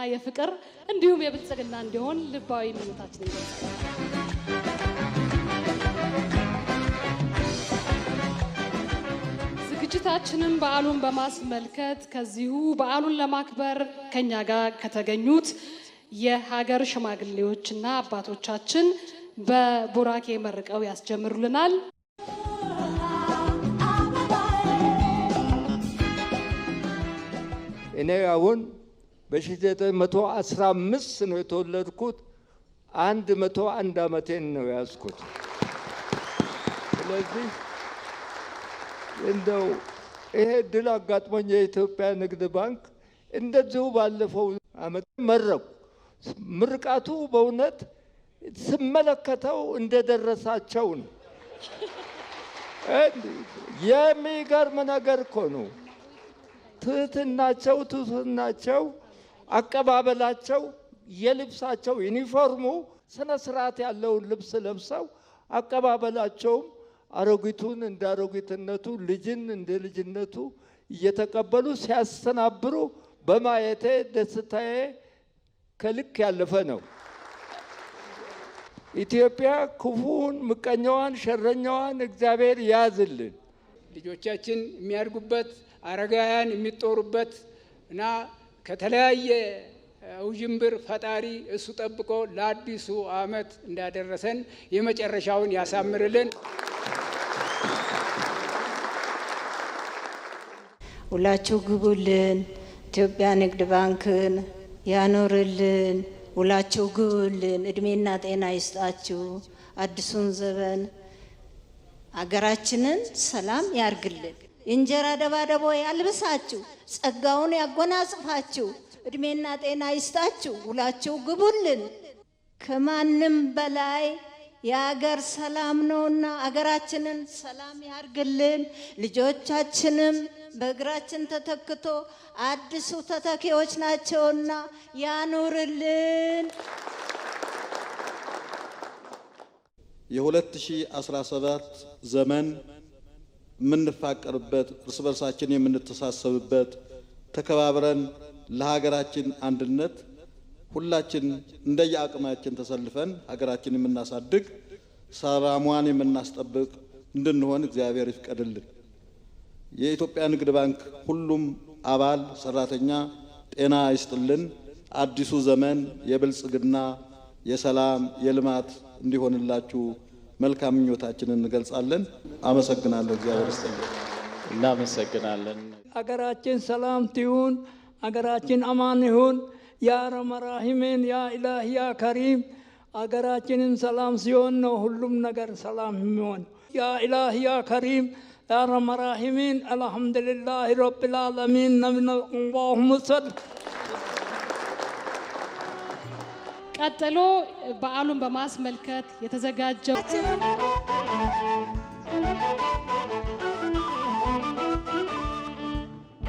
የፍቅር እንዲሁም የብልጽግና እንዲሆን ልባዊ ምኞታችንን እንገልጻለን። ዝግጅታችንን በዓሉን በማስመልከት ከዚሁ በዓሉን ለማክበር ከኛ ጋር ከተገኙት የሀገር ሽማግሌዎችና አባቶቻችን በቡራኬ መርቀው ያስጀምሩልናል። እኔ አሁን በ1915 ነው የተወለድኩት። 101 ዓመቴን ነው ያዝኩት። ስለዚህ እንደው ይሄ ድል አጋጥሞኝ የኢትዮጵያ ንግድ ባንክ እንደዚሁ ባለፈው ዓመት መረቁ። ምርቃቱ በእውነት ስመለከተው እንደደረሳቸው ነው። የሚገርም ነገር እኮ ነው። ትህትናቸው፣ አቀባበላቸው፣ የልብሳቸው ዩኒፎርሙ ስነ ስርዓት ያለውን ልብስ ለብሰው አቀባበላቸውም አሮጊቱን እንደ አሮጊትነቱ ልጅን እንደ ልጅነቱ እየተቀበሉ ሲያስተናብሩ በማየቴ ደስታዬ ከልክ ያለፈ ነው። ኢትዮጵያ ክፉን፣ ምቀኛዋን፣ ሸረኛዋን እግዚአብሔር ያዝልን። ልጆቻችን የሚያድጉበት አረጋውያን የሚጦሩበት እና ከተለያየ ውዥንብር ፈጣሪ እሱ ጠብቆ ለአዲሱ ዓመት እንዳደረሰን የመጨረሻውን ያሳምርልን። ውላችሁ ግቡልን። ኢትዮጵያ ንግድ ባንክን ያኖርልን። ውላችሁ ግቡልን። እድሜና ጤና ይስጣችሁ። አዲሱን ዘመን አገራችንን ሰላም ያርግልን። እንጀራ ደባደቦ ያልብሳችሁ፣ ጸጋውን ያጎናጽፋችሁ፣ እድሜና ጤና ይስጣችሁ። ውላችሁ ግቡልን። ከማንም በላይ የአገር ሰላም ነውና አገራችንን ሰላም ያርግልን። ልጆቻችንም በእግራችን ተተክቶ አዲሱ ተተኪዎች ናቸውና ያኑርልን። የ2017 ዘመን የምንፋቀርበት፣ እርስ በርሳችን የምንተሳሰብበት፣ ተከባብረን ለሀገራችን አንድነት ሁላችን እንደየአቅማችን ተሰልፈን ሀገራችን የምናሳድግ፣ ሰላሟን የምናስጠብቅ እንድንሆን እግዚአብሔር ይፍቀድልን። የኢትዮጵያ ንግድ ባንክ ሁሉም አባል ሰራተኛ ጤና ይስጥልን። አዲሱ ዘመን የብልጽግና፣ የሰላም፣ የልማት እንዲሆንላችሁ መልካም ምኞታችንን እንገልጻለን። አመሰግናለሁ። እግዚአብሔር ይስጥልን። እናመሰግናለን። አገራችን ሰላም ትሁን፣ አገራችን አማን ይሁን። ያ ረህማን ያ ኢላህ ያ ከሪም። አገራችንን ሰላም ሲሆን ነው ሁሉም ነገር ሰላም የሚሆን። ያ ኢላህ ያ ከሪም ያ ረህማን አልሐምዱሊላህ ረቢል ዓለሚን አላሁመ ሰል። ቀጥሎ በዓሉን በማስመልከት የተዘጋጀው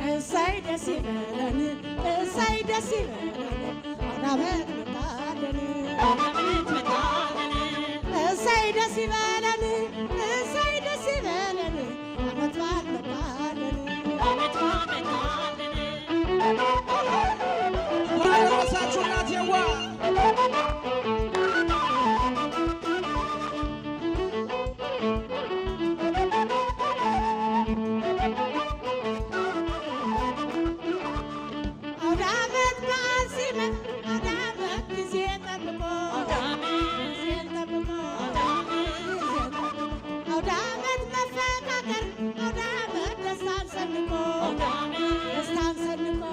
እሰይ ደስ ይበለን፣ እሰይ ደስ ይበለን፣ አዳመት መጣለን፣ እሰይ ደስ ይበለን፣ እሰይ ደስ ይበለን፣ አመት በዓል መጣለን። ወራሳችሁ እናቴዋ ደስታን ሰንቆ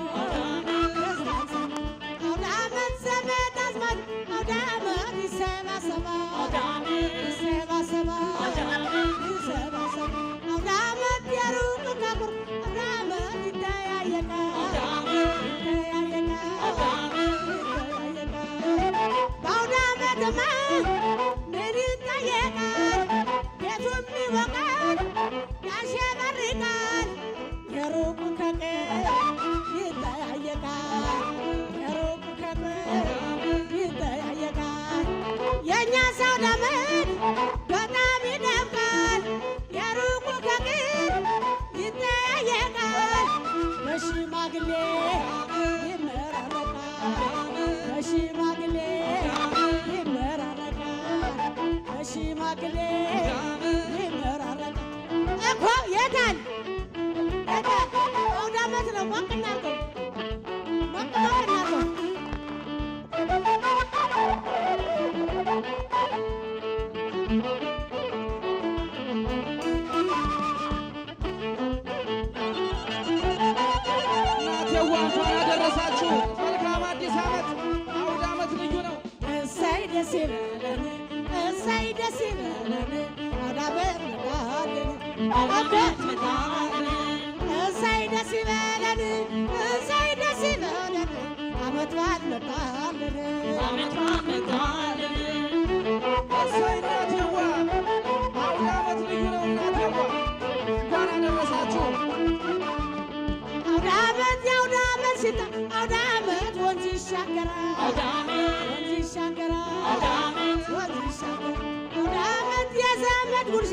ሽማግሌ ይመራረቅ እኮ የታል አውደ ዓመት ነው። ሞቅ እናድርገው፣ ሞቅ እናድርገው። እናቴዋ እንኳን ያደረሳችሁ። መልካም አዲስ ዓመት። አውደ ዓመት ልዩ ነው። እሰይ ደስ ይበለን፣ እሰይ ደስ ይበለን። አውደ ዓመት መጣልን፣ ዓመት መጣልን። እሰይ ደስ ይበለን፣ እሰይ ደስ ይበለን። ዓመት በዓል መጣልን፣ ዓመት በዓል መጣልን። እሰይ እናቴዋ አውደ ዓመት ልዩ ነው። እናቴዋ እንኳን ያደረሳችሁ። አውደ ዓመት የአውደ ዓመት ሽታ አውደ ዓመት ወንዝ ይሻገራል፣ አውደ ዓመት ወንዝ ይሻገራል፣ አውደ ዓመት ወንዝ ይሻገራል። አውደ ዓመት የዘመድ ጉርሻ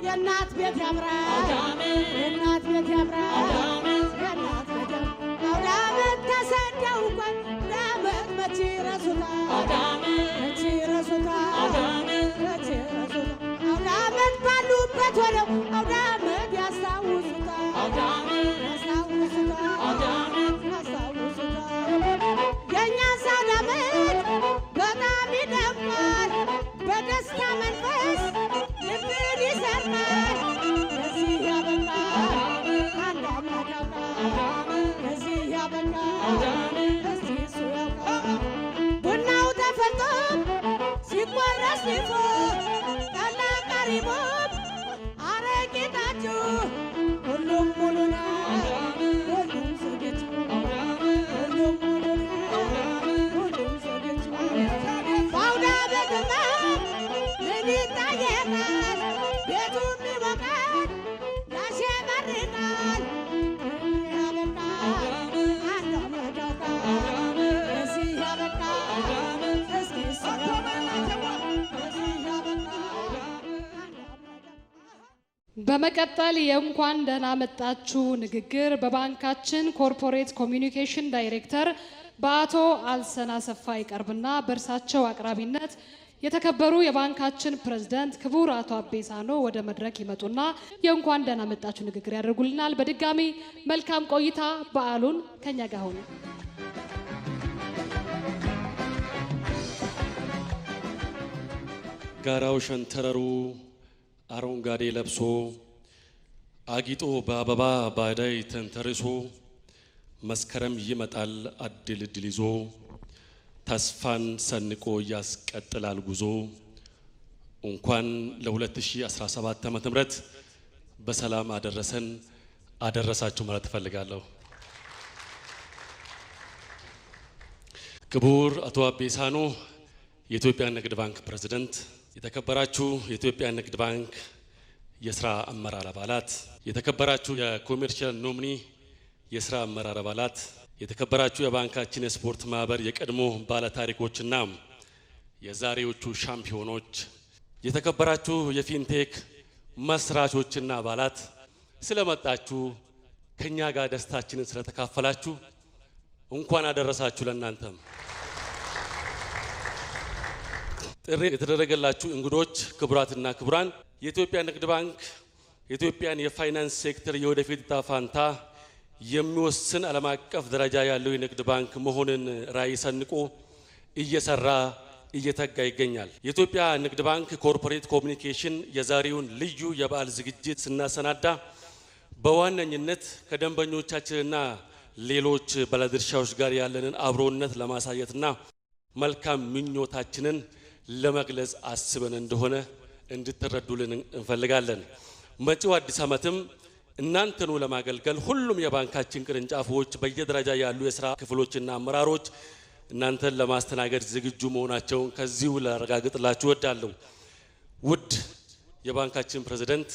የእናት ቤት ያምራል፣ አውደ ዓመት የእናት ቤት ያምራል፣ አውደ ዓመት የእናት ቤት ያምራል። አውደ ዓመት ተሰደው እንኳን ለዓመት መቼ ይረሱታል፣ አውደ ዓመት መቼ ይረሱታል፣ አውደ ዓመት መቼ ይረሱታል። አውደ ዓመት ባሉበት ሆነው አውደ ዓመት ያስታውሱታል፣ አውደ ዓመት ያስታውሱታል፣ አውደ ዓመት ያስታውሱታል። የእኛስ አውደ ዓመት በጣም ይደምቃል፣ በደስታ መንፈስ ልብን ይሰርቃል። ለዚህ ያበቃል አንድ አምላክ ያውቃል፣ ለዚህ ያበቃል እስቲ እሱ ያውቃል። ቡናው ተፈልቶ ሲቆረስ ሊፎ ጠላ ቀሪቦ አረቄ ጠጁ ሁሉም ሙሉ ነው፣ ሁሉም ዝግጁ፣ ሁሉም ሙሉ ነው፣ ሁሉም ዝግጁ። በአውደ ዓመትማ ምን ይታየናል? ቤቱም ይሞቃል፣ ያሸበርቃል። ያበቃል አንድ አምላክ ያውቃል፣ ለዚህ ያበቃል እስኪ እሱ ያውቃል፣ ለዚህ ያበቃል አንድ አምላክ ያውቃል። በመቀጠል የእንኳን ደህና መጣችሁ ንግግር በባንካችን ኮርፖሬት ኮሚኒኬሽን ዳይሬክተር በአቶ አልሰን አሰፋ ይቀርብና በእርሳቸው አቅራቢነት የተከበሩ የባንካችን ፕሬዝዳንት ክቡር አቶ አቤሳኖ ወደ መድረክ ይመጡና የእንኳን ደህና መጣችሁ ንግግር ያደርጉልናል። በድጋሚ መልካም ቆይታ። በዓሉን ከኛ ጋር ሆኑ። ጋራው ሸንተረሩ አረንጓዴ ለብሶ አጊጦ በአበባ ባዳይ ተንተርሶ መስከረም ይመጣል አድል ድል ይዞ ተስፋን ሰንቆ ያስቀጥላል ጉዞ። እንኳን ለ2017 ዓመተ ምህረት በሰላም አደረሰን አደረሳችሁ ማለት እፈልጋለሁ። ክቡር አቶ አቤሳኖ የኢትዮጵያ ንግድ ባንክ ፕሬዝዳንት፣ የተከበራችሁ የኢትዮጵያ ንግድ ባንክ የስራ አመራር አባላት፣ የተከበራችሁ የኮሜርሻል ኖሚኒ የስራ አመራር አባላት፣ የተከበራችሁ የባንካችን የስፖርት ማህበር የቀድሞ ባለታሪኮችና የዛሬዎቹ ሻምፒዮኖች፣ የተከበራችሁ የፊንቴክ መስራቾችና አባላት ስለመጣችሁ ከኛ ጋር ደስታችንን ስለተካፈላችሁ እንኳን አደረሳችሁ። ለእናንተም ጥሪ የተደረገላችሁ እንግዶች፣ ክቡራትና ክቡራን፣ የኢትዮጵያ ንግድ ባንክ የኢትዮጵያን የፋይናንስ ሴክተር የወደፊት ዕጣ ፈንታ የሚወስን ዓለም አቀፍ ደረጃ ያለው የንግድ ባንክ መሆንን ራዕይ ሰንቆ እየሰራ እየተጋ ይገኛል። የኢትዮጵያ ንግድ ባንክ ኮርፖሬት ኮሚኒኬሽን የዛሬውን ልዩ የበዓል ዝግጅት ስናሰናዳ በዋነኝነት ከደንበኞቻችንና ሌሎች ባለድርሻዎች ጋር ያለንን አብሮነት ለማሳየትና መልካም ምኞታችንን ለመግለጽ አስበን እንደሆነ እንድትረዱልን እንፈልጋለን። መጪው አዲስ ዓመትም እናንተኑ ለማገልገል ሁሉም የባንካችን ቅርንጫፎች በየደረጃ ያሉ የስራ ክፍሎችና አመራሮች እናንተን ለማስተናገድ ዝግጁ መሆናቸውን ከዚሁ ላረጋግጥላችሁ እወዳለሁ። ውድ የባንካችን ፕሬዝዳንት፣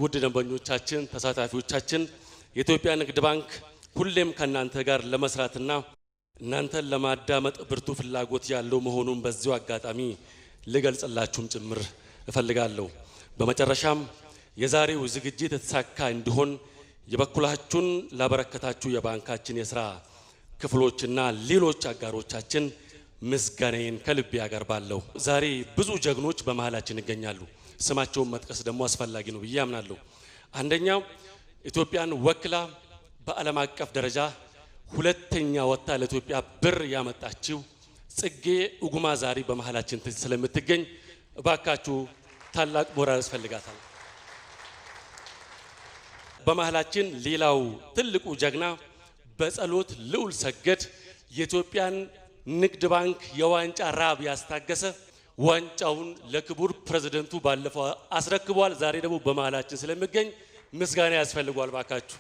ውድ ደንበኞቻችን፣ ተሳታፊዎቻችን፣ የኢትዮጵያ ንግድ ባንክ ሁሌም ከእናንተ ጋር ለመስራትና እናንተን ለማዳመጥ ብርቱ ፍላጎት ያለው መሆኑን በዚሁ አጋጣሚ ልገልጽላችሁም ጭምር እፈልጋለሁ። በመጨረሻም የዛሬው ዝግጅት የተሳካ እንዲሆን የበኩላችሁን ላበረከታችሁ የባንካችን የስራ ክፍሎችና ሌሎች አጋሮቻችን ምስጋናዬን ከልቤ ያቀርባለሁ። ዛሬ ብዙ ጀግኖች በመሃላችን ይገኛሉ። ስማቸውን መጥቀስ ደግሞ አስፈላጊ ነው ብዬ አምናለሁ። አንደኛው ኢትዮጵያን ወክላ በዓለም አቀፍ ደረጃ ሁለተኛ ወጣ ለኢትዮጵያ ብር ያመጣችው ጽጌ ኡጉማ ዛሬ በመሃላችን ስለምትገኝ እባካችሁ ታላቅ ሞራል ያስፈልጋታል። በመሃላችን ሌላው ትልቁ ጀግና በጸሎት ልዑል ሰገድ የኢትዮጵያን ንግድ ባንክ የዋንጫ ራብ ያስታገሰ ዋንጫውን ለክቡር ፕሬዝዳንቱ ባለፈው አስረክቧል። ዛሬ ደግሞ በመሃላችን ስለሚገኝ ምስጋና ያስፈልጓል ባካችሁ።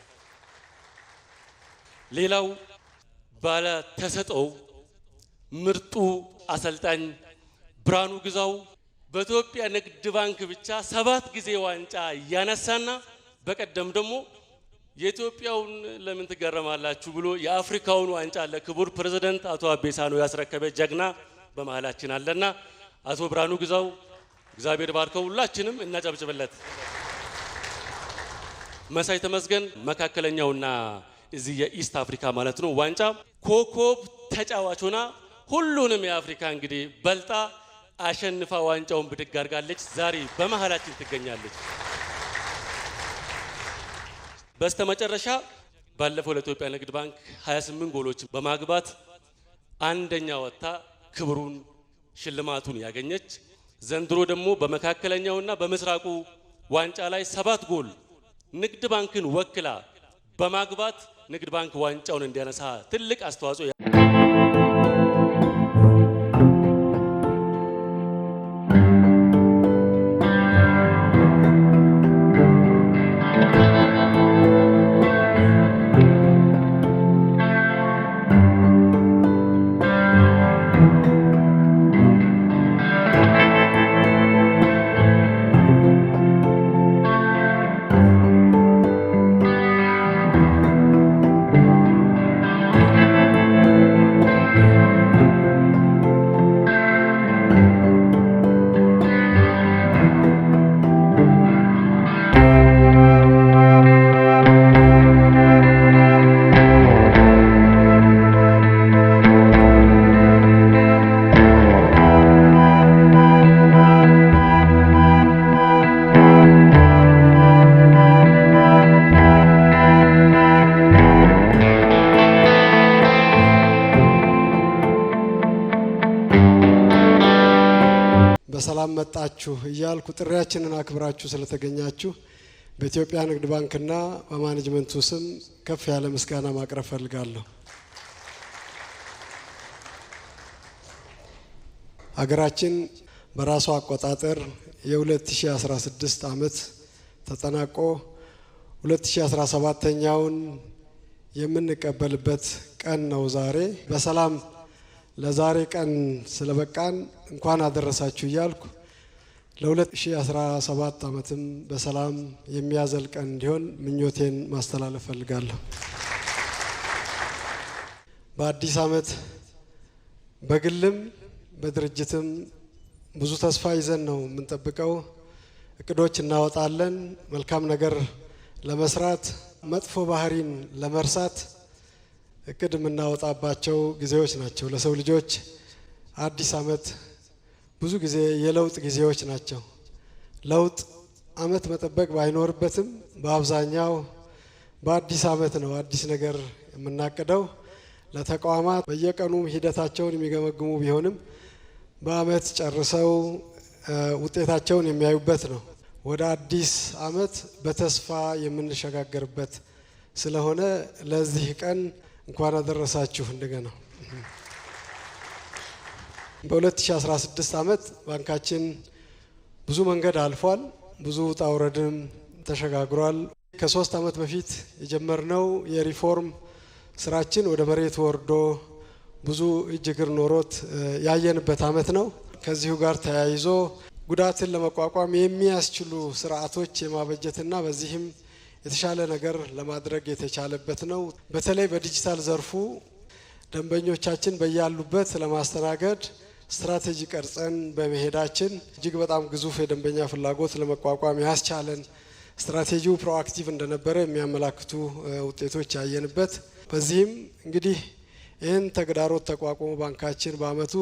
ሌላው ባለ ተሰጠው ምርጡ አሰልጣኝ ብርሃኑ ግዛው በኢትዮጵያ ንግድ ባንክ ብቻ 7 ጊዜ ዋንጫ ያነሳና በቀደም ደግሞ የኢትዮጵያውን ለምን ትገረማላችሁ ብሎ የአፍሪካውን ዋንጫ ለክቡር ፕሬዝዳንት አቶ አቤሳኖ ያስረከበ ጀግና በመሃላችን አለና አቶ ብርሃኑ ግዛው እግዚአብሔር ባርከው፣ ሁላችንም እናጨብጭብለት። መሳይ ተመስገን መካከለኛውና እዚህ የኢስት አፍሪካ ማለት ነው ዋንጫ ኮከብ ተጫዋች ሆና ሁሉንም የአፍሪካ እንግዲህ በልጣ አሸንፋ ዋንጫውን ብድግ አድርጋለች። ዛሬ በመሃላችን ትገኛለች። በስተመጨረሻ ባለፈው ለኢትዮጵያ ንግድ ባንክ 28 ጎሎች በማግባት አንደኛ ወጣ ክብሩን ሽልማቱን ያገኘች፣ ዘንድሮ ደግሞ በመካከለኛውና በምስራቁ ዋንጫ ላይ 7 ጎል ንግድ ባንክን ወክላ በማግባት ንግድ ባንክ ዋንጫውን እንዲያነሳ ትልቅ አስተዋጽኦ በሰላም መጣችሁ እያልኩ ጥሪያችንን አክብራችሁ ስለተገኛችሁ በኢትዮጵያ ንግድ ባንክና በማኔጅመንቱ ስም ከፍ ያለ ምስጋና ማቅረብ ፈልጋለሁ። ሀገራችን በራሷ አቆጣጠር የ2016 ዓመት ተጠናቆ 2017ኛውን የምንቀበልበት ቀን ነው ዛሬ። በሰላም ለዛሬ ቀን ስለበቃን እንኳን አደረሳችሁ እያልኩ ለ2017 ዓመትም በሰላም የሚያዘልቀን እንዲሆን ምኞቴን ማስተላለፍ ፈልጋለሁ። በአዲስ ዓመት በግልም በድርጅትም ብዙ ተስፋ ይዘን ነው የምንጠብቀው። እቅዶች እናወጣለን። መልካም ነገር ለመስራት፣ መጥፎ ባህሪን ለመርሳት እቅድ የምናወጣባቸው ጊዜዎች ናቸው። ለሰው ልጆች አዲስ ዓመት ብዙ ጊዜ የለውጥ ጊዜዎች ናቸው። ለውጥ ዓመት መጠበቅ ባይኖርበትም በአብዛኛው በአዲስ ዓመት ነው አዲስ ነገር የምናቅደው። ለተቋማት በየቀኑ ሂደታቸውን የሚገመግሙ ቢሆንም በዓመት ጨርሰው ውጤታቸውን የሚያዩበት ነው። ወደ አዲስ ዓመት በተስፋ የምንሸጋገርበት ስለሆነ ለዚህ ቀን እንኳን አደረሳችሁ። እንደገና በ2016 ዓመት ባንካችን ብዙ መንገድ አልፏል። ብዙ ውጣ ውረድም ተሸጋግሯል። ከ3 ዓመት በፊት የጀመርነው የሪፎርም ስራችን ወደ መሬት ወርዶ ብዙ እጅ እግር ኖሮት ያየንበት ዓመት ነው። ከዚሁ ጋር ተያይዞ ጉዳትን ለመቋቋም የሚያስችሉ ስርዓቶች የማበጀትና በዚህም የተሻለ ነገር ለማድረግ የተቻለበት ነው። በተለይ በዲጂታል ዘርፉ ደንበኞቻችን በያሉበት ለማስተናገድ ስትራቴጂ ቀርጸን በመሄዳችን እጅግ በጣም ግዙፍ የደንበኛ ፍላጎት ለመቋቋም ያስቻለን ስትራቴጂው ፕሮአክቲቭ እንደነበረ የሚያመላክቱ ውጤቶች ያየንበት። በዚህም እንግዲህ ይህን ተግዳሮት ተቋቁሞ ባንካችን በአመቱ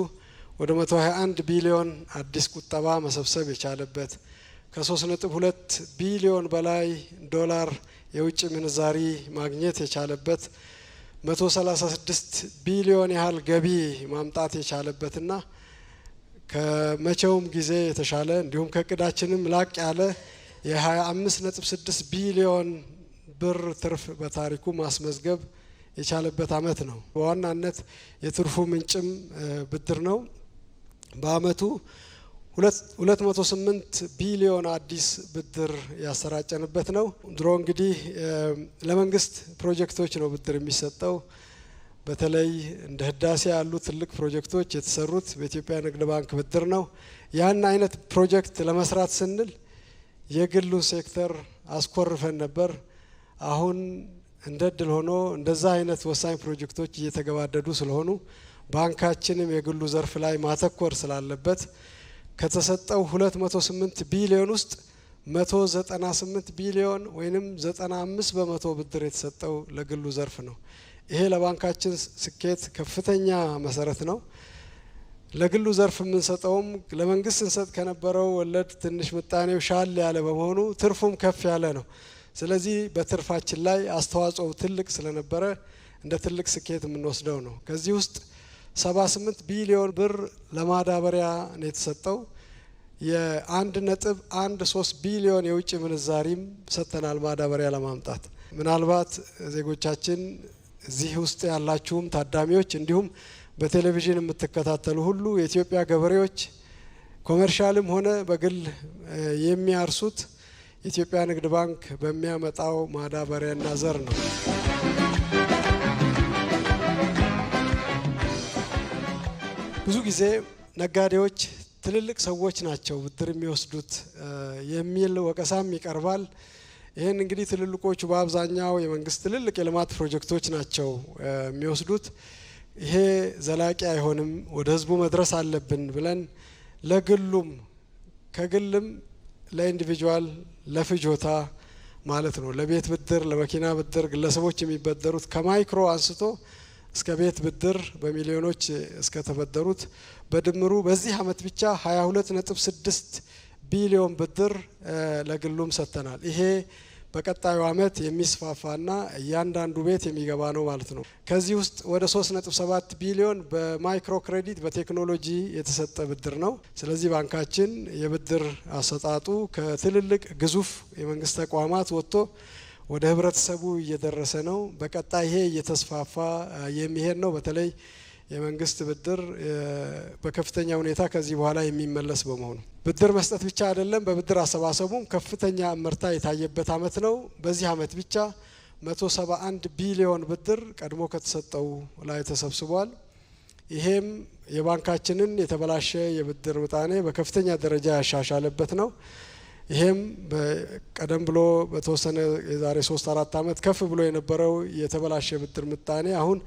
ወደ 121 ቢሊዮን አዲስ ቁጠባ መሰብሰብ የቻለበት ከ3.2 ቢሊዮን በላይ ዶላር የውጭ ምንዛሪ ማግኘት የቻለበት 136 ቢሊዮን ያህል ገቢ ማምጣት የቻለበትና ከመቼውም ጊዜ የተሻለ እንዲሁም ከእቅዳችንም ላቅ ያለ የ25.6 ቢሊዮን ብር ትርፍ በታሪኩ ማስመዝገብ የቻለበት አመት ነው። በዋናነት የትርፉ ምንጭም ብድር ነው። በአመቱ 208 ቢሊዮን አዲስ ብድር ያሰራጨንበት ነው። ድሮ እንግዲህ ለመንግስት ፕሮጀክቶች ነው ብድር የሚሰጠው። በተለይ እንደ ህዳሴ ያሉ ትልቅ ፕሮጀክቶች የተሰሩት በኢትዮጵያ ንግድ ባንክ ብድር ነው። ያን አይነት ፕሮጀክት ለመስራት ስንል የግሉን ሴክተር አስኮርፈን ነበር። አሁን እንደ እድል ሆኖ እንደዛ አይነት ወሳኝ ፕሮጀክቶች እየተገባደዱ ስለሆኑ ባንካችንም የግሉ ዘርፍ ላይ ማተኮር ስላለበት ከተሰጠው 208 ቢሊዮን ውስጥ 198 ቢሊዮን ወይንም 95 በመቶ ብድር የተሰጠው ለግሉ ዘርፍ ነው። ይሄ ለባንካችን ስኬት ከፍተኛ መሰረት ነው። ለግሉ ዘርፍ የምንሰጠውም ለመንግስት እንሰጥ ከነበረው ወለድ ትንሽ ምጣኔው ሻል ያለ በመሆኑ ትርፉም ከፍ ያለ ነው። ስለዚህ በትርፋችን ላይ አስተዋጽኦ ትልቅ ስለነበረ እንደ ትልቅ ስኬት የምንወስደው ነው። ከዚህ ውስጥ 78 ቢሊዮን ብር ለማዳበሪያ ነው የተሰጠው። የ1.13 ቢሊዮን የውጭ ምንዛሪም ሰጥተናል ማዳበሪያ ለማምጣት። ምናልባት ዜጎቻችን እዚህ ውስጥ ያላችሁም ታዳሚዎች እንዲሁም በቴሌቪዥን የምትከታተሉ ሁሉ የኢትዮጵያ ገበሬዎች ኮመርሻልም ሆነ በግል የሚያርሱት የኢትዮጵያ ንግድ ባንክ በሚያመጣው ማዳበሪያና ዘር ነው። ብዙ ጊዜ ነጋዴዎች ትልልቅ ሰዎች ናቸው ብድር የሚወስዱት የሚል ወቀሳም ይቀርባል። ይህን እንግዲህ ትልልቆቹ በአብዛኛው የመንግስት ትልልቅ የልማት ፕሮጀክቶች ናቸው የሚወስዱት። ይሄ ዘላቂ አይሆንም፣ ወደ ህዝቡ መድረስ አለብን ብለን ለግሉም ከግልም ለኢንዲቪጁዋል ለፍጆታ ማለት ነው ለቤት ብድር፣ ለመኪና ብድር ግለሰቦች የሚበደሩት ከማይክሮ አንስቶ እስከ ቤት ብድር በሚሊዮኖች እስከ ተበደሩት በድምሩ በዚህ አመት ብቻ 22.6 ቢሊዮን ብድር ለግሉም ሰጥተናል። ይሄ በቀጣዩ አመት የሚስፋፋና እያንዳንዱ ቤት የሚገባ ነው ማለት ነው። ከዚህ ውስጥ ወደ 3.7 ቢሊዮን በማይክሮ ክሬዲት በቴክኖሎጂ የተሰጠ ብድር ነው። ስለዚህ ባንካችን የብድር አሰጣጡ ከትልልቅ ግዙፍ የመንግስት ተቋማት ወጥቶ ወደ ህብረተሰቡ እየደረሰ ነው። በቀጣይ ይሄ እየተስፋፋ የሚሄድ ነው። በተለይ የመንግስት ብድር በከፍተኛ ሁኔታ ከዚህ በኋላ የሚመለስ በመሆኑ ብድር መስጠት ብቻ አይደለም፣ በብድር አሰባሰቡም ከፍተኛ እመርታ የታየበት አመት ነው። በዚህ አመት ብቻ 171 ቢሊዮን ብድር ቀድሞ ከተሰጠው ላይ ተሰብስቧል። ይሄም የባንካችንን የተበላሸ የብድር ምጣኔ በከፍተኛ ደረጃ ያሻሻለበት ነው። ይሄም ቀደም ብሎ በተወሰነ የዛሬ 3-4 አመት ከፍ ብሎ የነበረው የተበላሸ ብድር ምጣኔ አሁን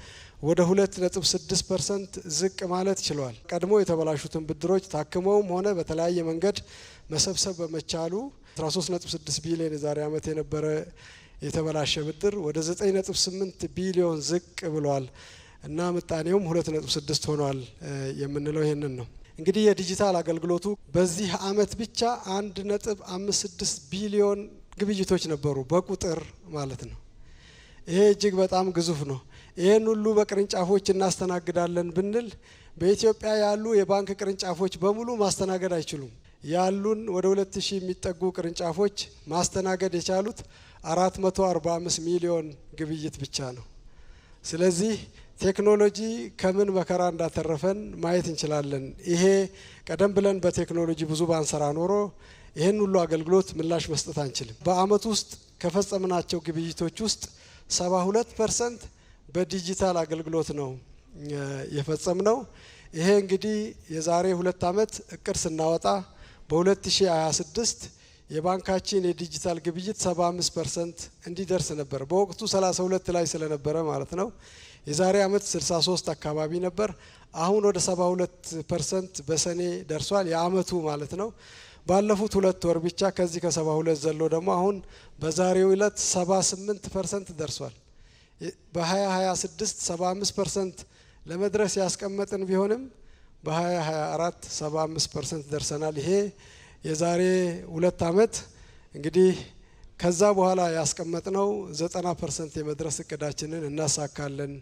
ወደ 2.6% ዝቅ ማለት ችሏል። ቀድሞ የተበላሹትን ብድሮች ታክመውም ሆነ በተለያየ መንገድ መሰብሰብ በመቻሉ 13.6 ቢሊዮን የዛሬ አመት የነበረ የተበላሸ ብድር ወደ 9.8 ቢሊዮን ዝቅ ብሏል እና ምጣኔውም 2.6 ሆኗል የምንለው ይሄንን ነው። እንግዲህ የዲጂታል አገልግሎቱ በዚህ አመት ብቻ 1.56 ቢሊዮን ግብይቶች ነበሩ በቁጥር ማለት ነው። ይሄ እጅግ በጣም ግዙፍ ነው። ይሄን ሁሉ በቅርንጫፎች እናስተናግዳለን ብንል በኢትዮጵያ ያሉ የባንክ ቅርንጫፎች በሙሉ ማስተናገድ አይችሉም። ያሉን ወደ 2000 የሚጠጉ ቅርንጫፎች ማስተናገድ የቻሉት 445 ሚሊዮን ግብይት ብቻ ነው። ስለዚህ ቴክኖሎጂ ከምን መከራ እንዳተረፈን ማየት እንችላለን። ይሄ ቀደም ብለን በቴክኖሎጂ ብዙ ባንሰራ ኖሮ ይህን ሁሉ አገልግሎት ምላሽ መስጠት አንችልም። በአመት ውስጥ ከፈጸምናቸው ግብይቶች ውስጥ 72% በዲጂታል አገልግሎት ነው የፈጸምነው። ይሄ እንግዲህ የዛሬ 2 አመት እቅድ ስናወጣ በ2026 የባንካችን የዲጂታል ግብይት 75% እንዲደርስ ነበር። በወቅቱ 32 ላይ ስለነበረ ማለት ነው። የዛሬ አመት 63 አካባቢ ነበር። አሁን ወደ 72% በሰኔ ደርሷል፣ የአመቱ ማለት ነው። ባለፉት 2 ወር ብቻ ከዚህ ከ72 ዘሎ ደግሞ አሁን በዛሬው ዕለት 78% ደርሷል። በ2026 75% ለመድረስ ያስቀመጥን ቢሆንም በ2024 75% ደርሰናል። ይሄ የዛሬ 2 ዓመት እንግዲህ ከዛ በኋላ ያስቀመጥነው 90% የመድረስ እቅዳችንን እናሳካለን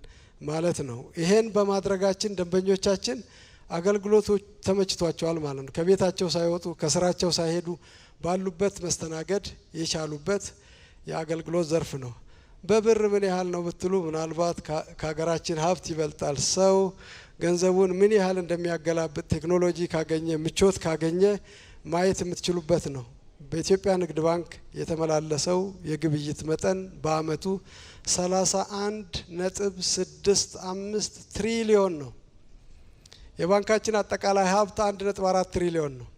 ማለት ነው። ይሄን በማድረጋችን ደንበኞቻችን አገልግሎቶች ተመችቷቸዋል ማለት ነው። ከቤታቸው ሳይወጡ ከስራቸው ሳይሄዱ ባሉበት መስተናገድ የቻሉበት የአገልግሎት ዘርፍ ነው። በብር ምን ያህል ነው ብትሉ ምናልባት ከሀገራችን ሀብት ይበልጣል። ሰው ገንዘቡን ምን ያህል እንደሚያገላብጥ ቴክኖሎጂ ካገኘ ምቾት ካገኘ ማየት የምትችሉበት ነው። በኢትዮጵያ ንግድ ባንክ የተመላለሰው የግብይት መጠን በአመቱ 31.65 ትሪሊዮን ነው። የባንካችን አጠቃላይ ሀብት 1.4 ትሪሊዮን ነው።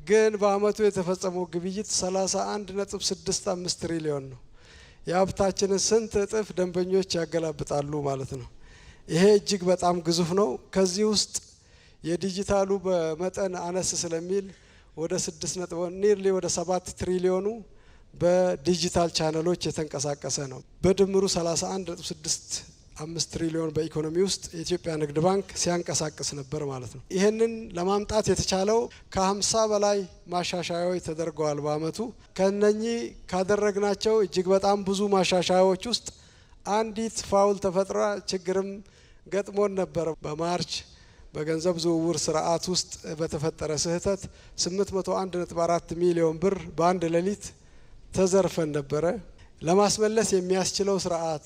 ግን በአመቱ የተፈጸመው ግብይት 31.65 ትሪሊዮን ነው። የሀብታችንን ስንት እጥፍ ደንበኞች ያገላብጣሉ ማለት ነው። ይሄ እጅግ በጣም ግዙፍ ነው። ከዚህ ውስጥ የዲጂታሉ በመጠን አነስ ስለሚል ወደ 7 ትሪሊዮኑ በዲጂታል ቻነሎች የተንቀሳቀሰ ነው። በድምሩ 31.65 ትሪሊዮን በኢኮኖሚ ውስጥ የኢትዮጵያ ንግድ ባንክ ሲያንቀሳቅስ ነበር ማለት ነው። ይህንን ለማምጣት የተቻለው ከ50 በላይ ማሻሻያዎች ተደርገዋል በአመቱ። ከነኚህ ካደረግናቸው እጅግ በጣም ብዙ ማሻሻያዎች ውስጥ አንዲት ፋውል ተፈጥራ ችግርም ገጥሞን ነበር። በማርች በገንዘብ ዝውውር ስርዓት ውስጥ በተፈጠረ ስህተት 801.4 ሚሊዮን ብር በአንድ ሌሊት ተዘርፈን ነበረ። ለማስመለስ የሚያስችለው ስርዓት፣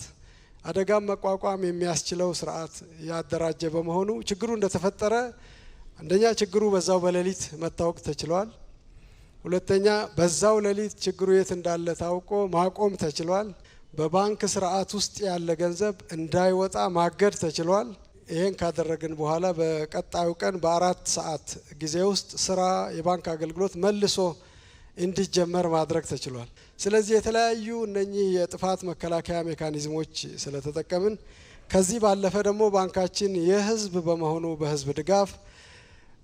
አደጋም መቋቋም የሚያስችለው ስርዓት ያደራጀ በመሆኑ ችግሩ እንደተፈጠረ አንደኛ ችግሩ በዛው በሌሊት መታወቅ ተችሏል። ሁለተኛ በዛው ሌሊት ችግሩ የት እንዳለ ታውቆ ማቆም ተችሏል። በባንክ ስርዓት ውስጥ ያለ ገንዘብ እንዳይወጣ ማገድ ተችሏል። ይሄን ካደረግን በኋላ በቀጣዩ ቀን በ4 ሰዓት ጊዜ ውስጥ ስራ የባንክ አገልግሎት መልሶ እንዲጀመር ማድረግ ተችሏል። ስለዚህ የተለያዩ እነኚህ የጥፋት መከላከያ ሜካኒዝሞች ስለተጠቀምን ከዚህ ባለፈ ደግሞ ባንካችን የህዝብ በመሆኑ በህዝብ ድጋፍ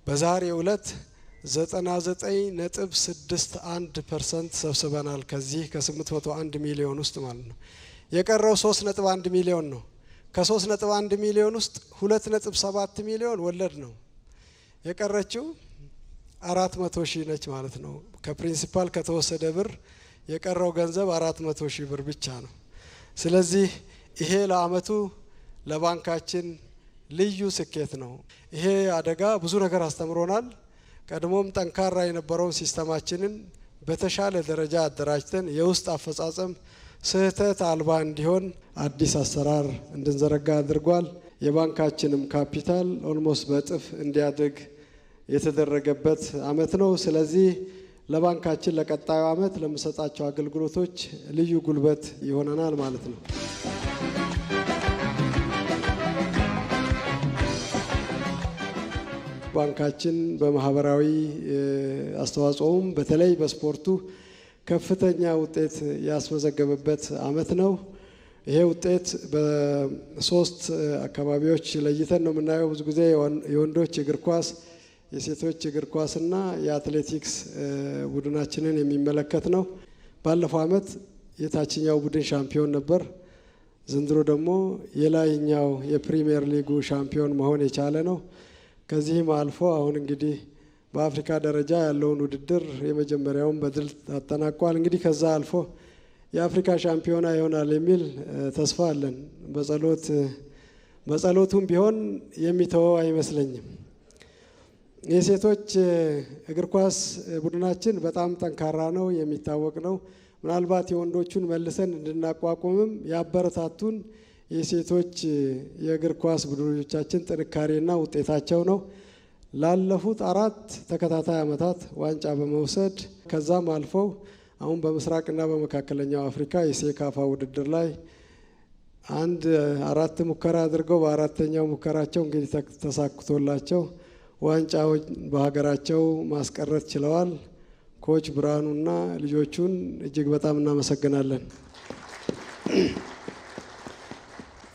በዛሬው ዕለት 99.61% ሰብስበናል። ከዚህ ከ801 ሚሊዮን ውስጥ ማለት ነው። የቀረው 3.1 ሚሊዮን ነው። ከ3.1 ሚሊዮን ውስጥ 2.7 ሚሊዮን ወለድ ነው። የቀረችው 400 ሺህ ነች ማለት ነው። ከፕሪንሲፓል ከተወሰደ ብር የቀረው ገንዘብ 400 ሺህ ብር ብቻ ነው። ስለዚህ ይሄ ለአመቱ ለባንካችን ልዩ ስኬት ነው። ይሄ አደጋ ብዙ ነገር አስተምሮናል። ቀድሞም ጠንካራ የነበረውን ሲስተማችንን በተሻለ ደረጃ አደራጅተን የውስጥ አፈጻጸም ስህተት አልባ እንዲሆን አዲስ አሰራር እንድንዘረጋ አድርጓል። የባንካችንም ካፒታል ኦልሞስት በእጥፍ እንዲያድግ የተደረገበት አመት ነው። ስለዚህ ለባንካችን ለቀጣዩ አመት ለምንሰጣቸው አገልግሎቶች ልዩ ጉልበት ይሆነናል ማለት ነው። ባንካችን በማህበራዊ አስተዋጽኦም በተለይ በስፖርቱ ከፍተኛ ውጤት ያስመዘገበበት አመት ነው። ይሄ ውጤት በ3 አካባቢዎች ለይተን ነው የምናየው። ብዙ ጊዜ የወንዶች እግር ኳስ፣ የሴቶች እግር ኳስና የአትሌቲክስ ቡድናችንን የሚመለከት ነው። ባለፈው አመት የታችኛው ቡድን ሻምፒዮን ነበር። ዘንድሮ ደግሞ የላይኛው የፕሪሚየር ሊጉ ሻምፒዮን መሆን የቻለ ነው። ከዚህም አልፎ አሁን እንግዲህ በአፍሪካ ደረጃ ያለውን ውድድር የመጀመሪያውን በድል አጠናቋል። እንግዲህ ከዛ አልፎ የአፍሪካ ሻምፒዮና ይሆናል የሚል ተስፋ አለን። በጸሎቱም ቢሆን የሚተወው አይመስለኝም። የሴቶች እግር ኳስ ቡድናችን በጣም ጠንካራ ነው፣ የሚታወቅ ነው። ምናልባት የወንዶቹን መልሰን እንድናቋቁምም ያበረታቱን የሴቶች የእግር ኳስ ቡድኖቻችን ጥንካሬና ውጤታቸው ነው። ላለፉት 4 ተከታታይ አመታት ዋንጫ በመውሰድ ከዛም አልፈው አሁን በምስራቅና በመካከለኛው አፍሪካ የሴካፋ ውድድር ላይ 4 ሙከራ አድርገው በ4ተኛው ሙከራቸው እንግዲህ ተሳክቶላቸው ዋንጫውን በሀገራቸው ማስቀረት ችለዋል። ኮች ብርሃኑና ልጆቹን እጅግ በጣም እናመሰግናለን።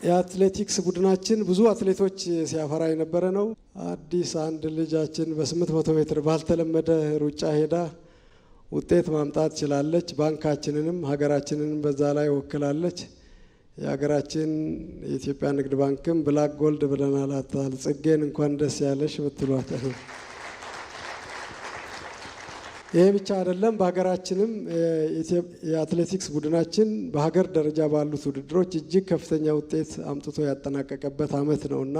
የአትሌቲክስ ቡድናችን ብዙ አትሌቶች ሲያፈራ የነበረ ነው። አዲስ አንድ ልጃችን በ800 ሜትር ባልተለመደ ሩጫ ሄዳ ውጤት ማምጣት ችላለች። ባንካችንንም ሀገራችንንም በዛ ላይ ወክላለች። የሀገራችን የኢትዮጵያ ንግድ ባንክም ብላክ ጎልድ ብለናላታል። ጽጌን እንኳን ደስ ያለሽ ብትሏት። ይሄ ብቻ አይደለም። በሀገራችንም የአትሌቲክስ ቡድናችን በሀገር ደረጃ ባሉት ውድድሮች እጅግ ከፍተኛ ውጤት አምጥቶ ያጠናቀቀበት አመት ነውና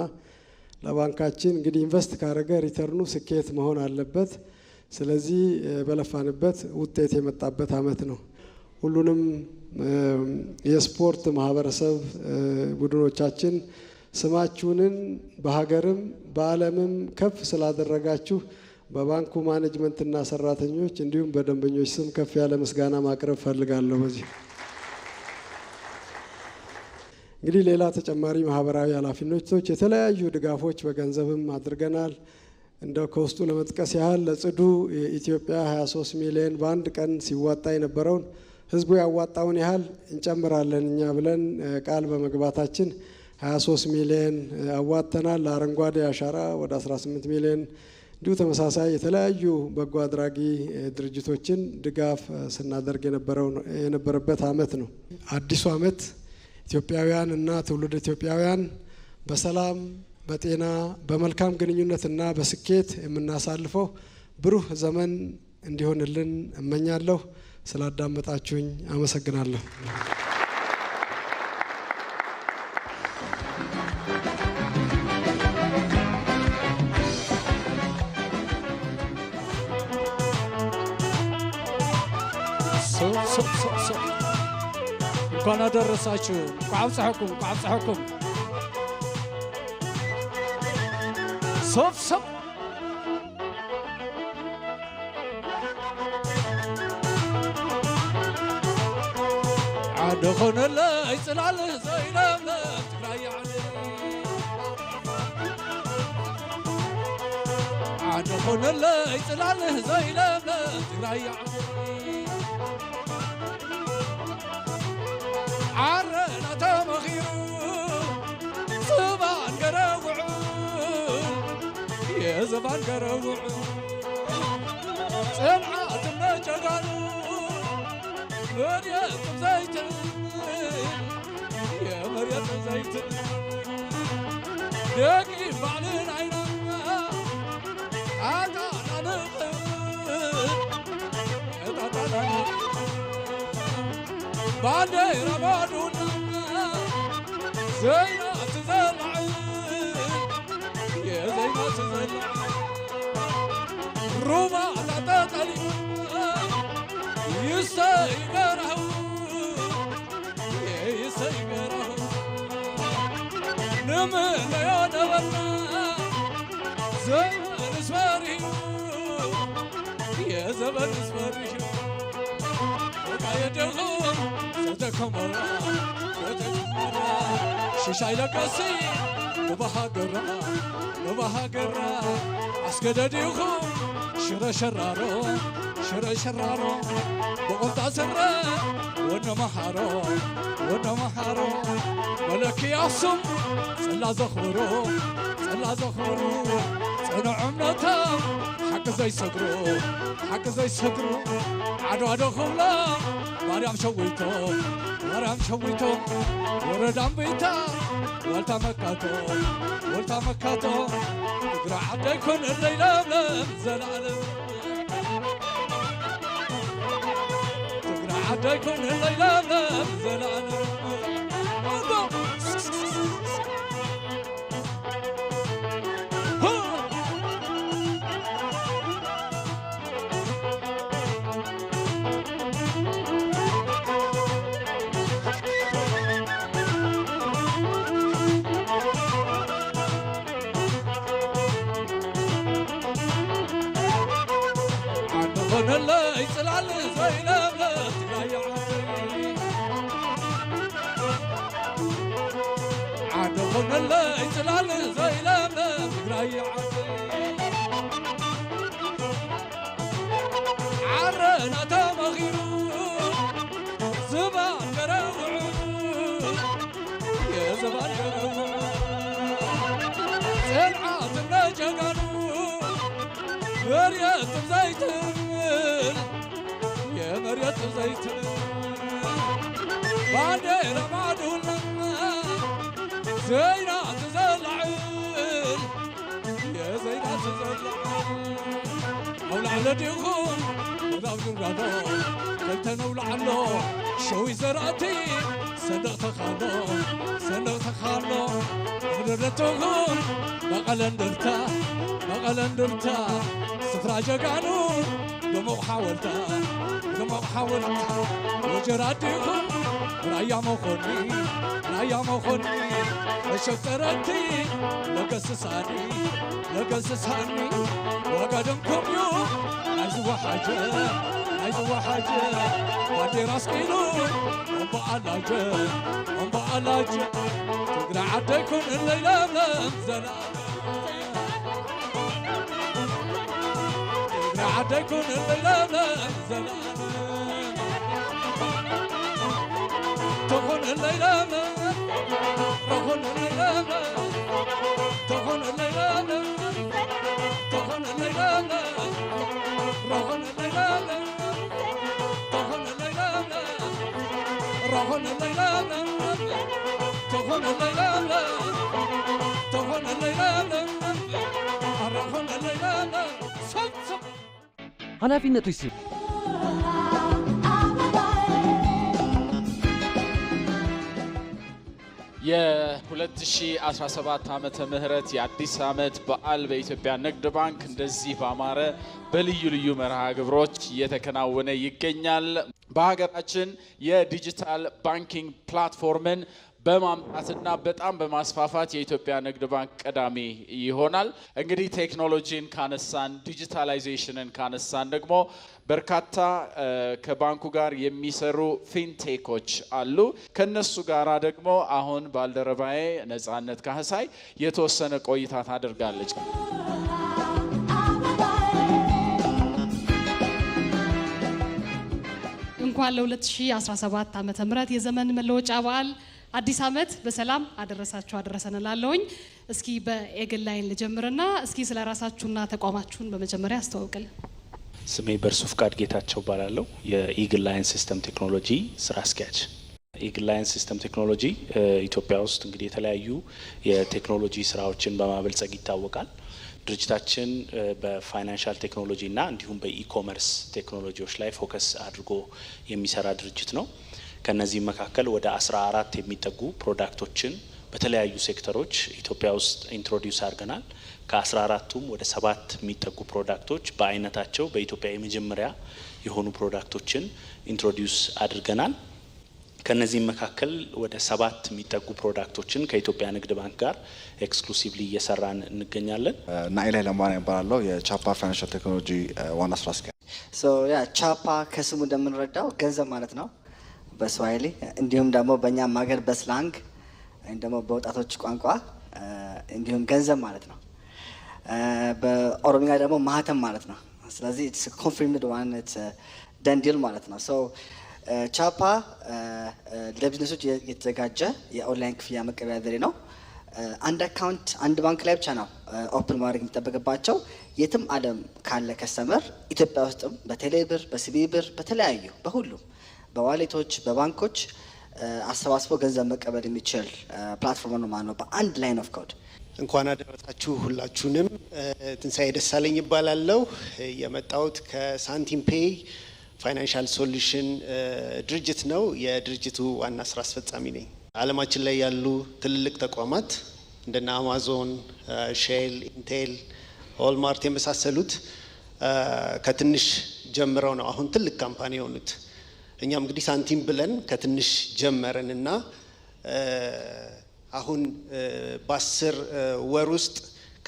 ለባንካችን እንግዲህ ኢንቨስት ካደረገ ሪተርኑ ስኬት መሆን አለበት። ስለዚህ በለፋንበት ውጤት የመጣበት አመት ነው። ሁሉንም የስፖርት ማህበረሰብ ቡድኖቻችን ስማችሁንን በሀገርም በዓለምም ከፍ ስላደረጋችሁ በባንኩ ማኔጅመንትና ሰራተኞች እንዲሁም በደንበኞች ስም ከፍ ያለ ምስጋና ማቅረብ ፈልጋለሁ። በዚህ እንግዲህ ሌላ ተጨማሪ ማህበራዊ ኃላፊነቶች የተለያዩ ድጋፎች በገንዘብም አድርገናል። እንደው ከውስጡ ለመጥቀስ ያህል ለጽዱ የኢትዮጵያ 23 ሚሊዮን በአንድ ቀን ሲዋጣ የነበረውን ህዝቡ ያዋጣውን ያህል እንጨምራለን እኛ ብለን ቃል በመግባታችን 23 ሚሊዮን አዋጥተናል። ለአረንጓዴ አሻራ ወደ 18 ሚሊዮን እንዲሁ ተመሳሳይ የተለያዩ በጎ አድራጊ ድርጅቶችን ድጋፍ ስናደርግ የነበረበት አመት ነው። አዲሱ አመት ኢትዮጵያውያን እና ትውልድ ኢትዮጵያውያን በሰላም በጤና በመልካም ግንኙነትና በስኬት የምናሳልፈው ብሩህ ዘመን እንዲሆንልን እመኛለሁ። ስላዳመጣችሁኝ አመሰግናለሁ። እንኳን አደረሳችሁ። ቋብጽሐኩም ቋብጽሐኩም ሶፍ ሶፍ عدخون الله يسلال زينب تقراي علي عدخون الله يسلال زينب تقراي علي عرنا تمخيرو زبان قروعو يا زبان قروعو سمعات النجقالو مريم زيت يا مريم زيت دقي بعلن عيننا عطانا نخل عطانا بعدي رمادونا زينة تزلع يا زينة تزلع روما تعطالي يسيقره يسيقره نمن يا دبرنا زمن اسماري يا زمن اسماري وقايا دخول ستكم شيشاي لكاسي نبها قرا عسكدديخو شرا شرارو شرا شرارو بقلت عسرة وانا محارو ولك يعصم سلا زخورو سنو عملتا حق زي سقرو عدو خبلا مريم شويتو وردان بيتا والتا مكاتو اقرا عبدا يكون الليلة بلم زلالم عدا يكون الليلة بلم زلالم عندهم اللي يسلال زينب عندهم اللي يسلال زينب تقراي عرنا تمغيرو زبان قروعو يا زبان قروعو سلعات النجقانو مريت بزيتن يا مريت بزيتن بعدين ما دولنا زينة تزلعن يا زينة تزلعن أولع لديكم وداو جرقادو قلتنا ولعلو شوي زرعتي صدقت خالو ودرتوهم بقلن درتا سفرا جقانو دموع حاولتا وجراتيكم رايا مخوني الشفرتي لقصصاني وقدمكم يوم عايزوا حاجة وادي راسكيلو أم بقلاجة تقرأ عديكم الليلة مزلا تقرأ عديكم الليلة مزلا تخون الليلة تخون الليلة تخون الليلة تخون الليلة رهون الليلة تخون الليلة رهون الليلة تخون الليلة تخون الليلة رهون الليلة ኃላፊነቱ ይስብ የ2017 ዓመተ ምህረት የአዲስ ዓመት በዓል በኢትዮጵያ ንግድ ባንክ እንደዚህ ባማረ በልዩ ልዩ መርሃ ግብሮች እየተከናወነ ይገኛል። በሀገራችን የዲጂታል ባንኪንግ ፕላትፎርምን በማምጣትና በጣም በማስፋፋት የኢትዮጵያ ንግድ ባንክ ቀዳሚ ይሆናል። እንግዲህ ቴክኖሎጂን ካነሳን ዲጂታላይዜሽንን ካነሳን ደግሞ በርካታ ከባንኩ ጋር የሚሰሩ ፊንቴኮች አሉ። ከነሱ ጋራ ደግሞ አሁን ባልደረባዬ ነጻነት ካህሳይ የተወሰነ ቆይታ ታደርጋለች። እንኳን ለ2017 ዓመተ ምህረት የዘመን መለወጫ በዓል አዲስ ዓመት በሰላም አደረሳችሁ አደረሰን እላለሁኝ። እስኪ በኤግል ላይን ልጀምርና እስኪ ስለ ራሳችሁና ተቋማችሁን በመጀመሪያ አስተዋውቁልን። ስሜ በርሱ ፍቃድ ጌታቸው እባላለሁ። የኢግል ላይን ሲስተም ቴክኖሎጂ ስራ አስኪያጅ። ኢግል ላይን ሲስተም ቴክኖሎጂ ኢትዮጵያ ውስጥ እንግዲህ የተለያዩ የቴክኖሎጂ ስራዎችን በማበልጸግ ይታወቃል። ድርጅታችን በፋይናንሻል ቴክኖሎጂ እና እንዲሁም በኢኮመርስ ቴክኖሎጂዎች ላይ ፎከስ አድርጎ የሚሰራ ድርጅት ነው። ከነዚህ መካከል ወደ 14 የሚጠጉ ፕሮዳክቶችን በተለያዩ ሴክተሮች ኢትዮጵያ ውስጥ ኢንትሮዲዩስ አድርገናል። ከ14ቱም ወደ 7 የሚጠጉ ፕሮዳክቶች በአይነታቸው በኢትዮጵያ የመጀመሪያ የሆኑ ፕሮዳክቶችን ኢንትሮዲዩስ አድርገናል። ከነዚህ መካከል ወደ 7 የሚጠጉ ፕሮዳክቶችን ከኢትዮጵያ ንግድ ባንክ ጋር ኤክስክሉሲቭሊ እየሰራን እንገኛለን። ናኢላይ ለማን ይባላል የቻፓ ፋይናንሻል ቴክኖሎጂ ዋና ስራ አስኪያጅ። ቻፓ ከስሙ እንደምንረዳው ገንዘብ ማለት ነው በስዋሂሊ፣ እንዲሁም ደግሞ በእኛም ሀገር በስላንግ ወይም ደግሞ በወጣቶች ቋንቋ እንዲሁም ገንዘብ ማለት ነው። በኦሮሚያ ደግሞ ማህተም ማለት ነው። ስለዚህ ኢትስ ኮንፊርምድ ዋን ኢትስ ደን ዲል ማለት ነው። ቻፓ ለቢዝነሶች የተዘጋጀ የኦንላይን ክፍያ መቀበያ ዘዴ ነው። አንድ አካውንት አንድ ባንክ ላይ ብቻ ነው ኦፕን ማድረግ የሚጠበቅባቸው። የትም ዓለም ካለ ከስተመር ኢትዮጵያ ውስጥም በቴሌብር፣ በሲቢኢ ብር፣ በተለያዩ በሁሉም በዋሌቶች በባንኮች አሰባስቦ ገንዘብ መቀበል የሚችል ፕላትፎርም ነው ማለት ነው በአንድ ላይን ኦፍ ኮድ። እንኳን አደረሳችሁ ሁላችሁንም። ትንሳኤ ደሳለኝ ይባላለሁ። የመጣሁት ከሳንቲም ፔይ ፋይናንሻል ሶሉሽን ድርጅት ነው። የድርጅቱ ዋና ስራ አስፈጻሚ ነኝ። ዓለማችን ላይ ያሉ ትልልቅ ተቋማት እንደና አማዞን፣ ሼል፣ ኢንቴል፣ ኦልማርት የመሳሰሉት ከትንሽ ጀምረው ነው አሁን ትልቅ ካምፓኒ የሆኑት። እኛም እንግዲህ ሳንቲም ብለን ከትንሽ ጀመርን እና አሁን በ10 ወር ውስጥ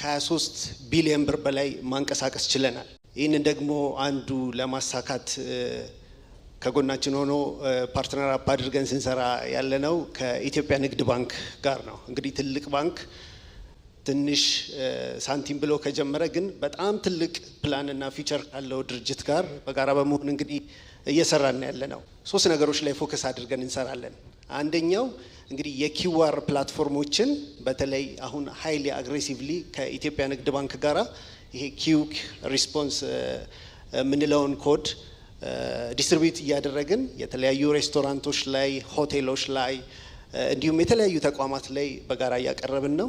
ከ23 ቢሊዮን ብር በላይ ማንቀሳቀስ ችለናል። ይህንን ደግሞ አንዱ ለማሳካት ከጎናችን ሆኖ ፓርትነር አፕ አድርገን ስንሰራ ያለነው ከኢትዮጵያ ንግድ ባንክ ጋር ነው። እንግዲህ ትልቅ ባንክ ትንሽ ሳንቲም ብሎ ከጀመረ ግን በጣም ትልቅ ፕላንና ፊቸር ካለው ድርጅት ጋር በጋራ በመሆን እንግዲህ እየሰራን ያለ ነው። 3 ነገሮች ላይ ፎከስ አድርገን እንሰራለን። አንደኛው እንግዲህ የኪዋር ፕላትፎርሞችን በተለይ አሁን ሃይሊ አግሬሲቭሊ ከኢትዮጵያ ንግድ ባንክ ጋራ ይሄ ኪውክ ሪስፖንስ የምንለውን ኮድ ዲስትሪቢዩት እያደረግን የተለያዩ ሬስቶራንቶች ላይ፣ ሆቴሎች ላይ እንዲሁም የተለያዩ ተቋማት ላይ በጋራ እያቀረብን ነው።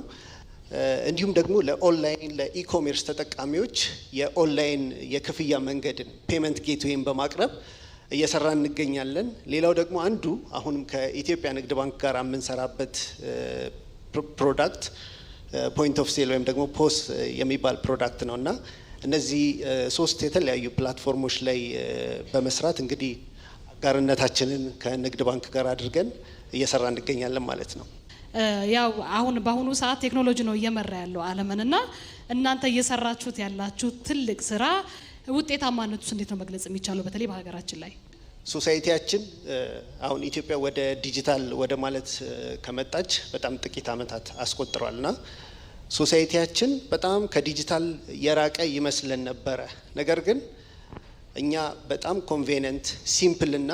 እንዲሁም ደግሞ ለኦንላይን ለኢኮሜርስ ተጠቃሚዎች የኦንላይን የክፍያ መንገድን ፔመንት ጌትዌይን በማቅረብ እየሰራ እንገኛለን። ሌላው ደግሞ አንዱ አሁንም ከኢትዮጵያ ንግድ ባንክ ጋር የምንሰራበት ፕሮዳክት ፖይንት ኦፍ ሴል ወይም ደግሞ ፖስ የሚባል ፕሮዳክት ነው እና እነዚህ 3 የተለያዩ ፕላትፎርሞች ላይ በመስራት እንግዲህ አጋርነታችንን ከንግድ ባንክ ጋር አድርገን እየሰራ እንገኛለን ማለት ነው። ያው አሁን በአሁኑ ሰዓት ቴክኖሎጂ ነው እየመራ ያለው ዓለምንና እናንተ እየሰራችሁት ያላችሁ ትልቅ ስራ ውጤታማነቱስ እንዴት ነው መግለጽ የሚቻለው በተለይ በሀገራችን ላይ? ሶሳይቲያችን አሁን ኢትዮጵያ ወደ ዲጂታል ወደ ማለት ከመጣች በጣም ጥቂት ዓመታት አስቆጥሯልና ሶሳይቲያችን በጣም ከዲጂታል የራቀ ይመስለን ነበረ። ነገር ግን እኛ በጣም ኮንቬኒየንት ሲምፕል እና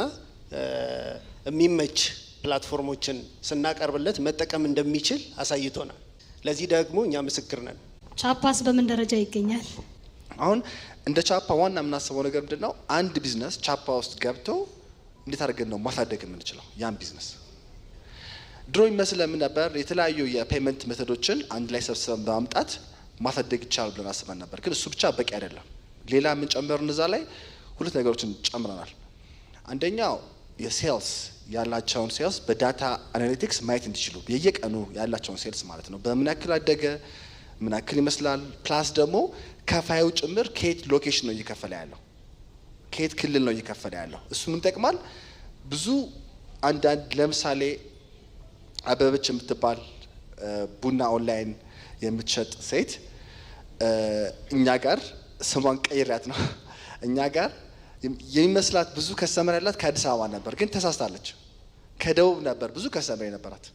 የሚመች ፕላትፎርሞችን ስናቀርብለት መጠቀም እንደሚችል አሳይቶናል። ለዚህ ደግሞ እኛ ምስክር ነን። ቻፓስ በምን ደረጃ ይገኛል? አሁን እንደ ቻፓ ዋና የምናስበው ነገር ምንድነው? አንድ ቢዝነስ ቻፓ ውስጥ ገብቶ እንዴት አድርገን ነው ማሳደግ የምንችለው ያን ቢዝነስ? ድሮ ይመስለን ነበር የተለያዩ የፔመንት ሜቶዶችን አንድ ላይ ሰብስበን በማምጣት ማሳደግ ይቻላል ብለን አስበን ነበር። ግን እሱ ብቻ በቂ አይደለም። ሌላ ምን ጨመርን? እዛ ላይ 2 ነገሮችን ጨምረናል። አንደኛው የሴልስ ያላቸውን ሴልስ በዳታ አናሊቲክስ ማየት እንዲችሉ የየቀኑ ያላቸውን ሴልስ ማለት ነው። በምን ያክል አደገ፣ ምን ያክል ይመስላል፣ ፕላስ ደግሞ ከፋዩ ጭምር ከየት ሎኬሽን ነው እየከፈለ ያለው፣ ከየት ክልል ነው እየከፈለ ያለው። እሱ ምን ይጠቅማል? ብዙ አንዳንድ ለምሳሌ አበበች የምትባል ቡና ኦንላይን የምትሸጥ ሴት እኛ ጋር ስሟን ቀይሪያት ነው እኛ ጋር የሚመስላት ብዙ ከስተመር ያላት ከአዲስ አበባ ነበር፣ ግን ተሳስታለች። ከደቡብ ነበር ብዙ ከስተመር የነበራት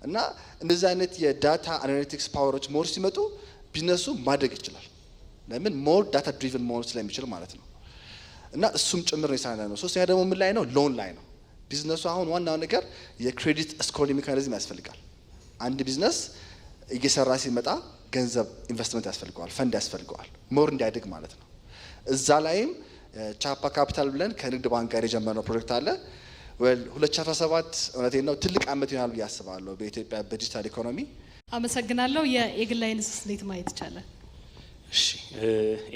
እና እንደዚህ አይነት የዳታ አናሊቲክስ ፓወሮች ሞር ሲመጡ ቢዝነሱ ማደግ ይችላል። ለምን? ሞር ዳታ ድሪቨን መሆን ስለሚችል ማለት ነው። እና እሱም ጭምር ነው የሰራነው ነው። ሶስተኛ ደግሞ ምን ላይ ነው? ሎን ላይ ነው። ቢዝነሱ አሁን ዋናው ነገር የክሬዲት ስኮሪንግ ሜካኒዝም ያስፈልጋል። አንድ ቢዝነስ እየሰራ ሲመጣ ገንዘብ ኢንቨስትመንት ያስፈልገዋል፣ ፈንድ ያስፈልገዋል፣ ሞር እንዲያድግ ማለት ነው። እዛ ላይም ቻፓ ካፒታል ብለን ከንግድ ባንክ ጋር የጀመርነው ፕሮጀክት አለ። 2017 እውነቴን ነው ትልቅ ዓመት ይሆናል ብዬ አስባለሁ በኢትዮጵያ በዲጂታል ኢኮኖሚ። አመሰግናለሁ። የኤግል ላይንስ እንዴት ማየት ይቻላል? እሺ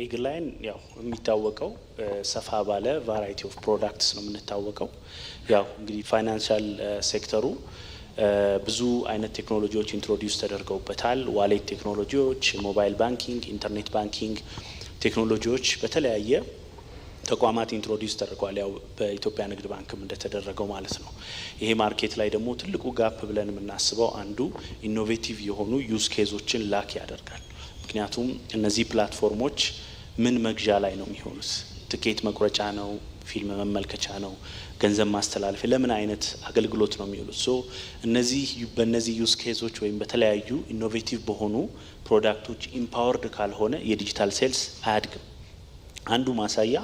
ኤግል ላይን ያው የሚታወቀው ሰፋ ባለ ቫራይቲ ኦፍ ፕሮዳክትስ ነው የምንታወቀው። ያው እንግዲህ ፋይናንሻል ሴክተሩ ብዙ አይነት ቴክኖሎጂዎች ኢንትሮዲውስ ተደርገውበታል። ዋሌት ቴክኖሎጂዎች፣ ሞባይል ባንኪንግ፣ ኢንተርኔት ባንኪንግ ቴክኖሎጂዎች በተለያየ ተቋማት ኢንትሮዲውስ ተደርጓል። ያው በኢትዮጵያ ንግድ ባንክም እንደተደረገው ማለት ነው። ይሄ ማርኬት ላይ ደግሞ ትልቁ ጋፕ ብለን የምናስበው አንዱ ኢኖቬቲቭ የሆኑ ዩዝ ኬዞችን ላክ ያደርጋል። ምክንያቱም እነዚህ ፕላትፎርሞች ምን መግዣ ላይ ነው የሚሆኑት? ትኬት መቁረጫ ነው? ፊልም መመልከቻ ነው? ገንዘብ ማስተላለፍ? ለምን አይነት አገልግሎት ነው የሚውሉት? ሶ እነዚህ በእነዚህ ዩዝ ኬዞች ወይም በተለያዩ ኢኖቬቲቭ በሆኑ ፕሮዳክቶች ኢምፓወርድ ካልሆነ የዲጂታል ሴልስ አያድግም። አንዱ ማሳያ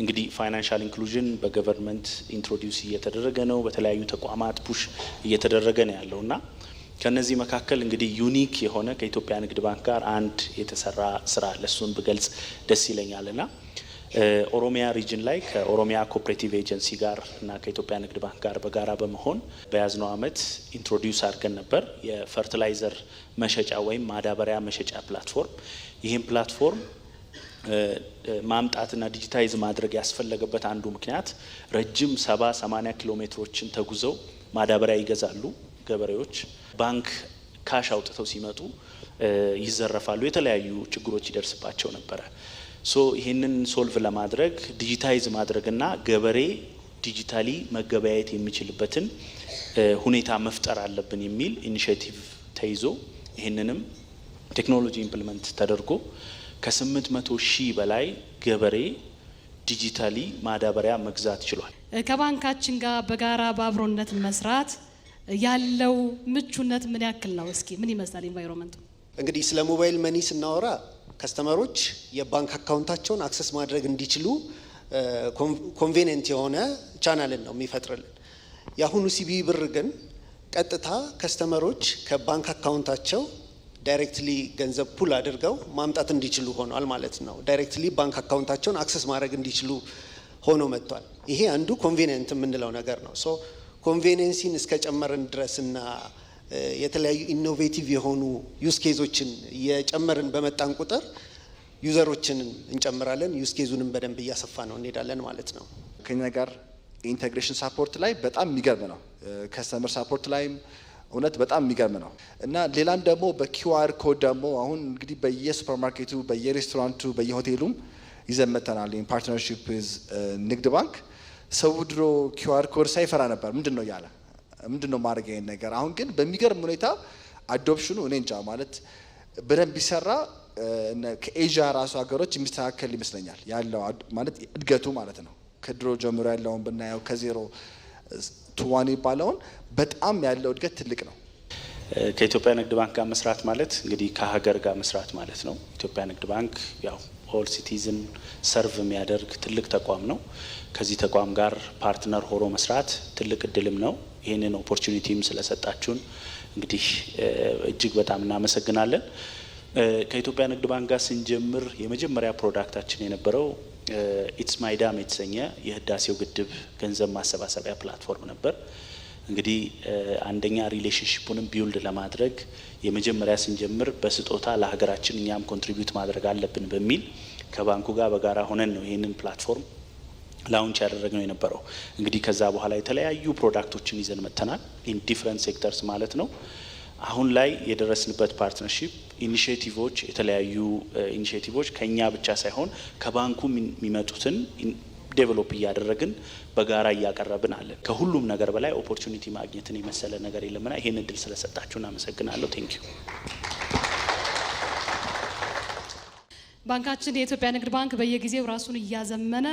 እንግዲህ ፋይናንሻል ኢንክሉዥን በገቨርንመንት ኢንትሮዲውስ እየተደረገ ነው። በተለያዩ ተቋማት ፑሽ እየተደረገ ነው ያለው እና ከነዚህ መካከል እንግዲህ ዩኒክ የሆነ ከኢትዮጵያ ንግድ ባንክ ጋር አንድ የተሰራ ስራ ለሱን ብገልጽ ደስ ይለኛል እና ኦሮሚያ ሪጅን ላይ ከኦሮሚያ ኮኦፕሬቲቭ ኤጀንሲ ጋር እና ከኢትዮጵያ ንግድ ባንክ ጋር በጋራ በመሆን በያዝነው ዓመት ኢንትሮዲውስ አድርገን ነበር የፈርቲላይዘር መሸጫ ወይም ማዳበሪያ መሸጫ ፕላትፎርም። ይህም ፕላትፎርም ማምጣትና ዲጂታይዝ ማድረግ ያስፈለገበት አንዱ ምክንያት ረጅም 70-80 ኪሎ ሜትሮችን ተጉዘው ማዳበሪያ ይገዛሉ ገበሬዎች። ባንክ ካሽ አውጥተው ሲመጡ ይዘረፋሉ፣ የተለያዩ ችግሮች ይደርስባቸው ነበረ። ሶ ይህንን ሶልቭ ለማድረግ ዲጂታይዝ ማድረግና ገበሬ ዲጂታሊ መገበያየት የሚችልበትን ሁኔታ መፍጠር አለብን የሚል ኢኒሼቲቭ ተይዞ ይህንንም ቴክኖሎጂ ኢምፕሊመንት ተደርጎ ከ800,000 በላይ ገበሬ ዲጂታሊ ማዳበሪያ መግዛት ችሏል። ከባንካችን ጋር በጋራ በአብሮነት መስራት ያለው ምቹነት ምን ያክል ነው? እስኪ ምን ይመስላል ኢንቫይሮንመንቱ? እንግዲህ ስለ ሞባይል መኒ ስናወራ ከስተመሮች የባንክ አካውንታቸውን አክሰስ ማድረግ እንዲችሉ ኮንቬኒየንት የሆነ ቻናልን ነው የሚፈጥርልን። የአሁኑ ሲቢ ብር ግን ቀጥታ ከስተመሮች ከባንክ አካውንታቸው ዳይሬክትሊ ገንዘብ ፑል አድርገው ማምጣት እንዲችሉ ሆኗል ማለት ነው። ዳይሬክትሊ ባንክ አካውንታቸውን አክሰስ ማድረግ እንዲችሉ ሆኖ መጥቷል። ይሄ አንዱ ኮንቬኒየንት የምንለው ነገር ነው። ሶ ኮንቬኒየንሲን እስከጨመርን ድረስና የተለያዩ ኢኖቬቲቭ የሆኑ ዩዝ ኬዞችን የጨመርን በመጣን ቁጥር ዩዘሮችን እንጨምራለን። ዩዝ ኬዙንም በደንብ እያሰፋ ነው እንሄዳለን ማለት ነው። ከኛ ጋር ኢንቴግሬሽን ሳፖርት ላይ በጣም የሚገርም ነው። ከስተመር ሳፖርት ላይም እውነት በጣም የሚገርም ነው እና ሌላም ደግሞ በኪውአር ኮድ ደግሞ አሁን እንግዲህ በየሱፐርማርኬቱ፣ በየሬስቶራንቱ፣ በየሆቴሉም ይዘን መጥተናል። ፓርትነርሺፕ ዊዝ ንግድ ባንክ። ሰው ድሮ ኪውአር ኮድ ሳይፈራ ነበር። ምንድን ነው እያለ ምንድን ነው ማድረግ ይሄን ነገር። አሁን ግን በሚገርም ሁኔታ አዶፕሽኑ እኔ እንጃ ማለት በደንብ ቢሰራ ከኤዥያ ራሱ ሀገሮች የሚስተካከል ይመስለኛል ያለው ማለት እድገቱ ማለት ነው። ከድሮ ጀምሮ ያለውን ብናየው ከዜሮ ቱዋን ይባለውን በጣም ያለው እድገት ትልቅ ነው። ከኢትዮጵያ ንግድ ባንክ ጋር መስራት ማለት እንግዲህ ከሀገር ጋር መስራት ማለት ነው። ኢትዮጵያ ንግድ ባንክ ያው ኦል ሲቲዝን ሰርቭ የሚያደርግ ትልቅ ተቋም ነው። ከዚህ ተቋም ጋር ፓርትነር ሆኖ መስራት ትልቅ እድልም ነው። ይህንን ኦፖርቹኒቲም ስለሰጣችሁን እንግዲህ እጅግ በጣም እናመሰግናለን። ከኢትዮጵያ ንግድ ባንክ ጋር ስንጀምር የመጀመሪያ ፕሮዳክታችን የነበረው ኢትስ ማይ ዳም የተሰኘ የህዳሴው ግድብ ገንዘብ ማሰባሰቢያ ፕላትፎርም ነበር። እንግዲህ አንደኛ ሪሌሽንሽፑንም ቢውልድ ለማድረግ የመጀመሪያ ስንጀምር በስጦታ ለሀገራችን እኛም ኮንትሪቢዩት ማድረግ አለብን በሚል ከባንኩ ጋር በጋራ ሆነን ነው ይህንን ፕላትፎርም ላውንች ያደረግነው የነበረው። እንግዲህ ከዛ በኋላ የተለያዩ ፕሮዳክቶችን ይዘን መጥተናል፣ ኢን ዲፍረንት ሴክተርስ ማለት ነው። አሁን ላይ የደረስንበት ፓርትነርሺፕ ኢኒሼቲቮች የተለያዩ ኢኒሼቲቮች ከኛ ብቻ ሳይሆን ከባንኩ የሚመጡትን ዴቨሎፕ እያደረግን በጋራ እያቀረብን አለን። ከሁሉም ነገር በላይ ኦፖርቹኒቲ ማግኘትን የመሰለ ነገር የለምና ይሄን እድል ስለሰጣችሁ እናመሰግናለሁ። ቴንክ ዩ። ባንካችን የኢትዮጵያ ንግድ ባንክ በየጊዜው ራሱን እያዘመነ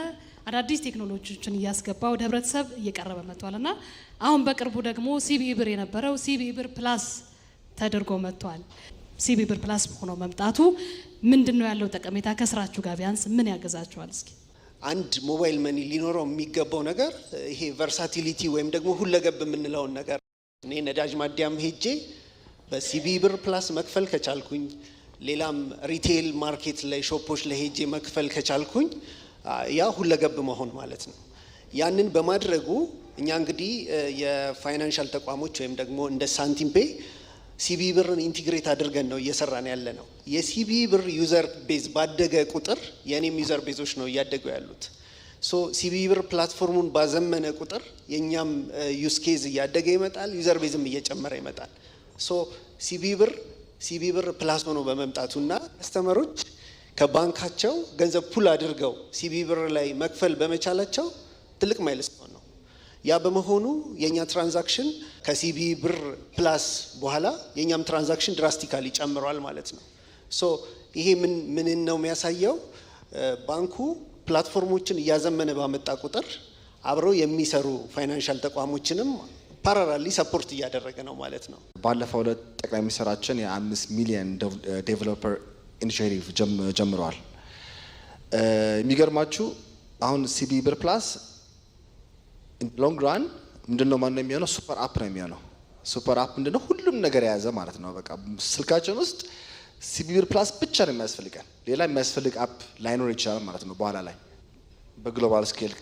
አዳዲስ ቴክኖሎጂዎችን እያስገባ ወደ ህብረተሰብ እየቀረበ መጥቷል እና አሁን በቅርቡ ደግሞ ሲቢኢ ብር የነበረው ሲቢኢ ብር ፕላስ ተደርጎ መጥቷል። ሲቢኢ ብር ፕላስ ሆኖ መምጣቱ ምንድነው ያለው ጠቀሜታ? ከስራችሁ ጋር ቢያንስ ምን ያገዛችኋል? እስኪ አንድ ሞባይል መኒ ሊኖረው የሚገባው ነገር ይሄ ቨርሳቲሊቲ ወይም ደግሞ ሁለገብ የምንለውን ነገር እኔ ነዳጅ ማደያም ሄጄ በሲቢኢ ብር ፕላስ መክፈል ከቻልኩኝ፣ ሌላም ሪቴል ማርኬት ላይ ሾፖች ላይ ሄጄ መክፈል ከቻልኩኝ ያ ሁለገብ መሆን ማለት ነው። ያንን በማድረጉ እኛ እንግዲህ የፋይናንሻል ተቋሞች ወይም ደግሞ እንደ ሳንቲም ፔይ ሲቢኢ ብርን ኢንቲግሬት አድርገን ነው እየሰራን ያለ ነው። የሲቢኢ ብር ዩዘር ቤዝ ባደገ ቁጥር የኔም ዩዘር ቤዞች ነው እያደጉ ያሉት። ሶ ሲቢኢ ብር ፕላትፎርሙን ባዘመነ ቁጥር የኛም ዩዝ ኬዝ እያደገ ይመጣል፣ ዩዘር ቤዝም እየጨመረ ይመጣል። ሶ ሲቢኢ ብር ፕላስ ሆኖ በመምጣቱና ከስተመሮች ከባንካቸው ገንዘብ ፑል አድርገው ሲቢኢ ብር ላይ መክፈል በመቻላቸው ትልቅ ማይልስቶን ነው። ያ በመሆኑ የኛ ትራንዛክሽን ከሲቢኢ ብር ፕላስ በኋላ የኛም ትራንዛክሽን ድራስቲካሊ ጨምሯል ማለት ነው። ሶ ይሄ ምን ነው የሚያሳየው? ባንኩ ፕላትፎርሞችን እያዘመነ ባመጣ ቁጥር አብረው የሚሰሩ ፋይናንሻል ተቋሞችንም ፓራራሊ ሰፖርት እያደረገ ነው ማለት ነው። ባለፈው ዕለት ጠቅላይ ሚኒስትራችን የ5 ሚሊዮን ዴቨሎፐር ኢኒሼቲቭ ጀምረዋል። የሚገርማችሁ አሁን ሲቢኢ ብር ፕላስ ሎንግ ራን ምንድነው ማን ነው የሚሆነው? ሱፐር አፕ ነው የሚሆነው። ሱፐር አፕ ምንድነው? ሁሉም ነገር የያዘ ማለት ነው። በቃ ስልካችን ውስጥ ሲቢኢ ብር ፕላስ ብቻ ነው የሚያስፈልገን፣ ሌላ የሚያስፈልግ አፕ ላይኖር ይችላል ማለት ነው። በኋላ ላይ በግሎባል ስኬል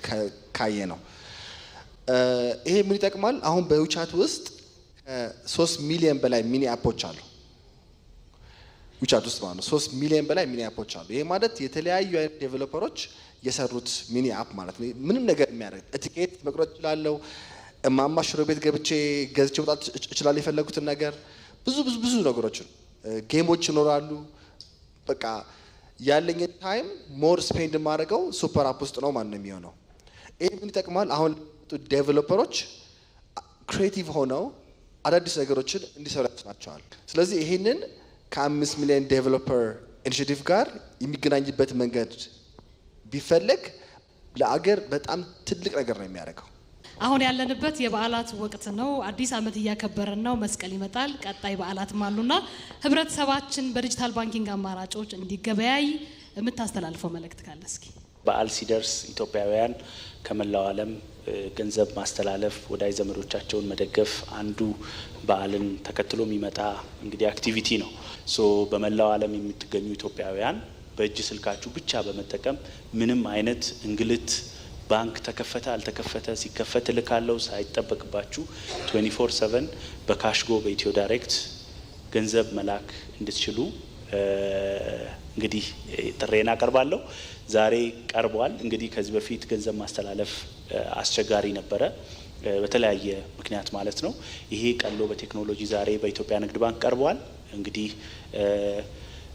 ካየ ነው። ይሄ ምን ይጠቅማል? አሁን በዊቻት ውስጥ 3 ሚሊዮን በላይ ሚኒ አፖች አሉ። ዊቻት ውስጥ ማለት ነው 3 ሚሊዮን በላይ ሚኒ አፖች አሉ። ይሄ ማለት የተለያዩ አይነት ዴቨሎፐሮች የሰሩት ሚኒ አፕ ማለት ነው። ምንም ነገር የሚያደርግ ቲኬት መቁረጥ እችላለሁ፣ እማማ ሽሮ ቤት ገብቼ ገዝቼ መውጣት እችላለሁ፣ የፈለጉትን ነገር ብዙ ነገሮችን ጌሞች ይኖራሉ። በቃ ያለኝ ታይም ሞር ስፔንድ የማደርገው ሱፐር አፕ ውስጥ ነው ማለት ነው የሚሆነው። ይሄ ምን ይጠቅማል? አሁን ዴቨሎፐሮች ክሬቲቭ ሆነው አዳዲስ ነገሮችን እንዲሰሩ ያስችላቸዋል። ስለዚህ ይሄንን ከ5 ሚሊዮን ዴቨሎፐር ኢኒሼቲቭ ጋር የሚገናኝበት መንገድ ቢፈለግ ለአገር በጣም ትልቅ ነገር ነው የሚያደርገው። አሁን ያለንበት የበዓላት ወቅት ነው። አዲስ ዓመት እያከበርን ነው። መስቀል ይመጣል። ቀጣይ በዓላትም አሉና ህብረተሰባችን በዲጂታል ባንኪንግ አማራጮች እንዲገበያይ የምታስተላልፈው መልእክት ካለ እስኪ። በዓል ሲደርስ ኢትዮጵያውያን ከመላው ዓለም ገንዘብ ማስተላለፍ፣ ወዳጅ ዘመዶቻቸውን መደገፍ አንዱ በዓልን ተከትሎ የሚመጣ እንግዲህ አክቲቪቲ ነው። ሶ በመላው ዓለም የምትገኙ ኢትዮጵያውያን በእጅ ስልካችሁ ብቻ በመጠቀም ምንም አይነት እንግልት ባንክ ተከፈተ አልተከፈተ ሲከፈት ልካለው ሳይጠበቅባችሁ 24/7 በካሽጎ በኢትዮ ዳይሬክት ገንዘብ መላክ እንድትችሉ እንግዲህ ጥሬን አቀርባለሁ። ዛሬ ቀርቧል። እንግዲህ ከዚህ በፊት ገንዘብ ማስተላለፍ አስቸጋሪ ነበረ በተለያየ ምክንያት ማለት ነው። ይሄ ቀሎ በቴክኖሎጂ ዛሬ በኢትዮጵያ ንግድ ባንክ ቀርቧል። እንግዲህ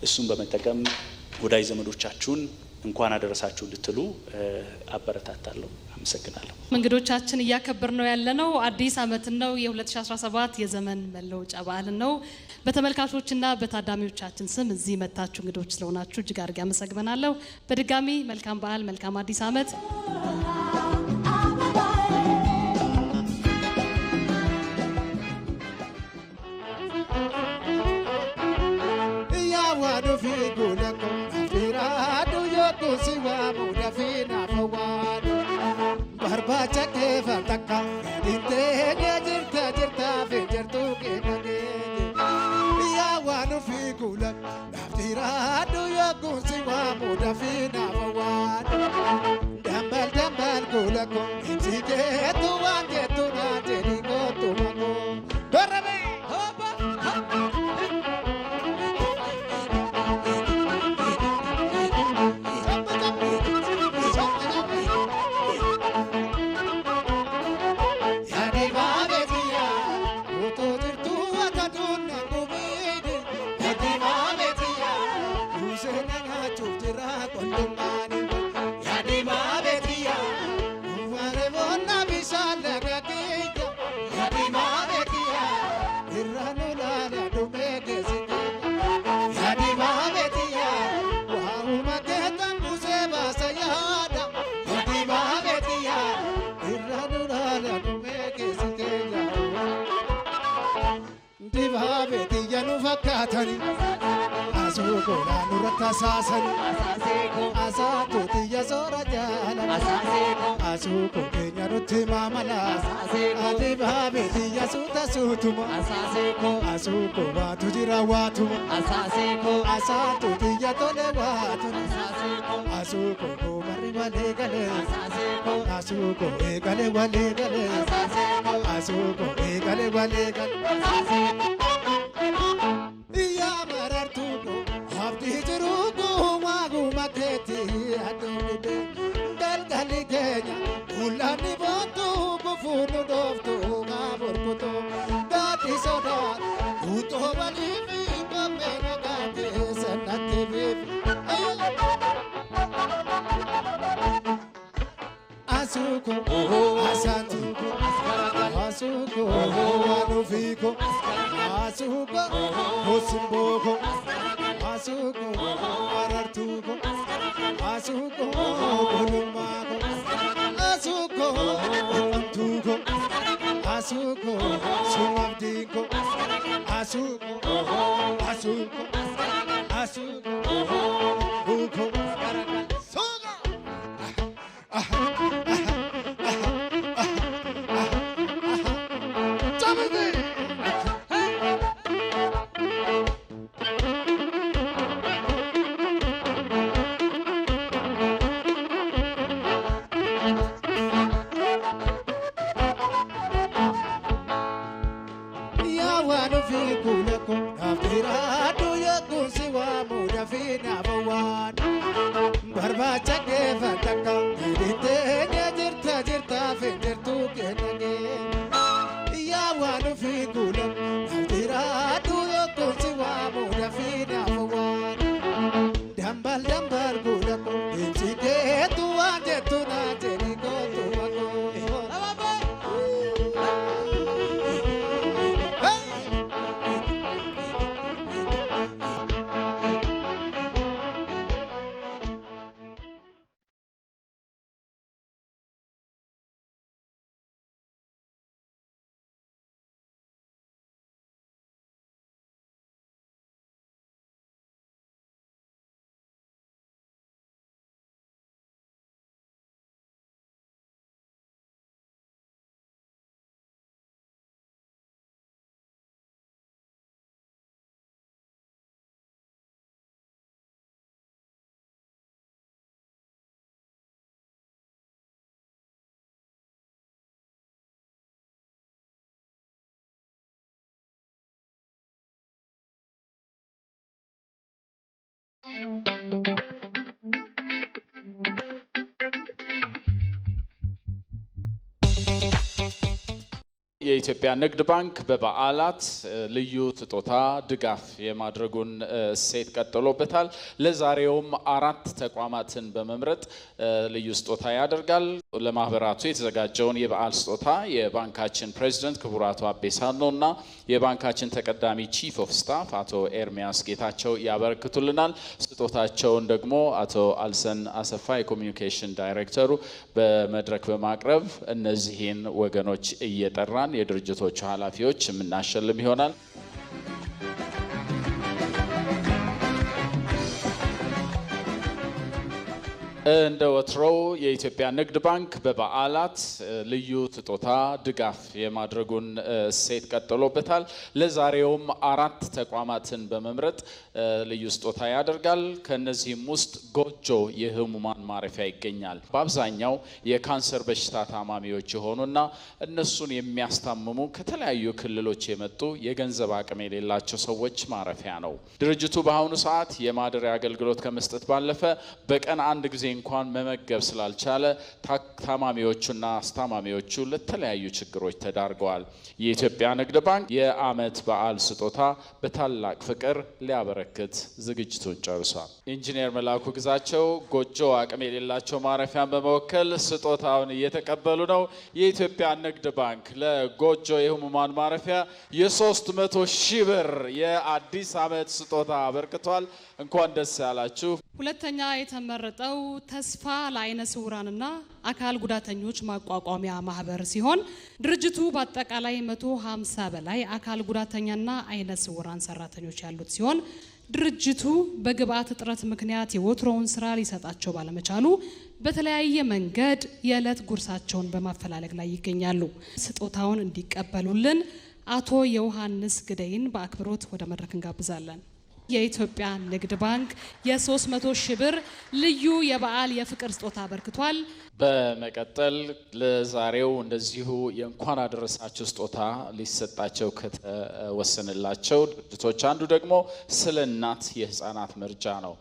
እሱን በመጠቀም ወዳጅ ዘመዶቻችሁን እንኳን አደረሳችሁ ልትሉ አበረታታለሁ። አመሰግናለሁ። እንግዶቻችን እያከበር ነው ያለነው አዲስ አመት ነው፣ የ2017 የዘመን መለወጫ በዓል ነው። በተመልካቾችና በታዳሚዎቻችን ስም እዚህ መታችሁ እንግዶች ስለሆናችሁ እጅግ አድርጌ አመሰግናለሁ። በድጋሚ መልካም በዓል፣ መልካም አዲስ አመት። Barbacha ke fataka dinte jirta jirta fijertu ke nage ya wanu fi kula naftira do ya kusi wa mudafina wawan dambal kula ko injike tu wange tu na teri ko tu mago dorame hoba fakatani asuko la nurata sasani asako tiya sora jala asuko kenya ruti mamala adi babe tiya suta sutuma asuko watu jira watuma asako tiya tole watu asuko ko mari wale gale asuko e gale wale gale asuko e gale wale gale ya marartuko abdi jiruko magu maketi adonide dalgali kenya ulani botu bufunu doftu gaborkoto dati soda uto balivi kamena gati sanate bibi asuko asantuko asuko anufiko asuko Osimbogo, asuko, arartuko, asuko, bulumago, asuko, antuko, asuko, sumabdiko, asuko, asuko, asuko, buko, soga. Barbacha ke fataka dinte jirta jirta fijertu ke nage ya wanu fi kula naftira du yo kusiwa mudafina wawan dambal kula ko injike tu anje tu na jeri ko tu የኢትዮጵያ ንግድ ባንክ በበዓላት ልዩ ስጦታ ድጋፍ የማድረጉን እሴት ቀጥሎበታል። ለዛሬውም 4 ተቋማትን በመምረጥ ልዩ ስጦታ ያደርጋል። ለማህበራቱ የተዘጋጀውን የበዓል ስጦታ የባንካችን ፕሬዚደንት ክቡር አቶ አቤሳኖ እና የባንካችን ተቀዳሚ ቺፍ ኦፍ ስታፍ አቶ ኤርሚያስ ጌታቸው ያበረክቱልናል። ስጦታቸውን ደግሞ አቶ አልሰን አሰፋ የኮሚኒኬሽን ዳይሬክተሩ በመድረክ በማቅረብ እነዚህን ወገኖች እየጠራን የድርጅቶቹ ኃላፊዎች የምናሸልም ይሆናል። እንደ ወትሮው የኢትዮጵያ ንግድ ባንክ በበዓላት ልዩ ስጦታ ድጋፍ የማድረጉን እሴት ቀጥሎበታል። ለዛሬውም 4 ተቋማትን በመምረጥ ልዩ ስጦታ ያደርጋል። ከነዚህም ውስጥ ጎጆ የህሙማን ማረፊያ ይገኛል። በአብዛኛው የካንሰር በሽታ ታማሚዎች የሆኑና እነሱን የሚያስታምሙ ከተለያዩ ክልሎች የመጡ የገንዘብ አቅም የሌላቸው ሰዎች ማረፊያ ነው። ድርጅቱ በአሁኑ ሰዓት የማደሪያ አገልግሎት ከመስጠት ባለፈ በቀን አንድ ጊዜ እንኳን መመገብ ስላልቻለ ታማሚዎቹና አስታማሚዎቹ ለተለያዩ ችግሮች ተዳርገዋል። የኢትዮጵያ ንግድ ባንክ የዓመት በዓል ስጦታ በታላቅ ፍቅር ሊያበረክት ዝግጅቱን ጨርሷል። ኢንጂነር መላኩ ግዛቸው ጎጆ አቅም የሌላቸው ማረፊያን በመወከል ስጦታውን እየተቀበሉ ነው። የኢትዮጵያ ንግድ ባንክ ለጎጆ የህሙማን ማረፊያ የ300,000 ብር የአዲስ ዓመት ስጦታ አበርክቷል። እንኳን ደስ ያላችሁ። ሁለተኛ የተመረጠው ተስፋ ለአይነ ስውራንና አካል ጉዳተኞች ማቋቋሚያ ማህበር ሲሆን ድርጅቱ በአጠቃላይ 150 በላይ አካል ጉዳተኛና አይነ ስውራን ሰራተኞች ያሉት ሲሆን ድርጅቱ በግብአት እጥረት ምክንያት የወትሮውን ስራ ሊሰጣቸው ባለመቻሉ በተለያየ መንገድ የዕለት ጉርሳቸውን በማፈላለግ ላይ ይገኛሉ። ስጦታውን እንዲቀበሉልን አቶ ዮሐንስ ግደይን በአክብሮት ወደ መድረክ እንጋብዛለን። የኢትዮጵያ ንግድ ባንክ የ300,000 ብር ልዩ የበዓል የፍቅር ስጦታ አበርክቷል። በመቀጠል ለዛሬው እንደዚሁ የእንኳን አደረሳችሁ ስጦታ ሊሰጣቸው ከተወሰነላቸው ድርጅቶች አንዱ ደግሞ ስለ እናት የህፃናት መርጃ ነው።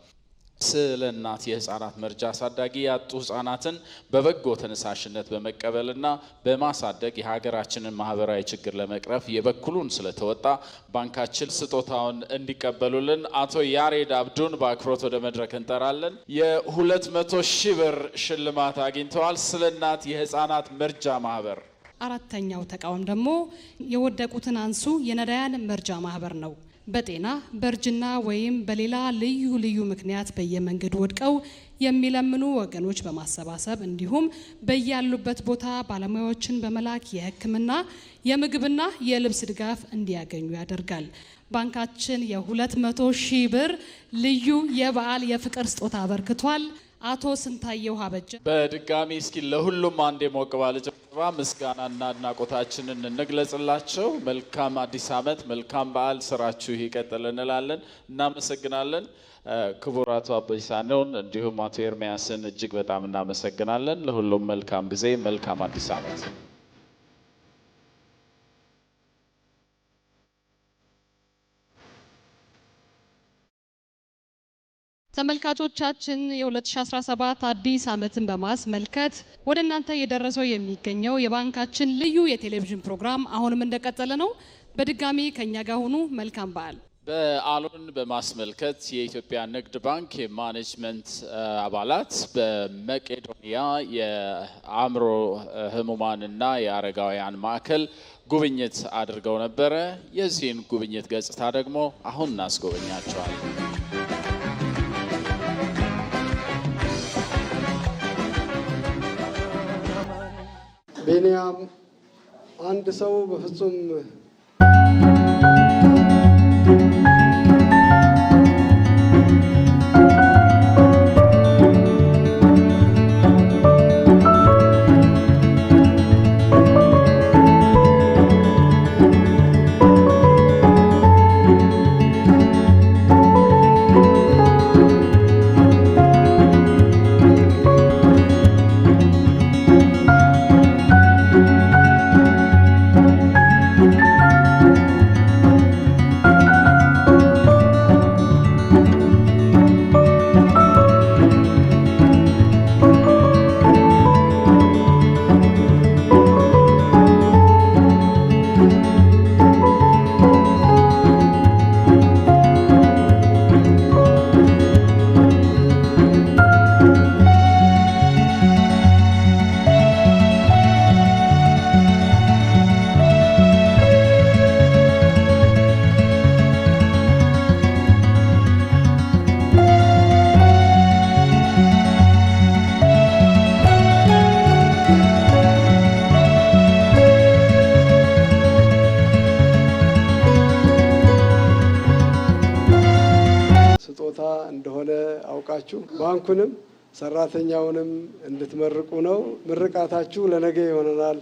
ስለ እናት የህፃናት መርጃ አሳዳጊ ያጡ ህፃናትን በበጎ ተነሳሽነት በመቀበልና በማሳደግ የሀገራችንን ማህበራዊ ችግር ለመቅረፍ የበኩሉን ስለተወጣ ባንካችን ስጦታውን እንዲቀበሉልን አቶ ያሬድ አብዱን በአክብሮት ወደ መድረክ እንጠራለን። የ200,000 ብር ሽልማት አግኝተዋል። ስለ እናት የህፃናት መርጃ ማህበር። አራተኛው ተቋም ደግሞ የወደቁትን አንሱ የነዳያን መርጃ ማህበር ነው። በጤና በእርጅና ወይም በሌላ ልዩ ምክንያት በየመንገዱ ወድቀው የሚለምኑ ወገኖች በማሰባሰብ እንዲሁም በያሉበት ቦታ ባለሙያዎችን በመላክ የሕክምና የምግብና የልብስ ድጋፍ እንዲያገኙ ያደርጋል። ባንካችን የ200,000 ብር ልዩ የበዓል የፍቅር ስጦታ አበርክቷል። አቶ ስንታየው ሀበጀ በድጋሚ እስኪ ለሁሉም አንድ የሞቅ ባለ ጭብጨባ ምስጋናና አድናቆታችንን እንግለጽላቸው። መልካም አዲስ ዓመት፣ መልካም በዓል፣ ስራችሁ ይቀጥል እንላለን። እናመሰግናለን። ክቡር አቶ አቤሳኖን እንዲሁም አቶ ኤርሚያስን እጅግ በጣም እናመሰግናለን። ለሁሉም መልካም ጊዜ፣ መልካም አዲስ ዓመት። ተመልካቾቻችን የ2017 አዲስ ዓመትን በማስመልከት ወደ እናንተ እየደረሰው የሚገኘው የባንካችን ልዩ የቴሌቪዥን ፕሮግራም አሁንም እንደቀጠለ ነው። በድጋሚ ከኛ ጋር ሁኑ። መልካም በዓል። በዓሉን በማስመልከት የኢትዮጵያ ንግድ ባንክ የማኔጅመንት አባላት በመቄዶንያ የአእምሮ ህሙማንና የአረጋውያን ማዕከል ጉብኝት አድርገው ነበረ። የዚህን ጉብኝት ገጽታ ደግሞ አሁን እናስጎበኛቸዋለን። ቤንያም አንድ ሰው በፍጹም ያደረጋችሁ ባንኩንም ሰራተኛውንም እንድትመርቁ ነው። ምርቃታችሁ ለነገ ይሆነናል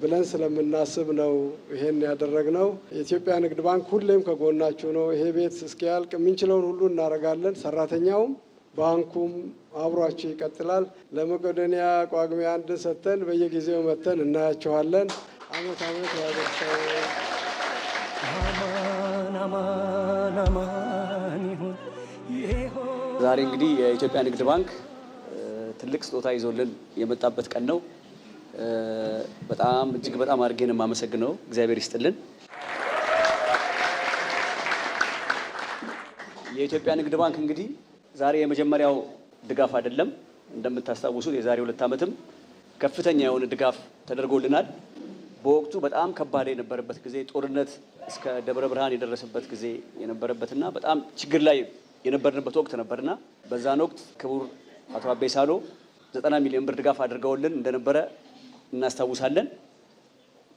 ብለን ስለምናስብ ነው ይሄን ያደረግነው። የኢትዮጵያ ንግድ ባንክ ሁሌም ከጎናችሁ ነው። ይሄ ቤት እስኪያልቅ የምንችለውን ሁሉ እናደርጋለን። ሰራተኛውም ባንኩም አብሯችሁ ይቀጥላል። ለመቄዶንያ ጳጉሜ 1 ሰጥተን በየጊዜው መጥተን እናያችኋለን። አመት አመት ያደርሰው። ዛሬ እንግዲህ የኢትዮጵያ ንግድ ባንክ ትልቅ ስጦታ ይዞልን የመጣበት ቀን ነው። በጣም እጅግ በጣም አድርጌን የማመሰግነው እግዚአብሔር ይስጥልን። የኢትዮጵያ ንግድ ባንክ እንግዲህ ዛሬ የመጀመሪያው ድጋፍ አይደለም። እንደምታስታውሱት የዛሬ 2 ዓመትም ከፍተኛ የሆነ ድጋፍ ተደርጎልናል። በወቅቱ በጣም ከባድ የነበረበት ጊዜ ጦርነት እስከ ደብረ ብርሃን የደረሰበት ጊዜ የነበረበትና በጣም ችግር ላይ የነበርንበት ወቅት ነበርና በዛን ወቅት ክቡር አቶ አቤ ሳኖ 90 ሚሊዮን ብር ድጋፍ አድርገውልን እንደነበረ እናስታውሳለን።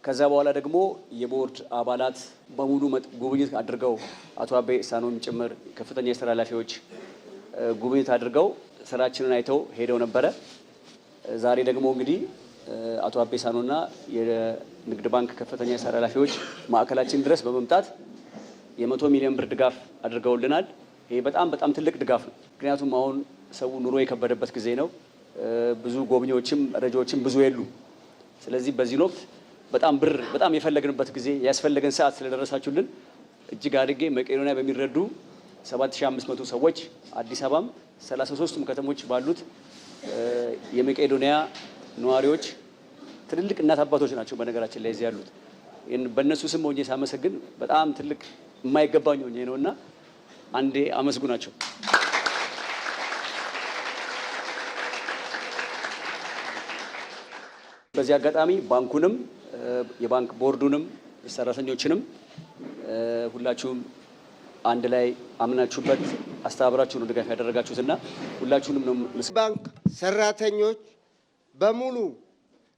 ከዛ በኋላ ደግሞ የቦርድ አባላት በሙሉ ጉብኝት አድርገው አቶ አቤ ሳኖም ጭምር ከፍተኛ የስራ ኃላፊዎች ጉብኝት አድርገው ስራችንን አይተው ሄደው ነበረ። ዛሬ ደግሞ እንግዲህ አቶ አቤ ሳኖና የንግድ ባንክ ከፍተኛ የስራ ኃላፊዎች ማዕከላችን ድረስ በመምጣት የ100 ሚሊዮን ብር ድጋፍ አድርገውልናል። ይሄ በጣም ትልቅ ድጋፍ ነው። ምክንያቱም አሁን ሰው ኑሮ የከበደበት ጊዜ ነው። ብዙ ጎብኚዎችም ረጂዎችም ብዙ የሉ። ስለዚህ በዚህ ወቅት በጣም የፈለግንበት ጊዜ ያስፈለገን ሰዓት ስለደረሳችሁልን እጅግ አድርጌ መቄዶንያ በሚረዱ 7500 ሰዎች አዲስ አበባም 33ቱም ከተሞች ባሉት የመቄዶንያ ነዋሪዎች ትልልቅ እናት አባቶች ናቸው። በነገራችን ላይ እዚህ ያሉት በእነሱ ስም ሆኜ ሳመሰግን በጣም ትልቅ የማይገባኝ ሆኜ ነውና አንዴ አመስግናቸው። በዚህ አጋጣሚ ባንኩንም የባንክ ቦርዱንም ሰራተኞችንም ሁላችሁም አንድ ላይ አምናችሁበት አስተባብራችሁ ነው ድጋፍ ያደረጋችሁትና ሁላችሁንም ነው ባንክ ሰራተኞች በሙሉ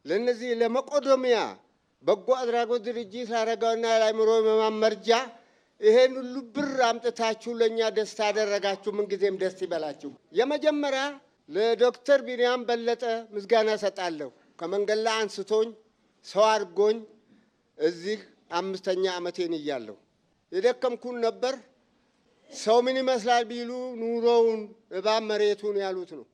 ለነዚህ ለመቄዶንያ በጎ አድራጎት ድርጅት ላረጋውና ለአእምሮ ሕሙማን መርጃ ይሄን ሁሉ ብር አምጥታችሁ ለኛ ደስታ ያደረጋችሁ ምንጊዜም ደስ ይበላችሁ። የመጀመሪያ ለዶክተር ቢንያም በለጠ ምስጋና ሰጣለሁ። ከመንገድ ላይ አንስቶኝ ሰው አድርጎኝ እዚህ 5ኛ ዓመቴን እያለሁ የደከምኩን ነበር። ሰው ምን ይመስላል ቢሉ ኑሮውን እባብ መሬቱን ያሉት ነው።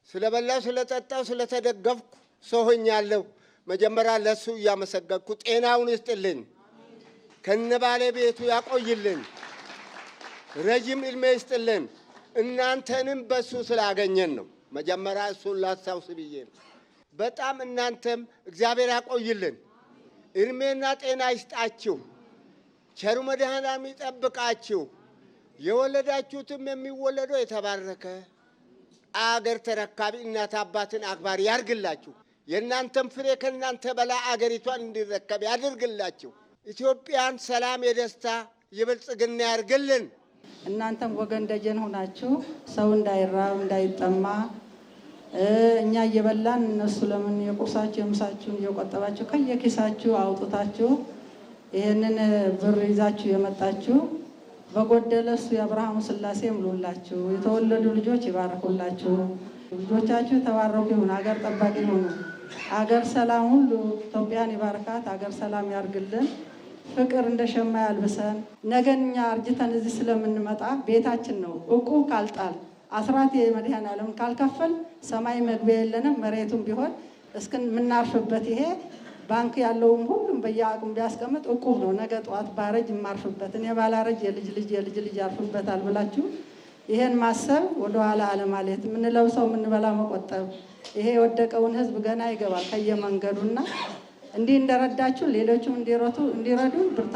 ስለበላው ስለጠጣው ስለተደገፍኩ ሰው ሆኛለሁ። መጀመሪያ ለሱ እያመሰገንኩ ጤናውን ይስጥልኝ፣ ከነ ባለቤቱ ያቆይልን፣ ረጅም ዕድሜ ይስጥልን። እናንተንም በሱ ስላገኘን ነው። መጀመሪያ እሱን ላስታውስ ብዬ ነው። በጣም እናንተም እግዚአብሔር ያቆይልን፣ እድሜና ጤና ይስጣችሁ፣ ቸሩ መድኃኔዓለም ይጠብቃችሁ። የወለዳችሁትም የሚወለደው የተባረከ አገር ተረካቢ እናት አባትን አክባሪ ያርግላችሁ። የእናንተም ፍሬ ከእናንተ በላይ አገሪቷን እንዲረከብ ያድርግላችሁ። ኢትዮጵያን ሰላም፣ የደስታ የብልጽግና ያርግልን። እናንተም ወገን ደጀን ሆናችሁ ሰው እንዳይራብ እንዳይጠማ እኛ እየበላን እነሱ ለምን የቁርሳችሁ የምሳችሁን እየቆጠባችሁ ከየኪሳችሁ አውጥታችሁ ይህንን ብር ይዛችሁ የመጣችሁ በጎደለ እሱ የአብርሃሙ ሥላሴ ይሙሉላችሁ፣ የተወለዱ ልጆች ይባርኩላችሁ፣ ልጆቻችሁ የተባረኩ ይሁን፣ አገር ጠባቂ ይሁኑ፣ አገር ሰላም ሁሉ ኢትዮጵያን ይባርካት፣ አገር ሰላም ያርግልን፣ ፍቅር እንደ ሸማ ያልብሰን። ነገን እኛ አርጅተን እዚህ ስለምንመጣ ቤታችን ነው እቁብ ካልጣል አስራት የመድኃኔዓለም ካልከፈል ሰማይ መግቢያ የለንም። መሬቱም ቢሆን እስከምናርፍበት ይሄ ባንክ ያለውም ሁሉም በየአቅሙ ቢያስቀምጥ እቁብ ነው። ነገ ጠዋት ባረጅ የማርፍበት እኔ ባላረጅ የልጅ ልጅ ያርፍበታል ብላችሁ ይሄን ማሰብ ወደኋላ አለማለት፣ የምንለብሰው የምንበላ መቆጠብ። ይሄ የወደቀውን ሕዝብ ገና ይገባል ከየመንገዱና እንዲህ እንደረዳችሁ ሌሎችም እንዲረዱ ብርታ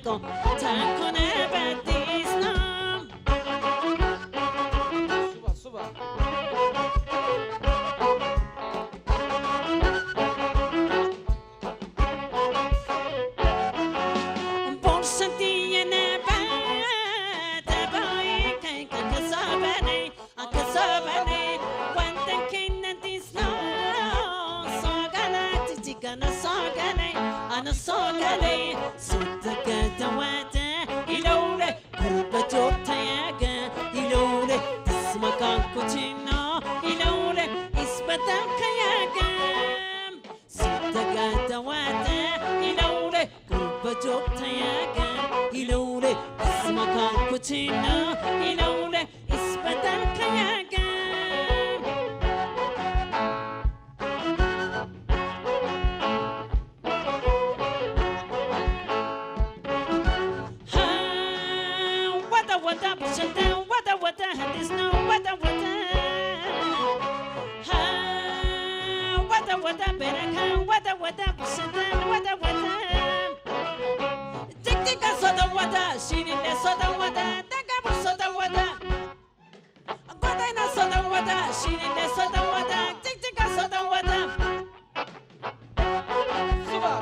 sto tankone betisna suba borsatiyene bete bai kai kasabane akasabane wanda kinna disna sagana tigana sagane ana sagane sudaka tawata ilole kurbato tayaga ilole tismakan kuchina ilole isbatan kayaga sudaka tawata ilole kurbato tayaga ilole tismakan kuchina ilole isbatan kayaga wada bushata wada hadis no wada ha wada beraka wada bushata wada tik tik soda wada shirin soda wada daga soda wada na soda wada shirin soda wada tik tik soda wada suba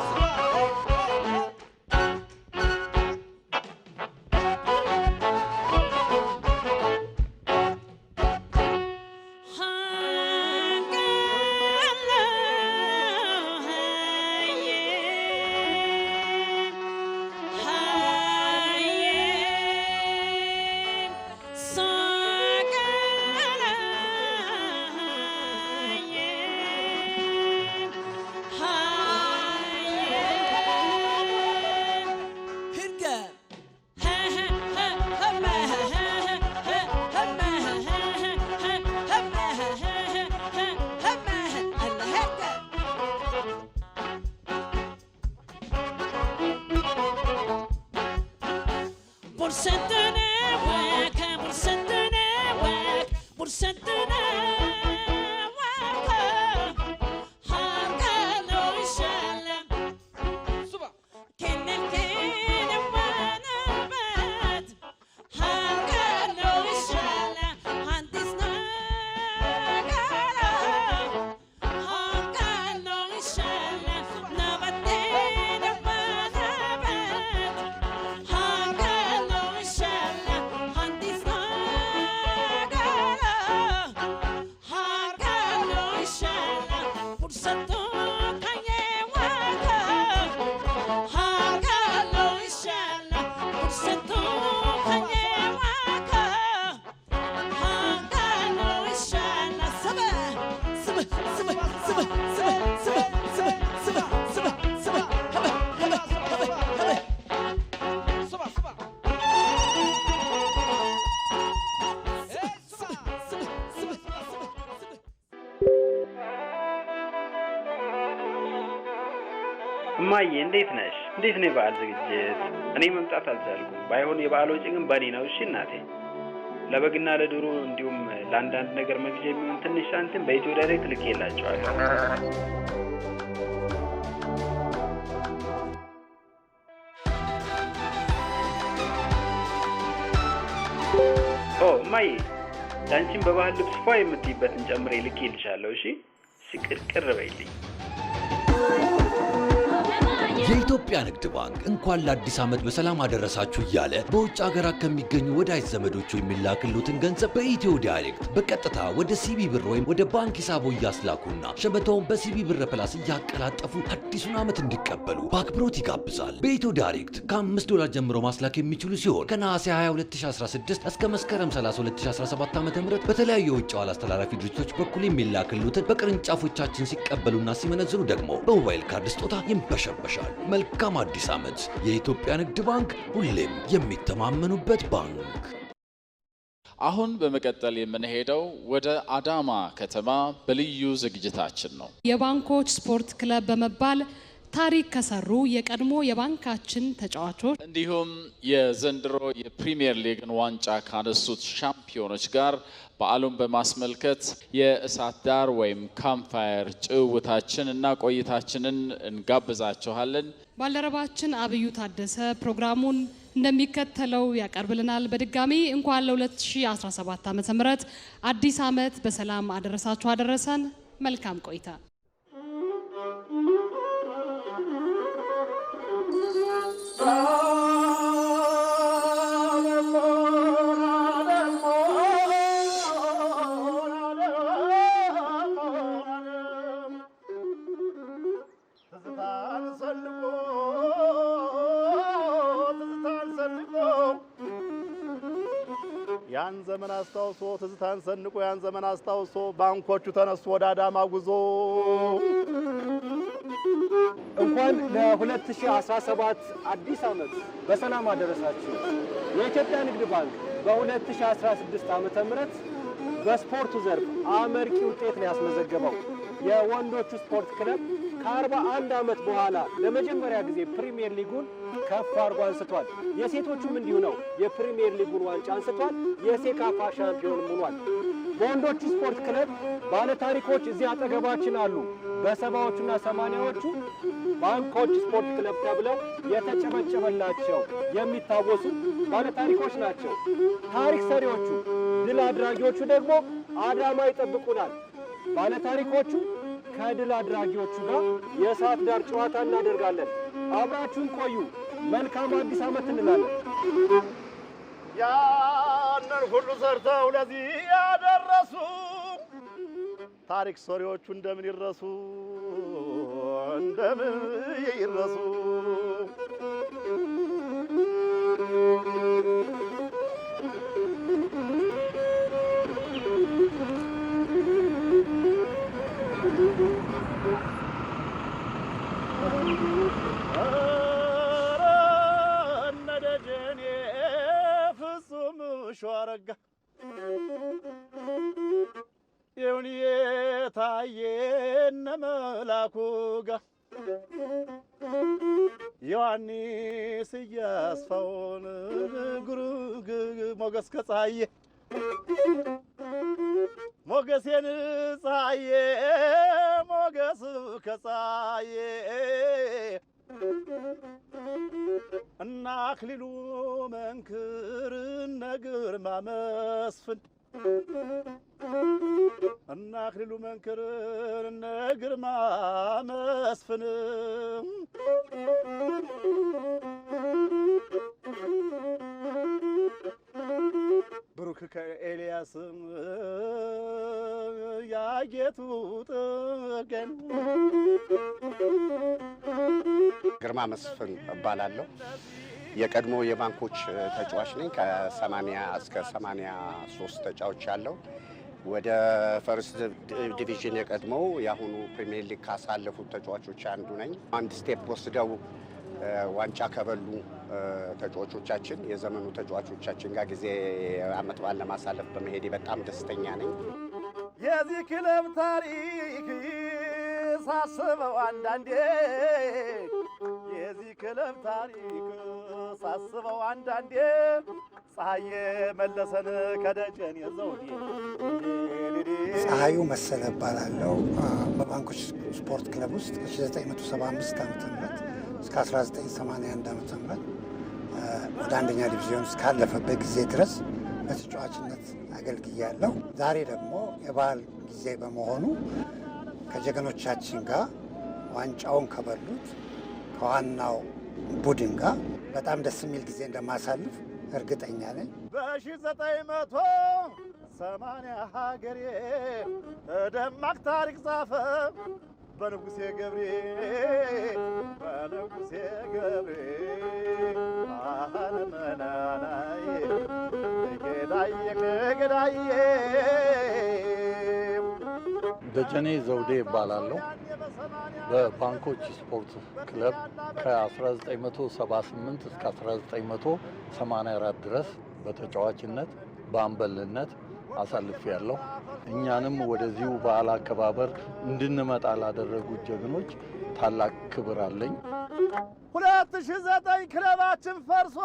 እማዬ እንዴት ነሽ? እንዴት ነው የበዓል ዝግጅት? እኔ መምጣት አልቻልኩም። ባይሆን የበዓል ወጪ ግን በእኔ ነው። እሺ እናቴ። ለበግና ለዶሮ እንዲሁም ለአንዳንድ ነገር መግዣ የሚሆን ትንሽ ሳንቲም በኢትዮ ዳይሬክት ልኬላቸዋለሁ። እማዬ ዳንቺን በባህል ልብስ ፏ የምትይበትን ጨምሬ ልኬልሻለሁ። እሺ ቅርቅር በይልኝ። የኢትዮጵያ ንግድ ባንክ እንኳን ለአዲስ ዓመት በሰላም አደረሳችሁ እያለ በውጭ ሀገራት ከሚገኙ ወዳጅ ዘመዶቹ የሚላክሉትን ገንዘብ በኢትዮ ዳይሬክት በቀጥታ ወደ ሲቢ ብር ወይም ወደ ባንክ ሂሳቦ እያስላኩና ሸመታውን በሲቢ ብር ፕላስ እያቀላጠፉ አዲሱን ዓመት እንዲቀበሉ በአክብሮት ይጋብዛል። በኢትዮ ዳይሬክት $5 ጀምሮ ማስላክ የሚችሉ ሲሆን ከነሐሴ 22 2016 እስከ መስከረም 30 2017 ዓ.ም በተለያዩ የውጭ ዋል አስተላላፊ ድርጅቶች በኩል የሚላክሉትን በቅርንጫፎቻችን ሲቀበሉና ሲመነዝሩ ደግሞ በሞባይል ካርድ ስጦታ ይንበሸበሻል። መልካም አዲስ ዓመት! የኢትዮጵያ ንግድ ባንክ ሁሌም የሚተማመኑበት ባንክ። አሁን በመቀጠል የምንሄደው ወደ አዳማ ከተማ በልዩ ዝግጅታችን ነው። የባንኮች ስፖርት ክለብ በመባል ታሪክ ከሰሩ የቀድሞ የባንካችን ተጫዋቾች እንዲሁም የዘንድሮ የፕሪሚየር ሊግን ዋንጫ ካነሱት ሻምፒዮኖች ጋር በዓሉን በማስመልከት የእሳት ዳር ወይም ካምፕፋየር ጭውውታችን እና ቆይታችንን እንጋብዛችኋለን። ባልደረባችን አብዩ ታደሰ ፕሮግራሙን እንደሚከተለው ያቀርብልናል። በድጋሚ እንኳን ለ2017 ዓ.ም አዲስ ዓመት በሰላም አደረሳችሁ አደረሰን። መልካም ቆይታ። ያን ዘመን አስታውሶ ትዝታን ሰንቆ ያን ዘመን አስታውሶ ባንኮቹ ተነሱ ወደ አዳማ ጉዞ። እንኳን ለ2017 አዲስ ዓመት በሰላም አደረሳችሁ። የኢትዮጵያ ንግድ ባንክ በ2016 ዓመተ ምህረት በስፖርቱ ዘርፍ አመርቂ ውጤት ነው ያስመዘገበው። የወንዶቹ ስፖርት ክለብ ከ41 ዓመት በኋላ ለመጀመሪያ ጊዜ ፕሪሚየር ሊጉን ከፍ አድርጎ አንስቷል። የሴቶቹም እንዲሁ ነው። የፕሪሚየር ሊጉን ዋንጫ አንስቷል። የሴካፋ ሻምፒዮን ሆኗል። በወንዶቹ ስፖርት ክለብ ባለታሪኮች እዚህ አጠገባችን አሉ። በሰባዎቹና ሰማንያዎቹ ባንኮች ስፖርት ክለብ ተብለው የተጨበጨበላቸው የሚታወሱ ባለታሪኮች ናቸው። ታሪክ ሰሪዎቹ ድል አድራጊዎቹ ደግሞ አዳማ ይጠብቁናል። ባለታሪኮቹ ከድል አድራጊዎቹ ጋር የእሳት ዳር ጨዋታ እናደርጋለን። አብራችሁን ቆዩ። መልካም አዲስ ዓመት እንላለን። ያንን ሁሉ ሰርተው ለዚህ ያደረሱ ታሪክ ሰሪዎቹ እንደምን ይረሱ እንደምን ይረሱ። እነደጀኔ ፍጹም ሸዋረጋ ይሁን የታየ እነ መላኩ ጋ ዮሐንስ እያስፋውን ጉሩግ ሞገስ ከፀሐዬ ሞገሴን ፀሐዬ ሞገስ ከፀሐዬ እና አክሊሉ መንክር እነ ግርማ መስፍን እና አክሊሉ መንክር እነ ግርማ መስፍን ብሩክ ከኤልያስም ያጌቱ ጥገን ግርማ መስፍን እባላለሁ። የቀድሞ የባንኮች ተጫዋች ነኝ። ከ80 እስከ 83 ተጫዋች ያለው ወደ ፈርስት ዲቪዥን የቀድሞው የአሁኑ ፕሪሚየር ሊግ ካሳለፉት ተጫዋቾች አንዱ ነኝ። አንድ ስቴፕ ወስደው ዋንጫ ከበሉ ተጫዋቾቻችን የዘመኑ ተጫዋቾቻችን ጋር ጊዜ ዓመት በዓል ለማሳለፍ በመሄዴ በጣም ደስተኛ ነኝ። የዚህ ክለብ ታሪክ ሳስበው አንዳንዴ የዚህ ክለብ ታሪክ ሳስበው አንዳንዴ ፀሐዬ መለሰን ከደጀን የዘውዴ ፀሐዩ መሰለ እባላለሁ። በባንኮች ስፖርት ክለብ ውስጥ ከ1975 ዓ.ም እስከ 1981 ዓ.ም ወደ አንደኛ ዲቪዚዮን እስካለፈበት ጊዜ ድረስ በተጫዋችነት አገልግያለሁ። ዛሬ ደግሞ የበዓል ጊዜ በመሆኑ ከጀግኖቻችን ጋር ዋንጫውን ከበሉት ከዋናው ቡድን ጋር በጣም ደስ የሚል ጊዜ እንደማሳልፍ እርግጠኛ ነኝ። በ1980 ሀገሬ ደማቅ ታሪክ ጻፈ በንጉሴ ገብሬ አለመናናዬ ገዳዬ ገዳዬ። ደጀኔ ዘውዴ ይባላለሁ። በባንኮች ስፖርት ክለብ ከ1978 እስከ 1984 ድረስ በተጫዋችነት በአምበልነት አሳልፌያለሁ። እኛንም ወደዚሁ በዓል አከባበር እንድንመጣ ላደረጉት ጀግኖች ታላቅ ክብር አለኝ። 2009 ክለባችን ፈርሶ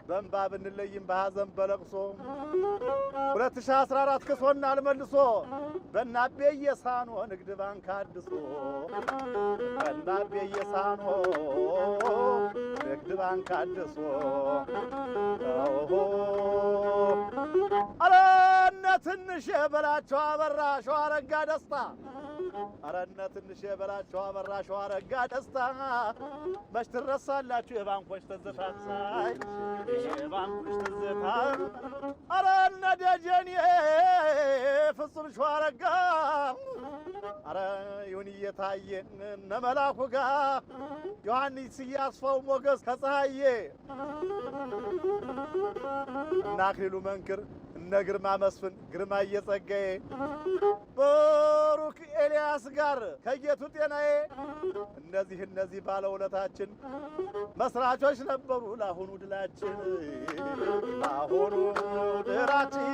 በእንባ ብንለይም በሐዘን በለቅሶ 2014 ክሶናል መልሶ በናቤ የሳኖ ንግድ ባንክ አድሶ በናቤ የሳኖ ንግድ ባንክ አድሶ አረነ ትንሽ የበላቸው አበራ ሸዋረጋ ደስታ አረነ ትንሽ የበላቸው አበራ ሸዋረጋ ደስታ መች ትረሳላችሁ የባንኮች ትዝታ የባንኮች ትዝታ አረነ ደጀኔ ፍጹም ሸዋረጋ አረ ይሁን እየታየ እነ መላኩ ጋር ዮሐንስ እያስፋው ሞገስ ከፀሐዬ እና አክሊሉ መንክር እነ ግርማ መስፍን ግርማ እየጸጋዬ ብሩክ ኤልያስ ጋር ከጌቱ ጤናዬ እነዚህ ባለውለታችን መስራቾች ነበሩ ለአሁኑ ድላችን ለአሁኑ ድራችን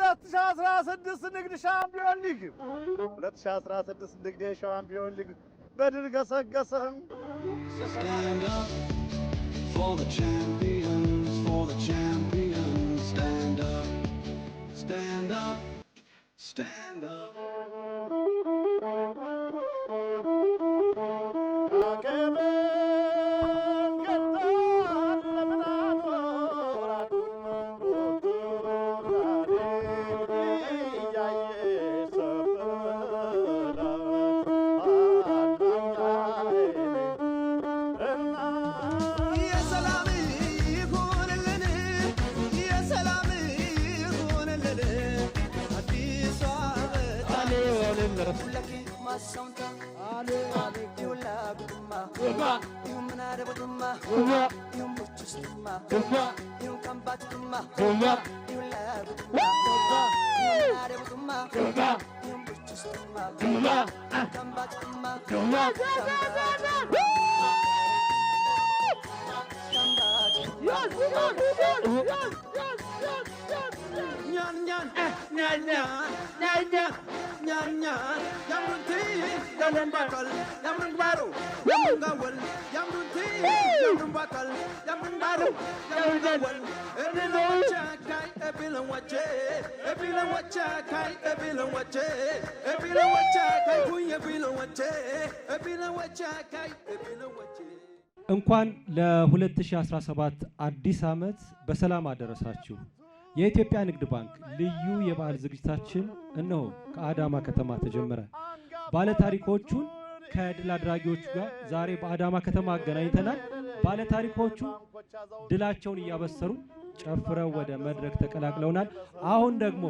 2016 ንግድ ሻምፒዮን ሊግ 2016 ንግድ ሻምፒዮን ሊግ በድል ገሰገሰ። Stand up for the champions, for the champions. Stand up, stand up, stand up. እንኳን ለ2017 አዲስ ዓመት በሰላም አደረሳችሁ። የኢትዮጵያ ንግድ ባንክ ልዩ የበዓል ዝግጅታችን እነሆ ከአዳማ ከተማ ተጀመረ። ባለታሪኮቹን ከድል አድራጊዎቹ ጋር ዛሬ በአዳማ ከተማ አገናኝተናል። ባለታሪኮቹ ድላቸውን እያበሰሩ ጨፍረው ወደ መድረክ ተቀላቅለውናል። አሁን ደግሞ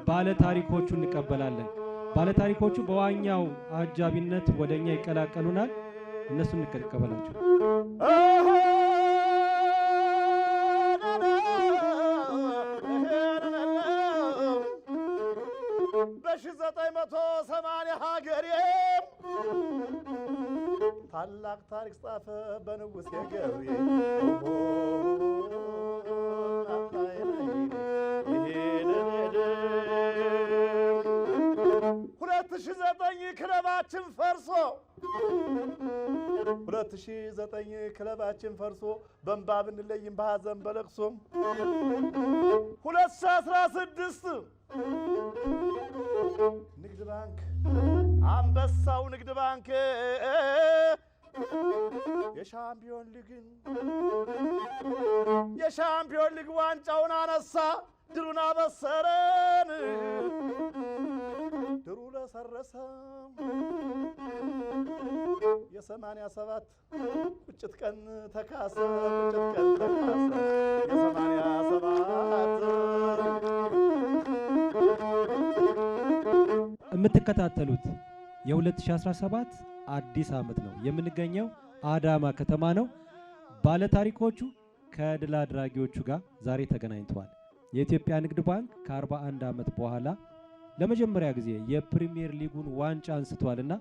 ባለታሪኮቹ እንቀበላለን። ባለታሪኮቹ በዋኛው አጃቢነት ወደኛ ይቀላቀሉናል። እነሱን እንቀበላቸው። በ1980 ሀገሬ ታላቅ ታሪክ ጻፈ በንጉሴ ገብሬ 2009 ክለባችን ፈርሶ 2009 ክለባችን ፈርሶ በእንባ ብንለይም በሐዘን በለቅሶ 2016 ንግድ ባንክ አንበሳው ንግድ ባንክ የሻምፒዮን ሊግ ዋንጫውን አነሳ ድሉን አበሰረን ድሩ ለሰረሰ የ87 ቁጭት ቀን ተካሰ የ87 የምትከታተሉት የ2017 አዲስ ዓመት ነው። የምንገኘው አዳማ ከተማ ነው። ባለታሪኮቹ ከድል አድራጊዎቹ ጋር ዛሬ ተገናኝተዋል። የኢትዮጵያ ንግድ ባንክ ከ41 ዓመት በኋላ ለመጀመሪያ ጊዜ የፕሪሚየር ሊጉን ዋንጫ አንስቷልና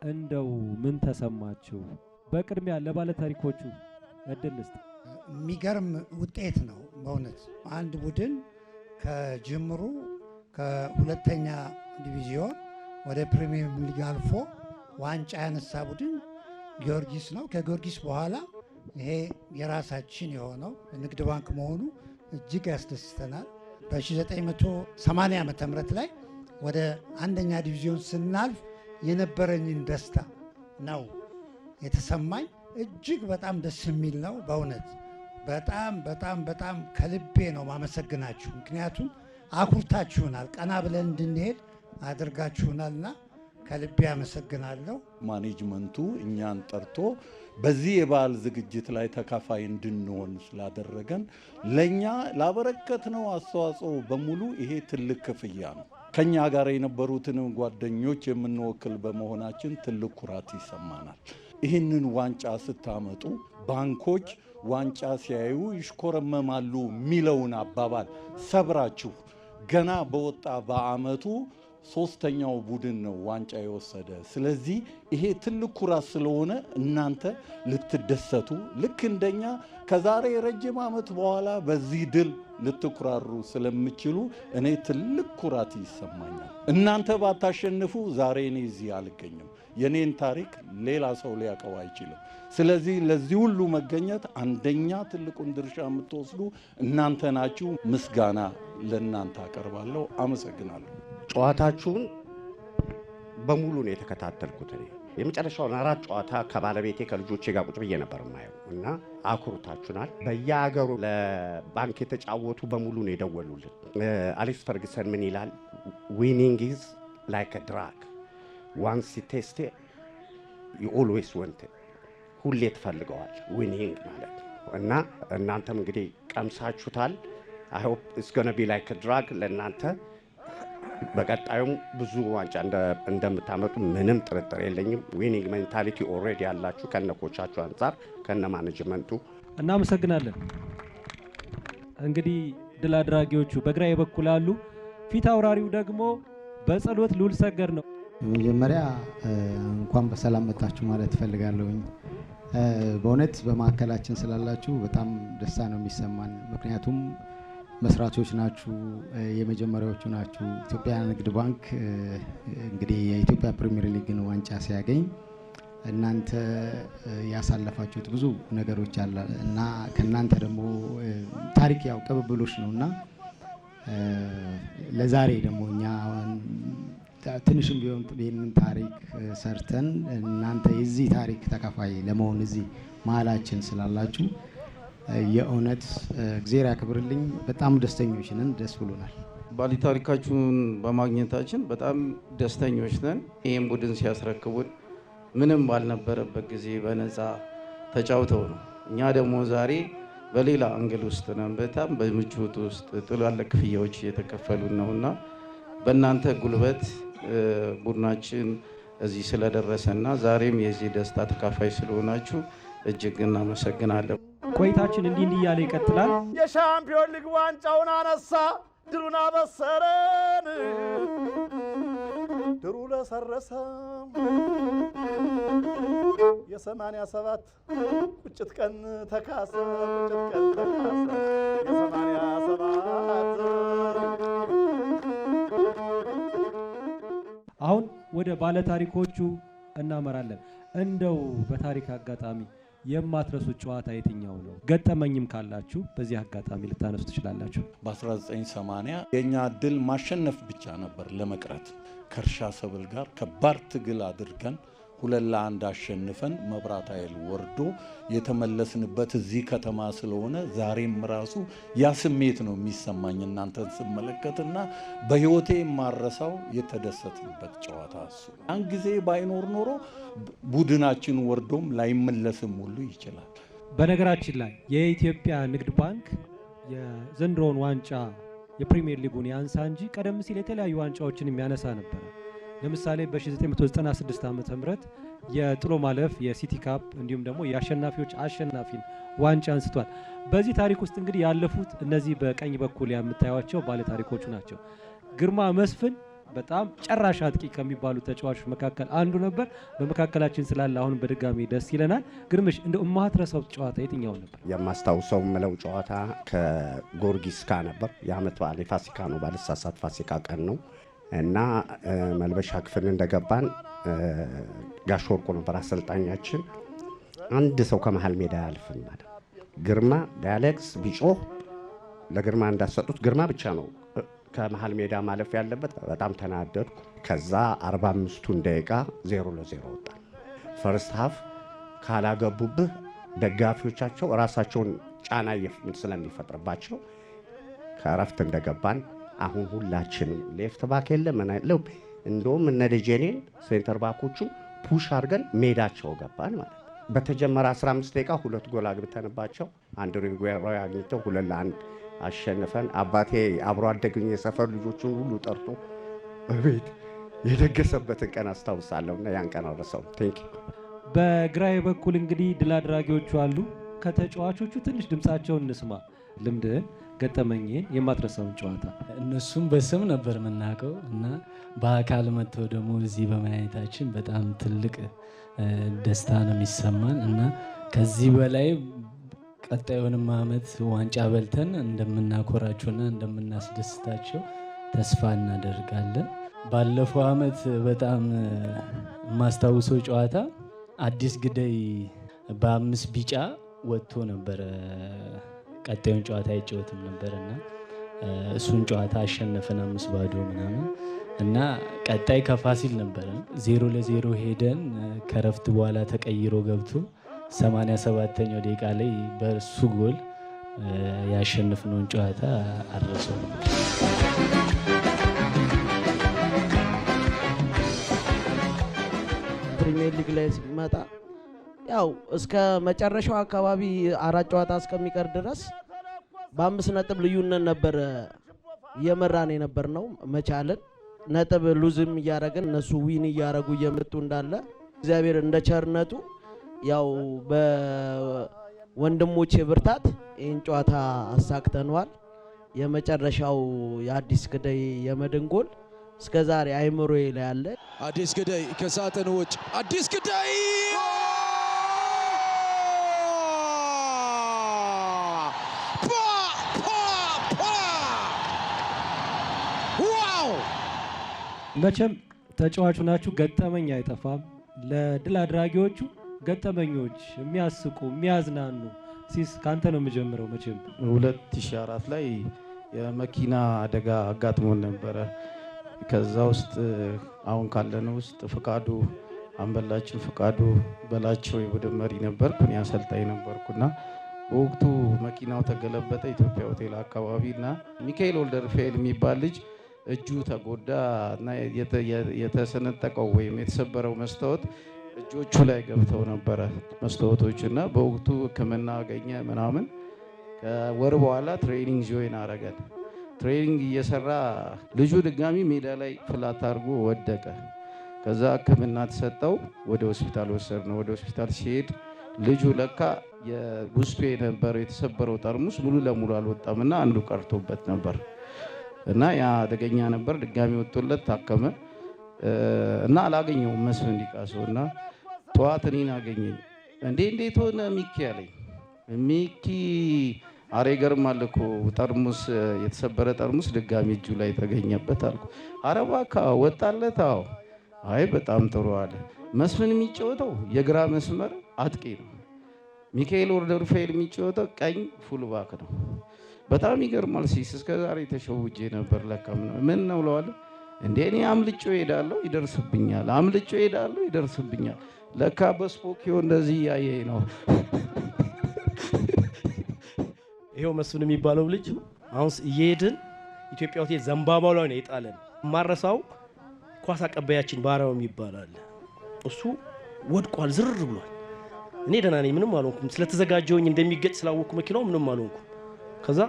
እንደው ምን ተሰማችሁ? በቅድሚያ ለባለታሪኮቹ እድል ልስጥ። የሚገርም ውጤት ነው በእውነት አንድ ቡድን ከጅምሩ ከሁለተኛ ዲቪዚዮን ወደ ፕሪሚየር ሊግ አልፎ ዋንጫ ያነሳ ቡድን ጊዮርጊስ ነው። ከጊዮርጊስ በኋላ ይሄ የራሳችን የሆነው ንግድ ባንክ መሆኑ እጅግ ያስደስተናል። በ1980 ዓመተ ምህረት ላይ ወደ አንደኛ ዲቪዚዮን ስናልፍ የነበረኝን ደስታ ነው የተሰማኝ። እጅግ በጣም ደስ የሚል ነው በእውነት በጣም በጣም በጣም ከልቤ ነው ማመሰግናችሁ። ምክንያቱም አኩርታችሁናል፣ ቀና ብለን እንድንሄድ አድርጋችሁናልና ከልቤ አመሰግናለሁ። ማኔጅመንቱ እኛን ጠርቶ በዚህ የበዓል ዝግጅት ላይ ተካፋይ እንድንሆን ስላደረገን ለኛ ላበረከትነው አስተዋጽኦ በሙሉ ይሄ ትልቅ ክፍያ ነው። ከኛ ጋር የነበሩትን ጓደኞች የምንወክል በመሆናችን ትልቅ ኩራት ይሰማናል። ይህንን ዋንጫ ስታመጡ ባንኮች ዋንጫ ሲያዩ ይሽኮረመማሉ የሚለውን አባባል ሰብራችሁ ገና በወጣ በአመቱ ሶስተኛው ቡድን ነው ዋንጫ የወሰደ። ስለዚህ ይሄ ትልቅ ኩራት ስለሆነ እናንተ ልትደሰቱ ልክ እንደኛ ከዛሬ ረጅም ዓመት በኋላ በዚህ ድል ልትኩራሩ ስለምችሉ እኔ ትልቅ ኩራት ይሰማኛል። እናንተ ባታሸንፉ ዛሬ እኔ እዚህ አልገኝም። የኔን ታሪክ ሌላ ሰው ሊያውቀው አይችልም። ስለዚህ ለዚህ ሁሉ መገኘት አንደኛ ትልቁን ድርሻ የምትወስዱ እናንተ ናችሁ። ምስጋና ለእናንተ አቀርባለሁ። አመሰግናለሁ። ጨዋታችሁን በሙሉ ነው የተከታተልኩት። እኔ የመጨረሻውን 4 ጨዋታ ከባለቤቴ ከልጆቼ ጋር ቁጭ ብዬ ነበር የማየው እና አኩርታችሁናል። በየሀገሩ ለባንክ የተጫወቱ በሙሉ ነው የደወሉልን። አሌክስ ፈርግሰን ምን ይላል? ዊኒንግ ኢዝ ላይክ አ ድራግ ዋንስ ዩ ቴስት ዩ ኦልዌይስ ዋንት ሁሌ ትፈልገዋል ዊኒንግ ማለት ነው። እና እናንተም እንግዲህ ቀምሳችሁታል። አይ ሆፕ ኢትስ ጎና ቢ ላይክ አ ድራግ ለእናንተ በቀጣዩም ብዙ ዋንጫ እንደምታመጡ ምንም ጥርጥር የለኝም። ዊኒንግ ሜንታሊቲ ኦልሬዲ ያላችሁ ከነኮቻችሁ አንጻር ከነ ማኔጅመንቱ እናመሰግናለን። እንግዲህ ድል አድራጊዎቹ በግራዬ በኩል አሉ። ፊት አውራሪው ደግሞ በጸሎት ልዑል ሰገድ ነው። መጀመሪያ እንኳን በሰላም መጣችሁ ማለት እፈልጋለሁኝ። በእውነት በማዕከላችን ስላላችሁ በጣም ደስታ ነው የሚሰማን። ምክንያቱም መስራቾች ናችሁ፣ የመጀመሪያዎቹ ናችሁ። ኢትዮጵያ ንግድ ባንክ እንግዲህ የኢትዮጵያ ፕሪሚየር ሊግን ዋንጫ ሲያገኝ እናንተ ያሳለፋችሁት ብዙ ነገሮች አለ እና ከእናንተ ደግሞ ታሪክ ያው ቅብብሎች ነው እና ለዛሬ ደግሞ እኛ ትንሽም ቢሆን ይህንን ታሪክ ሰርተን እናንተ የዚህ ታሪክ ተካፋይ ለመሆን እዚህ መሀላችን ስላላችሁ የእውነት እግዚአብሔር ያክብርልኝ። በጣም ደስተኞች ነን፣ ደስ ብሎናል። ባለ ታሪካችሁን በማግኘታችን በጣም ደስተኞች ነን። ይህም ቡድን ሲያስረክቡን ምንም ባልነበረበት ጊዜ በነፃ ተጫውተው ነው። እኛ ደግሞ ዛሬ በሌላ አንግል ውስጥ ነን። በጣም በምቾት ውስጥ ትላልቅ ክፍያዎች እየተከፈሉን ነውና በእናንተ ጉልበት ቡድናችን እዚህ ስለደረሰና ዛሬም የዚህ ደስታ ተካፋይ ስለሆናችሁ እጅግ እናመሰግናለን። ቆይታችን እንዲህ እያለ ይቀጥላል። የሻምፒዮን ሊግ ዋንጫውን አነሳ፣ ድሉን አበሰረን፣ ድሩ ለሰረሰ የ87 ቁጭት ቀን ተካሰ፣ ቁጭት ቀን ተካሰ የ87። አሁን ወደ ባለታሪኮቹ እናመራለን። እንደው በታሪክ አጋጣሚ የማትረሱት ጨዋታ የትኛው ነው? ገጠመኝም ካላችሁ በዚህ አጋጣሚ ልታነሱ ትችላላችሁ። በ1980 የኛ ድል ማሸነፍ ብቻ ነበር ለመቅረት። ከእርሻ ሰብል ጋር ከባድ ትግል አድርገን 2-1 አሸንፈን መብራት ኃይል ወርዶ የተመለስንበት እዚህ ከተማ ስለሆነ ዛሬም ራሱ ያ ስሜት ነው የሚሰማኝ እናንተን ስመለከትና በህይወቴ የማረሳው የተደሰትንበት ጨዋታ እሱ። ያን ጊዜ ባይኖር ኖሮ ቡድናችን ወርዶም ላይመለስም ሁሉ ይችላል። በነገራችን ላይ የኢትዮጵያ ንግድ ባንክ የዘንድሮውን ዋንጫ የፕሪሚየር ሊጉን ያንሳ እንጂ ቀደም ሲል የተለያዩ ዋንጫዎችን የሚያነሳ ነበር። ለምሳሌ በ1996 ዓ.ም የጥሎ ማለፍ የሲቲ ካፕ እንዲሁም ደግሞ የአሸናፊዎች አሸናፊን ዋንጫ አንስቷል። በዚህ ታሪክ ውስጥ እንግዲህ ያለፉት እነዚህ በቀኝ በኩል የምታዩቸው ባለ ታሪኮቹ ናቸው። ግርማ መስፍን በጣም ጨራሽ አጥቂ ከሚባሉ ተጫዋቾች መካከል አንዱ ነበር። በመካከላችን ስላለ አሁን በድጋሚ ደስ ይለናል። ግርምሽ እንደው የማትረሳው ጨዋታ የትኛው ነበር? የማስታውሰው ምለው ጨዋታ ከጊዮርጊስ ጋር ነበር። የዓመት በዓል የፋሲካ ነው ባልሳሳት፣ ፋሲካ ቀን ነው እና መልበሻ ክፍል እንደገባን ጋሽ ወርቁ ነበር አሰልጣኛችን። አንድ ሰው ከመሃል ሜዳ ያልፍም ማለት ግርማ ዳያሌክስ ቢጮህ ለግርማ እንዳሰጡት ግርማ ብቻ ነው ከመሃል ሜዳ ማለፍ ያለበት። በጣም ተናደድኩ። ከዛ 45ቱን ደቂቃ 0-0 ወጣ። ፈርስት ሃፍ ካላገቡብህ ደጋፊዎቻቸው ራሳቸውን ጫና ስለሚፈጥርባቸው ከእረፍት እንደገባን አሁን ሁላችንም ሌፍት ባክ የለ ምን አይለው እንደውም እነ ደጀኔን ሴንተር ባኮቹ ፑሽ አድርገን ሜዳቸው ገባን ማለት ነው። በተጀመረ 15 ደቂቃ 2 ጎል አግብተንባቸው አንድሪው ጉዌሮ አግኝተው 2-1 አሸንፈን አባቴ አብሮ አደግኝ የሰፈር ልጆችን ሁሉ ጠርቶ በቤት የደገሰበትን ቀን አስታውሳለሁ እና ያን ቀን አልረሳውም። ቴንክ ዩ። በግራዬ በኩል እንግዲህ ድል አድራጊዎቹ አሉ። ከተጫዋቾቹ ትንሽ ድምጻቸውን እንስማ። ልምድህን፣ ገጠመኝን፣ የማትረሳውን ጨዋታ። እነሱም በስም ነበር የምናውቀው እና በአካል መጥተው ደግሞ እዚህ በማየታችን በጣም ትልቅ ደስታ ነው የሚሰማን እና ከዚህ በላይ ቀጣዩንም ዓመት ዋንጫ በልተን እንደምናኮራቸውና እንደምናስደስታቸው ተስፋ እናደርጋለን። ባለፈው ዓመት በጣም የማስታውሰው ጨዋታ አዲስ ግዳይ በ5 ቢጫ ወጥቶ ነበረ። ቀጣዩን ጨዋታ አይጫወትም ነበርና እሱን ጨዋታ አሸነፈን 5-0 ምናምን እና ቀጣይ ከፋሲል ነበረ 0-0 ሄደን ከረፍት በኋላ ተቀይሮ ገብቶ 87ኛው ደቂቃ ላይ በሱ ጎል ያሸነፍነውን ጨዋታ አረሰው። ፕሪሚየር ሊግ ላይ ሲመጣ ያው እስከ መጨረሻው አካባቢ 4 ጨዋታ እስከሚቀር ድረስ በ5 ነጥብ ልዩነት ነበር እየመራን የነበር ነው። መቻልን ነጥብ ሉዝም እያደረግን እነሱ ዊን እያደረጉ እየመጡ እንዳለ እግዚአብሔር እንደ ቸርነቱ ያው በወንድሞቼ ብርታት ይህን ጨዋታ አሳክተነዋል። የመጨረሻው የአዲስ ግዳይ የመድን ጎል እስከ ዛሬ አይምሮዬ ላይ አለ። አዲስ ግዳይ ከሳጥን ውጭ አዲስ ግዳይ መቼም ተጫዋቹ ናችሁ፣ ገጠመኝ አይጠፋም። ለድል አድራጊዎቹ ገጠመኞች የሚያስቁ የሚያዝናኑ ሲስ ካንተ ነው የምጀምረው። መቼም 2004 ላይ የመኪና አደጋ አጋጥሞን ነበረ። ከዛ ውስጥ አሁን ካለነው ውስጥ ፍቃዱ አንበላችን ፍቃዱ በላቸው የቡድን መሪ ነበርኩ፣ እኔ አሰልጣኝ ነበርኩና በወቅቱ መኪናው ተገለበጠ ኢትዮጵያ ሆቴል አካባቢ እና ሚካኤል ወልደርፌል የሚባል ልጅ እጁ ተጎዳ እና የተሰነጠቀው ወይም የተሰበረው መስታወት እጆቹ ላይ ገብተው ነበረ መስታወቶች እና በወቅቱ ሕክምና አገኘ ምናምን። ከወር በኋላ ትሬኒንግ ጆይን አረገን። ትሬኒንግ እየሰራ ልጁ ድጋሚ ሜዳ ላይ ፍላት አድርጎ ወደቀ። ከዛ ሕክምና ተሰጠው፣ ወደ ሆስፒታል ወሰድ ነው። ወደ ሆስፒታል ሲሄድ ልጁ ለካ የውስጡ የነበረው የተሰበረው ጠርሙስ ሙሉ ለሙሉ አልወጣም እና አንዱ ቀርቶበት ነበር እና ያ አደገኛ ነበር። ድጋሚ ወጥቶለት ታከመ እና አላገኘውም መስፍን ዲቃሶ እና ጠዋት እኔን አገኘኝ። እንዴት ሆነ ሚኪ አለኝ። ሚኪ አሬ ገርማል እኮ ጠርሙስ የተሰበረ ጠርሙስ ድጋሚ እጁ ላይ ተገኘበት አልኩ። ኧረ እባክህ ወጣለት? አዎ። አይ በጣም ጥሩ አለ። መስፍን የሚጫወተው የግራ መስመር አጥቂ ነው። ሚካኤል ወልደርፌል የሚጫወተው ቀኝ ፉልባክ ነው። በጣም ይገርማል። ሲስ እስከ ዛሬ ተሸውጄ ነበር። ለካ ምን ነው እለዋለሁ። እንዴ እኔ አምልጮ ሄዳለሁ ይደርስብኛል፣ አምልጮ ሄዳለሁ ይደርስብኛል። ለካ በስፖኪዮ እንደዚህ እያየኝ ነው። ይሄው መስፍን የሚባለው ልጅ አሁን እየሄድን ኢትዮጵያ ሆቴል ዘንባባው ላይ ነው የጣለን። ማረሳው ኳስ አቀባያችን ባራው ይባላል። እሱ ወድቋል፣ ዝር ብሏል። እኔ ደህና ነኝ፣ ምንም አልሆንኩም። ስለተዘጋጀውኝ እንደሚገጭ ስላወቅኩ መኪናው ምንም አልሆንኩም። ከዛ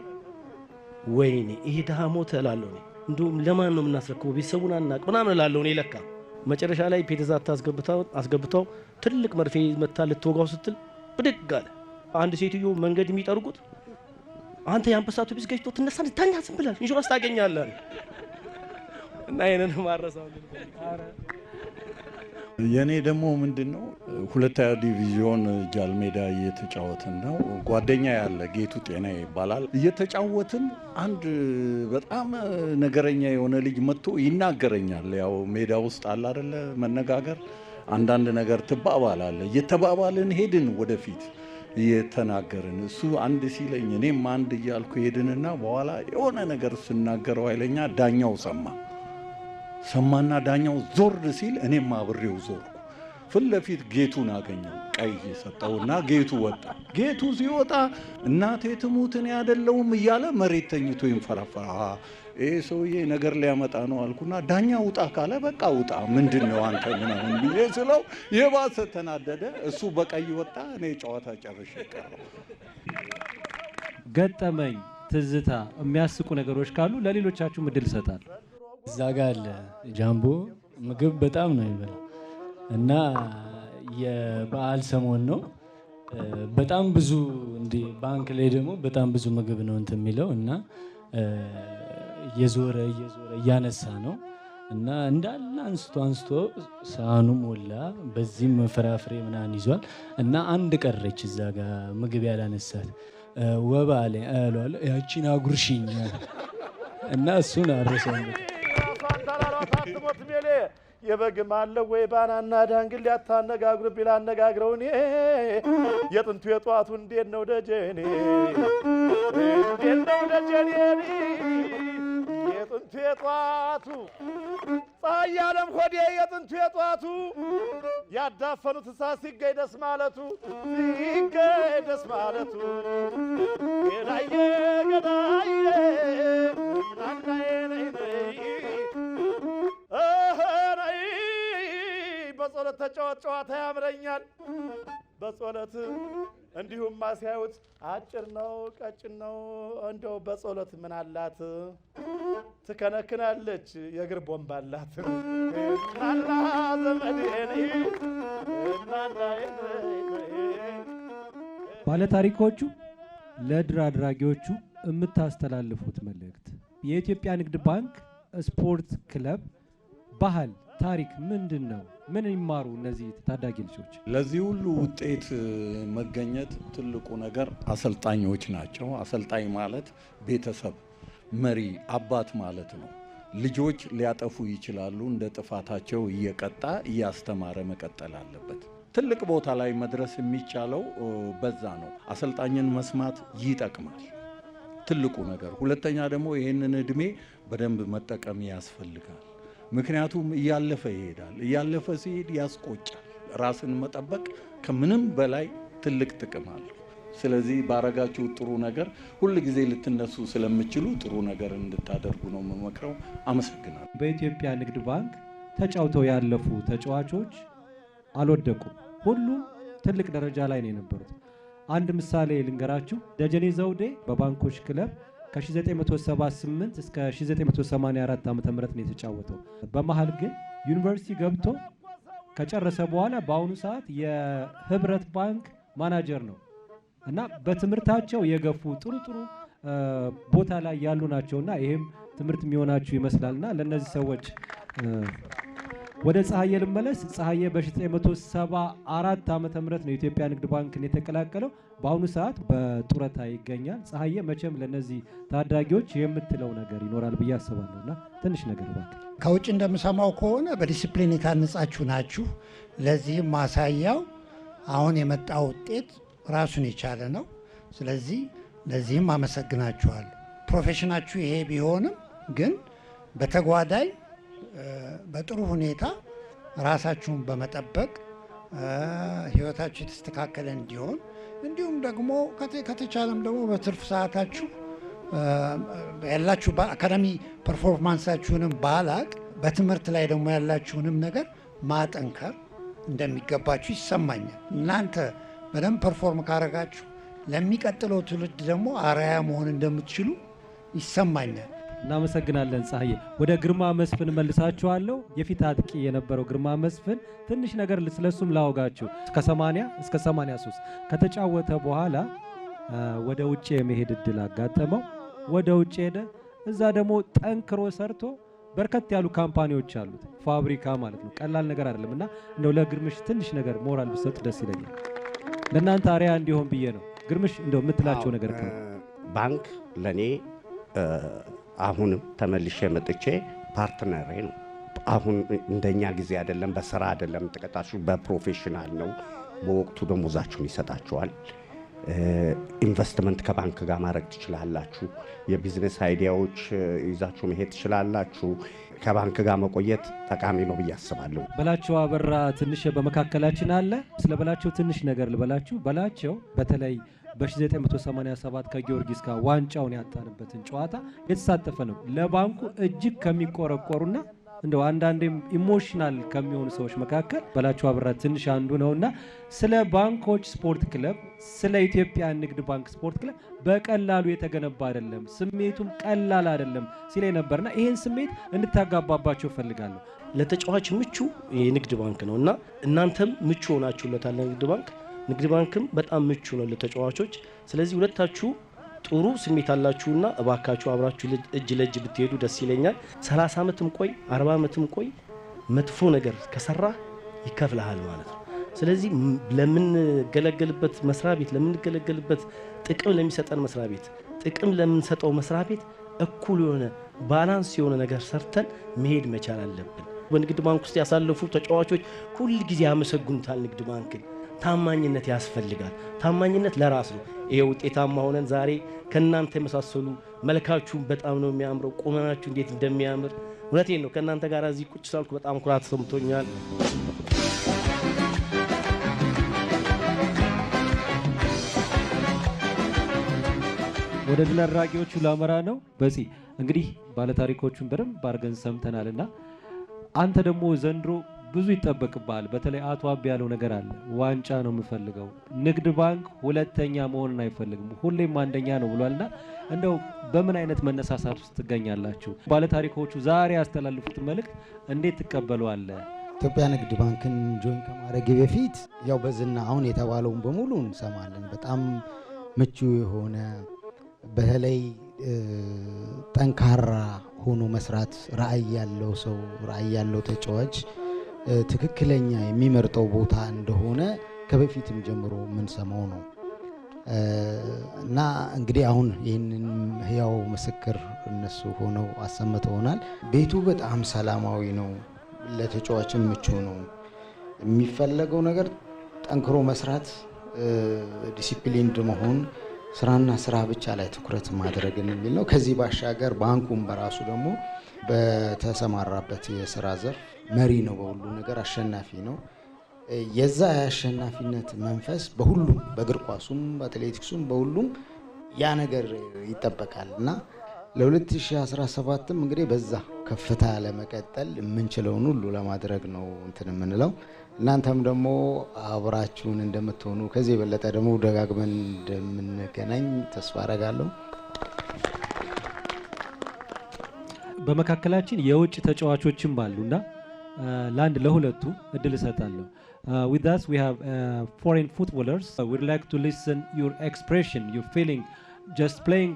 ወይኔ ይሄ ደሃ ሞተ እላለሁ። እኔ እንደውም ለማን ነው የምናስረክበው? ቤተሰቡን አናውቅ ምናምን እላለሁ። እኔ ለካ መጨረሻ ላይ ፔተዛታ አስገብታው ትልቅ መርፌ መታ ልትወጋው ስትል ብድግ አለ። አንድ ሴትዮ መንገድ የሚጠርጉት አንተ የአንበሳ አውቶቡስ ገጭቶ ትነሳለህ፣ ተኛ ዝም ብለህ ኢንሹራንስ ታገኛለህ። እና ይሄንን ማረሳው የኔ ደግሞ ምንድነው ሁለተኛ ዲቪዥን ጃልሜዳ እየተጫወትን ነው። ጓደኛ ያለ ጌቱ ጤና ይባላል። እየተጫወትን አንድ በጣም ነገረኛ የሆነ ልጅ መጥቶ ይናገረኛል። ያው ሜዳ ውስጥ አለ አይደለ መነጋገር፣ አንዳንድ ነገር ትባባላለ። እየተባባልን ሄድን ወደፊት እየተናገርን እሱ አንድ ሲለኝ እኔም አንድ እያልኩ ሄድንና በኋላ የሆነ ነገር ስናገረው ኃይለኛ ዳኛው ሰማና ዳኛው ዞር ሲል እኔም አብሬው ዞርኩ። ፊት ለፊት ጌቱን አገኘው። ቀይ ሰጠውና ጌቱ ወጣ። ጌቱ ሲወጣ እናቴ ትሙትን ያደለውም እያለ መሬት ተኝቶ ይንፈራፈራ። ይሄ ሰውዬ ነገር ሊያመጣ ነው አልኩና ዳኛ ውጣ ካለ በቃ ውጣ፣ ምንድነው አንተ ምናምን ብዬ ስለው የባሰ ተናደደ። እሱ በቀይ ወጣ፣ እኔ ጨዋታ ጨርሼ ቀረሁ። ገጠመኝ፣ ትዝታ፣ የሚያስቁ ነገሮች ካሉ ለሌሎቻችሁ እድል ይሰጣል። እዛ ጋር አለ ጃምቦ ምግብ በጣም ነው የሚበላው እና የበዓል ሰሞን ነው። በጣም ብዙ እንዲህ ባንክ ላይ ደግሞ በጣም ብዙ ምግብ ነው እንትን የሚለው እና እየዞረ እያነሳ ነው እና እንዳለ አንስቶ ሳህኑ ሞላ። በዚህም ፍራፍሬ ምናምን ይዟል እና አንድ ቀረች እዛ ጋር ምግብ ያላነሳት ወባ ላይ አያለዋለሁ ያቺን አጉርሽኝ እና እሱን አረሰው። ታትሞት ሜሌ የበግም አለ ወይ ባናና ዳንግል ሊያታነጋግሩ ቢል አነጋግረው እኔ የጥንቱ የጧቱ እንዴት ነው ደጀኔ የጥንቱ የጧቱ ፀሐይ ዓለም ሆዴ የጥንቱ የጧቱ ያዳፈኑት እሳት ሲገኝ ደስ ማለቱ ገዳዬ በጸሎት ተጫወት ጨዋታ ያምረኛል። በጸሎት እንዲሁም ማሲያዩት አጭር ነው ቀጭን ነው እንደው በጸሎት ምን አላት ትከነክናለች የእግር ቦምብ አላት ናላ ዘመዴኔ ናላ ባለታሪኮቹ ለድር አድራጊዎቹ የምታስተላልፉት መልእክት የኢትዮጵያ ንግድ ባንክ ስፖርት ክለብ ባህል ታሪክ ምንድን ነው? ምን ይማሩ እነዚህ ታዳጊ ልጆች? ለዚህ ሁሉ ውጤት መገኘት ትልቁ ነገር አሰልጣኞች ናቸው። አሰልጣኝ ማለት ቤተሰብ፣ መሪ፣ አባት ማለት ነው። ልጆች ሊያጠፉ ይችላሉ። እንደ ጥፋታቸው እየቀጣ እያስተማረ መቀጠል አለበት። ትልቅ ቦታ ላይ መድረስ የሚቻለው በዛ ነው። አሰልጣኝን መስማት ይጠቅማል፣ ትልቁ ነገር። ሁለተኛ ደግሞ ይህንን እድሜ በደንብ መጠቀም ያስፈልጋል። ምክንያቱም እያለፈ ይሄዳል። እያለፈ ሲሄድ ያስቆጫል። ራስን መጠበቅ ከምንም በላይ ትልቅ ጥቅም አለው። ስለዚህ ባረጋችሁ ጥሩ ነገር ሁል ጊዜ ልትነሱ ስለምችሉ ጥሩ ነገር እንድታደርጉ ነው የምመክረው። አመሰግናለሁ። በኢትዮጵያ ንግድ ባንክ ተጫውተው ያለፉ ተጫዋቾች አልወደቁም። ሁሉም ትልቅ ደረጃ ላይ ነው የነበሩት። አንድ ምሳሌ ልንገራችሁ። ደጀኔ ዘውዴ በባንኮች ክለብ ከ1978 እስከ 1984 ዓ.ም ነው የተጫወተው። በመሃል ግን ዩኒቨርሲቲ ገብቶ ከጨረሰ በኋላ በአሁኑ ሰዓት የህብረት ባንክ ማናጀር ነው እና በትምህርታቸው የገፉ ጥሩ ቦታ ላይ ያሉ ናቸውና ይሄም ትምህርት የሚሆናችሁ ይመስላልና ለነዚህ ሰዎች ወደ ፀሐዬ ልመለስ። ፀሐዬ በ1974 ዓ.ም ነው የኢትዮጵያ ንግድ ባንክን የተቀላቀለው። በአሁኑ ሰዓት በጡረታ ይገኛል። ፀሐዬ መቼም ለነዚህ ታዳጊዎች የምትለው ነገር ይኖራል ብዬ አስባለሁና ትንሽ ነገር እባክህ። ከውጭ እንደምሰማው ከሆነ በዲሲፕሊን የታነጻችሁ ናችሁ። ለዚህም ማሳያው አሁን የመጣው ውጤት ራሱን የቻለ ነው። ስለዚህ ለዚህም አመሰግናችኋለሁ። ፕሮፌሽናችሁ ይሄ ቢሆንም ግን በተጓዳኝ በጥሩ ሁኔታ ራሳችሁን በመጠበቅ ህይወታችሁ የተስተካከለ እንዲሆን እንዲሁም ደግሞ ከተቻለም ደግሞ በትርፍ ሰዓታችሁ ያላችሁ በአካዳሚ ፐርፎርማንሳችሁንም ባላቅ በትምህርት ላይ ደግሞ ያላችሁንም ነገር ማጠንከር እንደሚገባችሁ ይሰማኛል። እናንተ በደንብ ፐርፎርም ካረጋችሁ ለሚቀጥለው ትውልድ ደግሞ አርአያ መሆን እንደምትችሉ ይሰማኛል። እናመሰግናለን ፀሐዬ። ወደ ግርማ መስፍን መልሳችኋለሁ። የፊት አጥቂ የነበረው ግርማ መስፍን ትንሽ ነገር ስለሱም ላወጋችሁ። ከ80 እስከ 83 ከተጫወተ በኋላ ወደ ውጭ የመሄድ እድል አጋጠመው። ወደ ውጭ ሄደ። እዛ ደግሞ ጠንክሮ ሰርቶ በርከት ያሉ ካምፓኒዎች አሉት፣ ፋብሪካ ማለት ነው። ቀላል ነገር አይደለም እና እንደው ለግርምሽ ትንሽ ነገር ሞራል ብሰጥ ደስ ይለኛል። ለእናንተ አሪያ እንዲሆን ብዬ ነው። ግርምሽ እንደው የምትላቸው ነገር ነው። ባንክ ለኔ አሁንም ተመልሼ መጥቼ ፓርትነሬ ነው። አሁን እንደኛ ጊዜ አይደለም፣ በስራ አይደለም ተቀጣችሁ፣ በፕሮፌሽናል ነው። በወቅቱ ደሞዛችሁን ይሰጣችኋል። ኢንቨስትመንት ከባንክ ጋር ማድረግ ትችላላችሁ። የቢዝነስ አይዲያዎች ይዛችሁ መሄድ ትችላላችሁ። ከባንክ ጋር መቆየት ጠቃሚ ነው ብዬ አስባለሁ። በላቸው አበራ ትንሽ በመካከላችን አለ። ስለ በላቸው ትንሽ ነገር ልበላችሁ። በላቸው በተለይ በ1987 ከጊዮርጊስ ጋር ዋንጫውን ያጣንበትን ጨዋታ የተሳተፈ ነው። ለባንኩ እጅግ ከሚቆረቆሩና እንደው አንዳንዴም ኢሞሽናል ከሚሆኑ ሰዎች መካከል በላቸው አበራ ትንሽ አንዱ ነውና ስለ ባንኮች ስፖርት ክለብ፣ ስለ ኢትዮጵያ ንግድ ባንክ ስፖርት ክለብ በቀላሉ የተገነባ አይደለም፣ ስሜቱም ቀላል አይደለም ሲል ነበርና ይሄን ስሜት እንድታጋባባቸው ፈልጋለሁ። ለተጫዋች ምቹ የንግድ ባንክ ነውና እናንተም ምቹ ሆናችሁለታል። ንግድ ባንክም በጣም ምቹ ነው ለተጫዋቾች። ስለዚህ ሁለታችሁ ጥሩ ስሜት አላችሁና እባካችሁ አብራችሁ እጅ ለእጅ ብትሄዱ ደስ ይለኛል። 30 ዓመትም ቆይ 40 ዓመትም ቆይ መጥፎ ነገር ከሰራ ይከፍልሃል ማለት ነው። ስለዚህ ለምንገለገልበት መስሪያ ቤት፣ ለምንገለገልበት ጥቅም ለሚሰጠን መስሪያ ቤት፣ ጥቅም ለምንሰጠው መስሪያ ቤት እኩል የሆነ ባላንስ የሆነ ነገር ሰርተን መሄድ መቻል አለብን። በንግድ ባንክ ውስጥ ያሳለፉ ተጫዋቾች ሁል ጊዜ ያመሰግኑታል ንግድ ባንክን። ታማኝነት ያስፈልጋል። ታማኝነት ለራስ ነው። ይሄ ውጤታማ ሆነን ዛሬ ከናንተ የመሳሰሉ መልካችሁ በጣም ነው የሚያምረው፣ ቁመናችሁ እንዴት እንደሚያምር እውነቴን ነው። ከናንተ ጋር እዚህ ቁጭ ሳልኩ በጣም ኩራት ሰምቶኛል። ወደ ድል አድራጊዎቹ ላመራ ነው። በዚህ እንግዲህ ባለታሪኮቹን በደንብ አድርገን ሰምተናልና አንተ ደግሞ ዘንድሮ ብዙ ይጠበቅብሃል። በተለይ አቶ አብ ያለው ነገር አለ። ዋንጫ ነው የምፈልገው። ንግድ ባንክ ሁለተኛ መሆንን አይፈልግም፣ ሁሌም አንደኛ ነው ብሏልና እንደው በምን አይነት መነሳሳት ውስጥ ትገኛላችሁ? ባለታሪኮቹ ዛሬ ያስተላልፉት መልእክት እንዴት ትቀበለዋለህ? ኢትዮጵያ ንግድ ባንክን ጆይን ከማድረግ በፊት ያው በዝና አሁን የተባለውን በሙሉ እንሰማለን። በጣም ምቹ የሆነ በተለይ ጠንካራ ሆኖ መስራት፣ ራዕይ ያለው ሰው፣ ራዕይ ያለው ተጫዋች ትክክለኛ የሚመርጠው ቦታ እንደሆነ ከበፊትም ጀምሮ የምንሰማው ነው እና እንግዲህ አሁን ይህንን ህያው ምስክር እነሱ ሆነው አሰምተውናል። ቤቱ በጣም ሰላማዊ ነው፣ ለተጫዋችም ምቹ ነው። የሚፈለገው ነገር ጠንክሮ መስራት፣ ዲሲፕሊንድ መሆን፣ ስራና ስራ ብቻ ላይ ትኩረት ማድረግን የሚል ነው። ከዚህ ባሻገር ባንኩም በራሱ ደግሞ በተሰማራበት የስራ ዘርፍ መሪ ነው፣ በሁሉ ነገር አሸናፊ ነው። የዛ የአሸናፊነት መንፈስ በሁሉም በእግር ኳሱም በአትሌቲክሱም በሁሉም ያ ነገር ይጠበቃል እና ለ2017ም እንግዲህ በዛ ከፍታ ለመቀጠል የምንችለውን ሁሉ ለማድረግ ነው እንትን የምንለው። እናንተም ደግሞ አብራችሁን እንደምትሆኑ ከዚህ የበለጠ ደግሞ ደጋግመን እንደምንገናኝ ተስፋ አረጋለሁ። በመካከላችን የውጭ ተጫዋቾችም አሉና ለአንድ ለሁለቱ እድል እሰጣለሁ። with us we have foreign footballers. We'd like to listen your expression, your feeling just playing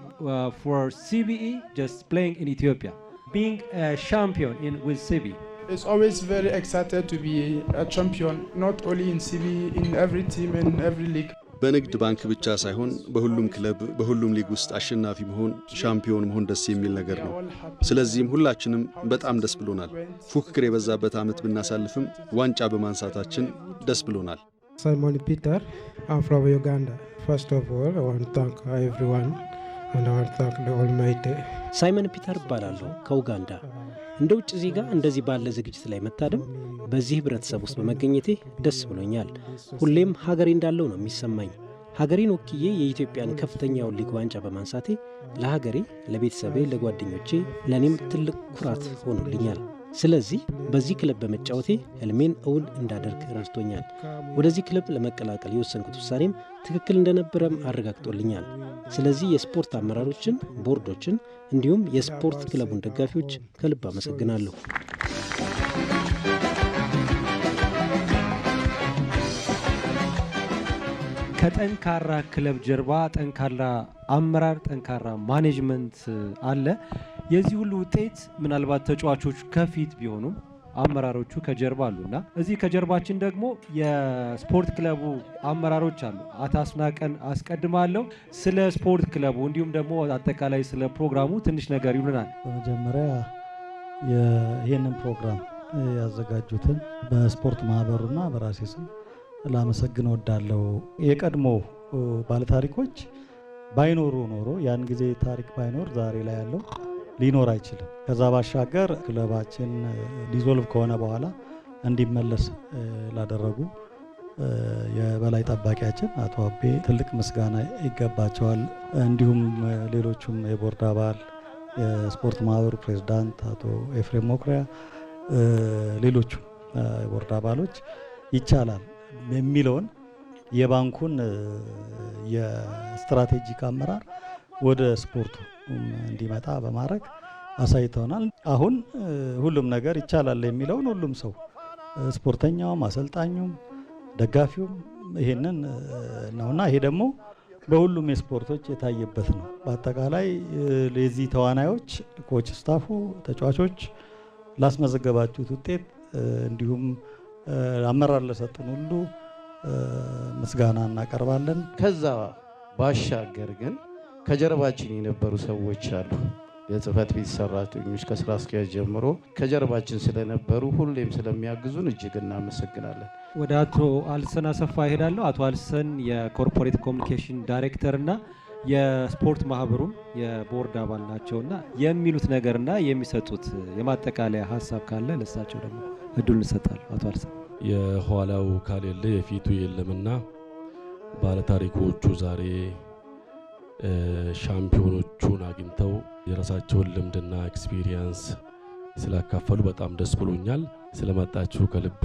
for CBE, just playing in Ethiopia, being a champion with CBE. It's always very excited to be a champion, not only in CBE, in every team and every league. በንግድ ባንክ ብቻ ሳይሆን በሁሉም ክለብ በሁሉም ሊግ ውስጥ አሸናፊ መሆን ሻምፒዮን መሆን ደስ የሚል ነገር ነው። ስለዚህም ሁላችንም በጣም ደስ ብሎናል። ፉክክር የበዛበት ዓመት ብናሳልፍም ዋንጫ በማንሳታችን ደስ ብሎናል። Simon Peter, I'm from Uganda. First of all, I want to thank everyone and I want to thank the Almighty. ሳይመን ፒተር እባላለሁ ከኡጋንዳ። እንደ ውጭ ዜጋ እንደዚህ ባለ ዝግጅት ላይ መታደም በዚህ ህብረተሰብ ውስጥ በመገኘቴ ደስ ብሎኛል። ሁሌም ሀገሬ እንዳለው ነው የሚሰማኝ። ሀገሬን ወክዬ የኢትዮጵያን ከፍተኛውን ሊግ ዋንጫ በማንሳቴ ለሀገሬ፣ ለቤተሰቤ፣ ለጓደኞቼ ለኔም ትልቅ ኩራት ሆኖልኛል። ስለዚህ በዚህ ክለብ በመጫወቴ ህልሜን እውን እንዳደርግ ረድቶኛል። ወደዚህ ክለብ ለመቀላቀል የወሰንኩት ውሳኔም ትክክል እንደነበረም አረጋግጦልኛል። ስለዚህ የስፖርት አመራሮችን፣ ቦርዶችን እንዲሁም የስፖርት ክለቡን ደጋፊዎች ከልብ አመሰግናለሁ። ከጠንካራ ክለብ ጀርባ ጠንካራ አመራር፣ ጠንካራ ማኔጅመንት አለ። የዚህ ሁሉ ውጤት ምናልባት ተጫዋቾች ከፊት ቢሆኑም አመራሮቹ ከጀርባ አሉና እዚህ ከጀርባችን ደግሞ የስፖርት ክለቡ አመራሮች አሉ። አቶ አስናቀን አስቀድማለሁ። ስለ ስፖርት ክለቡ እንዲሁም ደግሞ አጠቃላይ ስለ ፕሮግራሙ ትንሽ ነገር ይሉናል። በመጀመሪያ ይህንን ፕሮግራም ያዘጋጁትን በስፖርት ማህበሩና በራሴ ስም ላመሰግን እወዳለሁ። የቀድሞ ባለታሪኮች ባይኖሩ ኖሮ ያን ጊዜ ታሪክ ባይኖር ዛሬ ላይ ያለው ሊኖር አይችልም። ከዛ ባሻገር ክለባችን ዲዞልቭ ከሆነ በኋላ እንዲመለስ ላደረጉ የበላይ ጠባቂያችን አቶ አቤ ትልቅ ምስጋና ይገባቸዋል። እንዲሁም ሌሎቹም የቦርድ አባል የስፖርት ማህበሩ ፕሬዝዳንት አቶ ኤፍሬም ሞክሪያ፣ ሌሎቹ የቦርድ አባሎች ይቻላል የሚለውን የባንኩን የስትራቴጂክ አመራር ወደ ስፖርቱ እንዲመጣ በማድረግ አሳይተውናል። አሁን ሁሉም ነገር ይቻላል የሚለውን ሁሉም ሰው ስፖርተኛውም፣ አሰልጣኙም፣ ደጋፊውም ይሄንን ነውና ይሄ ደግሞ በሁሉም የስፖርቶች የታየበት ነው። በአጠቃላይ ለዚህ ተዋናዮች፣ ኮች ስታፉ፣ ተጫዋቾች ላስመዘገባችሁት ውጤት እንዲሁም አመራር ለሰጡን ሁሉ ምስጋና እናቀርባለን። ከዛ ባሻገር ግን ከጀርባችን የነበሩ ሰዎች አሉ። የጽህፈት ቤት ሰራተኞች ከስራ አስኪያጅ ጀምሮ ከጀርባችን ስለነበሩ ሁሌም ስለሚያግዙን እጅግ እናመሰግናለን። ወደ አቶ አልሰን አሰፋ እሄዳለሁ። አቶ አልሰን የኮርፖሬት ኮሚኒኬሽን ዳይሬክተር እና የስፖርት ማህበሩም የቦርድ አባል ናቸውና የሚሉት ነገርና የሚሰጡት የማጠቃለያ ሀሳብ ካለ ለሳቸው ደግሞ እድል እንሰጣለን። አቶ አልሰን። የኋላው ካሌለ የፊቱ የለምና ባለታሪኮቹ ዛሬ ሻምፒዮኖቹን አግኝተው የራሳቸውን ልምድና ኤክስፒሪየንስ ስላካፈሉ በጣም ደስ ብሎኛል። ስለመጣችሁ ከልብ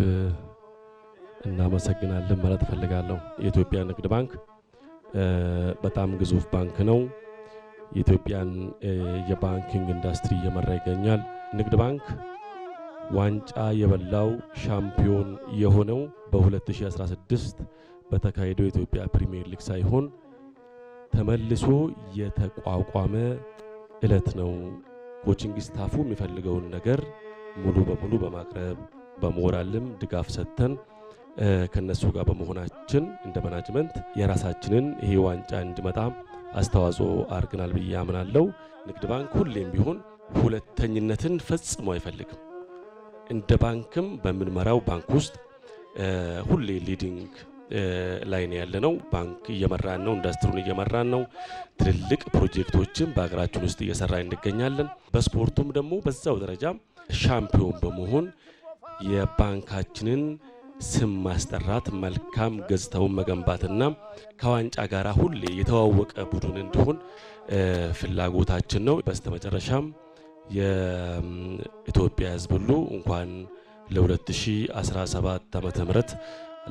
እናመሰግናለን ማለት እፈልጋለሁ። የኢትዮጵያ ንግድ ባንክ በጣም ግዙፍ ባንክ ነው። የኢትዮጵያን የባንኪንግ ኢንዱስትሪ እየመራ ይገኛል። ንግድ ባንክ ዋንጫ የበላው ሻምፒዮን የሆነው በ2016 በተካሄደው የኢትዮጵያ ፕሪሚየር ሊግ ሳይሆን ተመልሶ የተቋቋመ እለት ነው። ኮቺንግ ስታፉ የሚፈልገውን ነገር ሙሉ በሙሉ በማቅረብ በሞራልም ድጋፍ ሰጥተን ከነሱ ጋር በመሆናችን እንደ ማናጅመንት የራሳችንን ይሄ ዋንጫ እንዲመጣ አስተዋጽኦ አድርገናል ብዬ አምናለሁ። ንግድ ባንክ ሁሌም ቢሆን ሁለተኝነትን ፈጽሞ አይፈልግም። እንደ ባንክም በምንመራው ባንክ ውስጥ ሁሌ ሊዲንግ ላይ ነው ያለነው። ባንክ እየመራን ነው፣ ኢንዱስትሪውን እየመራን ነው። ትልልቅ ፕሮጀክቶችን በሀገራችን ውስጥ እየሰራ እንገኛለን። በስፖርቱም ደግሞ በዛው ደረጃ ሻምፒዮን በመሆን የባንካችንን ስም ማስጠራት፣ መልካም ገጽታውን መገንባትና ከዋንጫ ጋር ሁሌ የተዋወቀ ቡድን እንዲሆን ፍላጎታችን ነው። በስተመጨረሻም የኢትዮጵያ ሕዝብ ሁሉ እንኳን ለ2017 ዓመተ ምህረት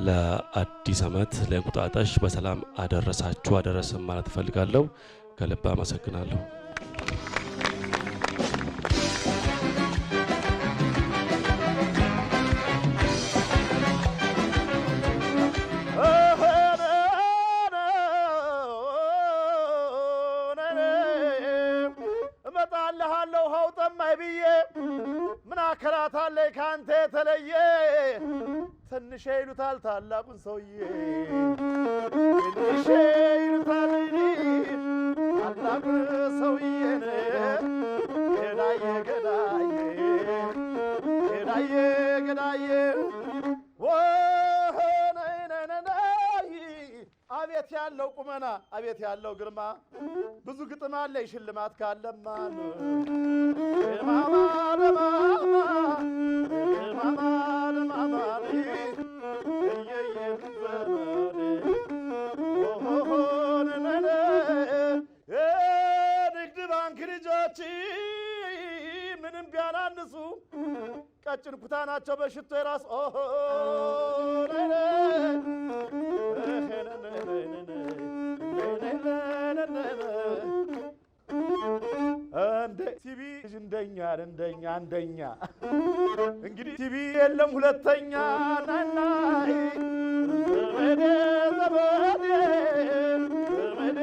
ለአዲስ ዓመት ለእንቁጣጣሽ በሰላም አደረሳችሁ አደረሰን ማለት እፈልጋለሁ። ከልብ አመሰግናለሁ። እመጣልሃለሁ ሀው ጠማኝ ብዬ ምን አከራታለይ ካንተ የተለየ ትንሽ ይሉታል ታላቁን ሰውዬ ትንሽ ይሉታል ታላቁን ሰውዬን ገዳዬ ገዳዬ ገዳዬ ገዳዬ አቤት ያለው ቁመና አቤት ያለው ግርማ ብዙ ግጥም አለ ሽልማት ካለማ ንግድ ባንክ ልጆች ምንም ቢያናንሱ ቀጭን ኩታ ናቸው በሽቶ የራስ እንደ ቲቪ እንደኛ አንደኛ እንግዲህ ቲቪ የለም ሁለተኛ ናና ዘመዴ ዘመዴ ዘመዴ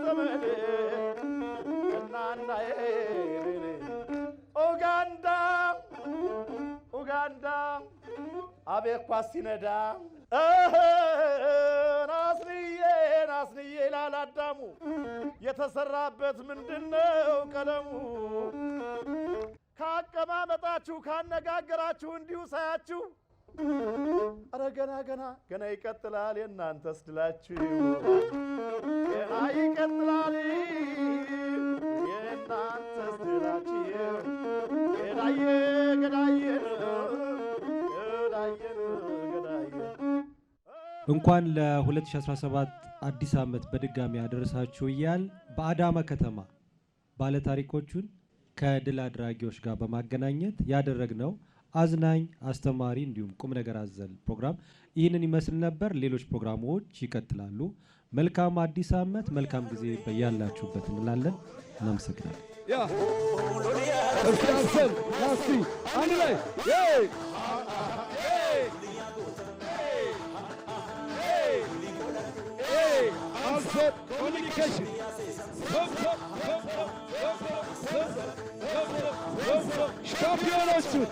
ዘመዴ እናናዬ አቤት ኳስ ሲነዳ ናስንዬ ይላል አዳሙ የተሰራበት ምንድነው ቀለሙ ካቀማመጣችሁ ካነጋገራችሁ እንዲሁ ሳያችሁ አረ ገና ይቀጥላል የእናንተስ ድላችሁ ገና ይቀጥላል የእናንተስ ድላችሁ ገዳዬ እንኳን ለ2017 አዲስ ዓመት በድጋሚ ያደረሳችሁ እያል በአዳማ ከተማ ባለታሪኮቹን ከድል አድራጊዎች ጋር በማገናኘት ያደረግነው አዝናኝ አስተማሪ እንዲሁም ቁም ነገር አዘል ፕሮግራም ይህንን ይመስል ነበር። ሌሎች ፕሮግራሞች ይቀጥላሉ። መልካም አዲስ ዓመት፣ መልካም ጊዜ በያላችሁበት እንላለን። እናመሰግናለን። አንድ ላይ communication. Şampiyon olsun.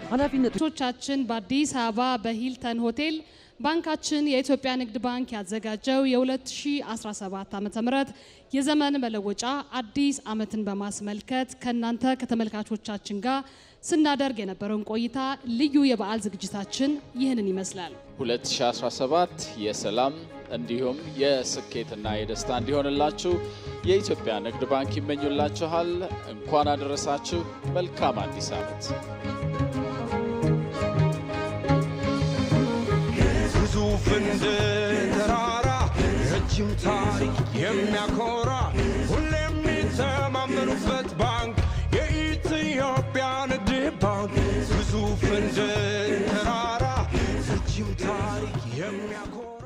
ኃላፊነቶቻችን በአዲስ አበባ በሂልተን ሆቴል ባንካችን የኢትዮጵያ ንግድ ባንክ ያዘጋጀው የ2017 ዓ.ም የዘመን መለወጫ አዲስ ዓመትን በማስመልከት ከናንተ ከተመልካቾቻችን ጋር ስናደርግ የነበረውን ቆይታ ልዩ የበዓል ዝግጅታችን ይህንን ይመስላል። 2017 የሰላም እንዲሁም የስኬትና የደስታ እንዲሆንላችሁ የኢትዮጵያ ንግድ ባንክ ይመኙላችኋል። እንኳን አደረሳችሁ። መልካም አዲስ ዓመት። ግዙፍ እንደ ተራራ ረጅም ታሪክ የሚያኮራ ሁሌም የሚተማመኑበት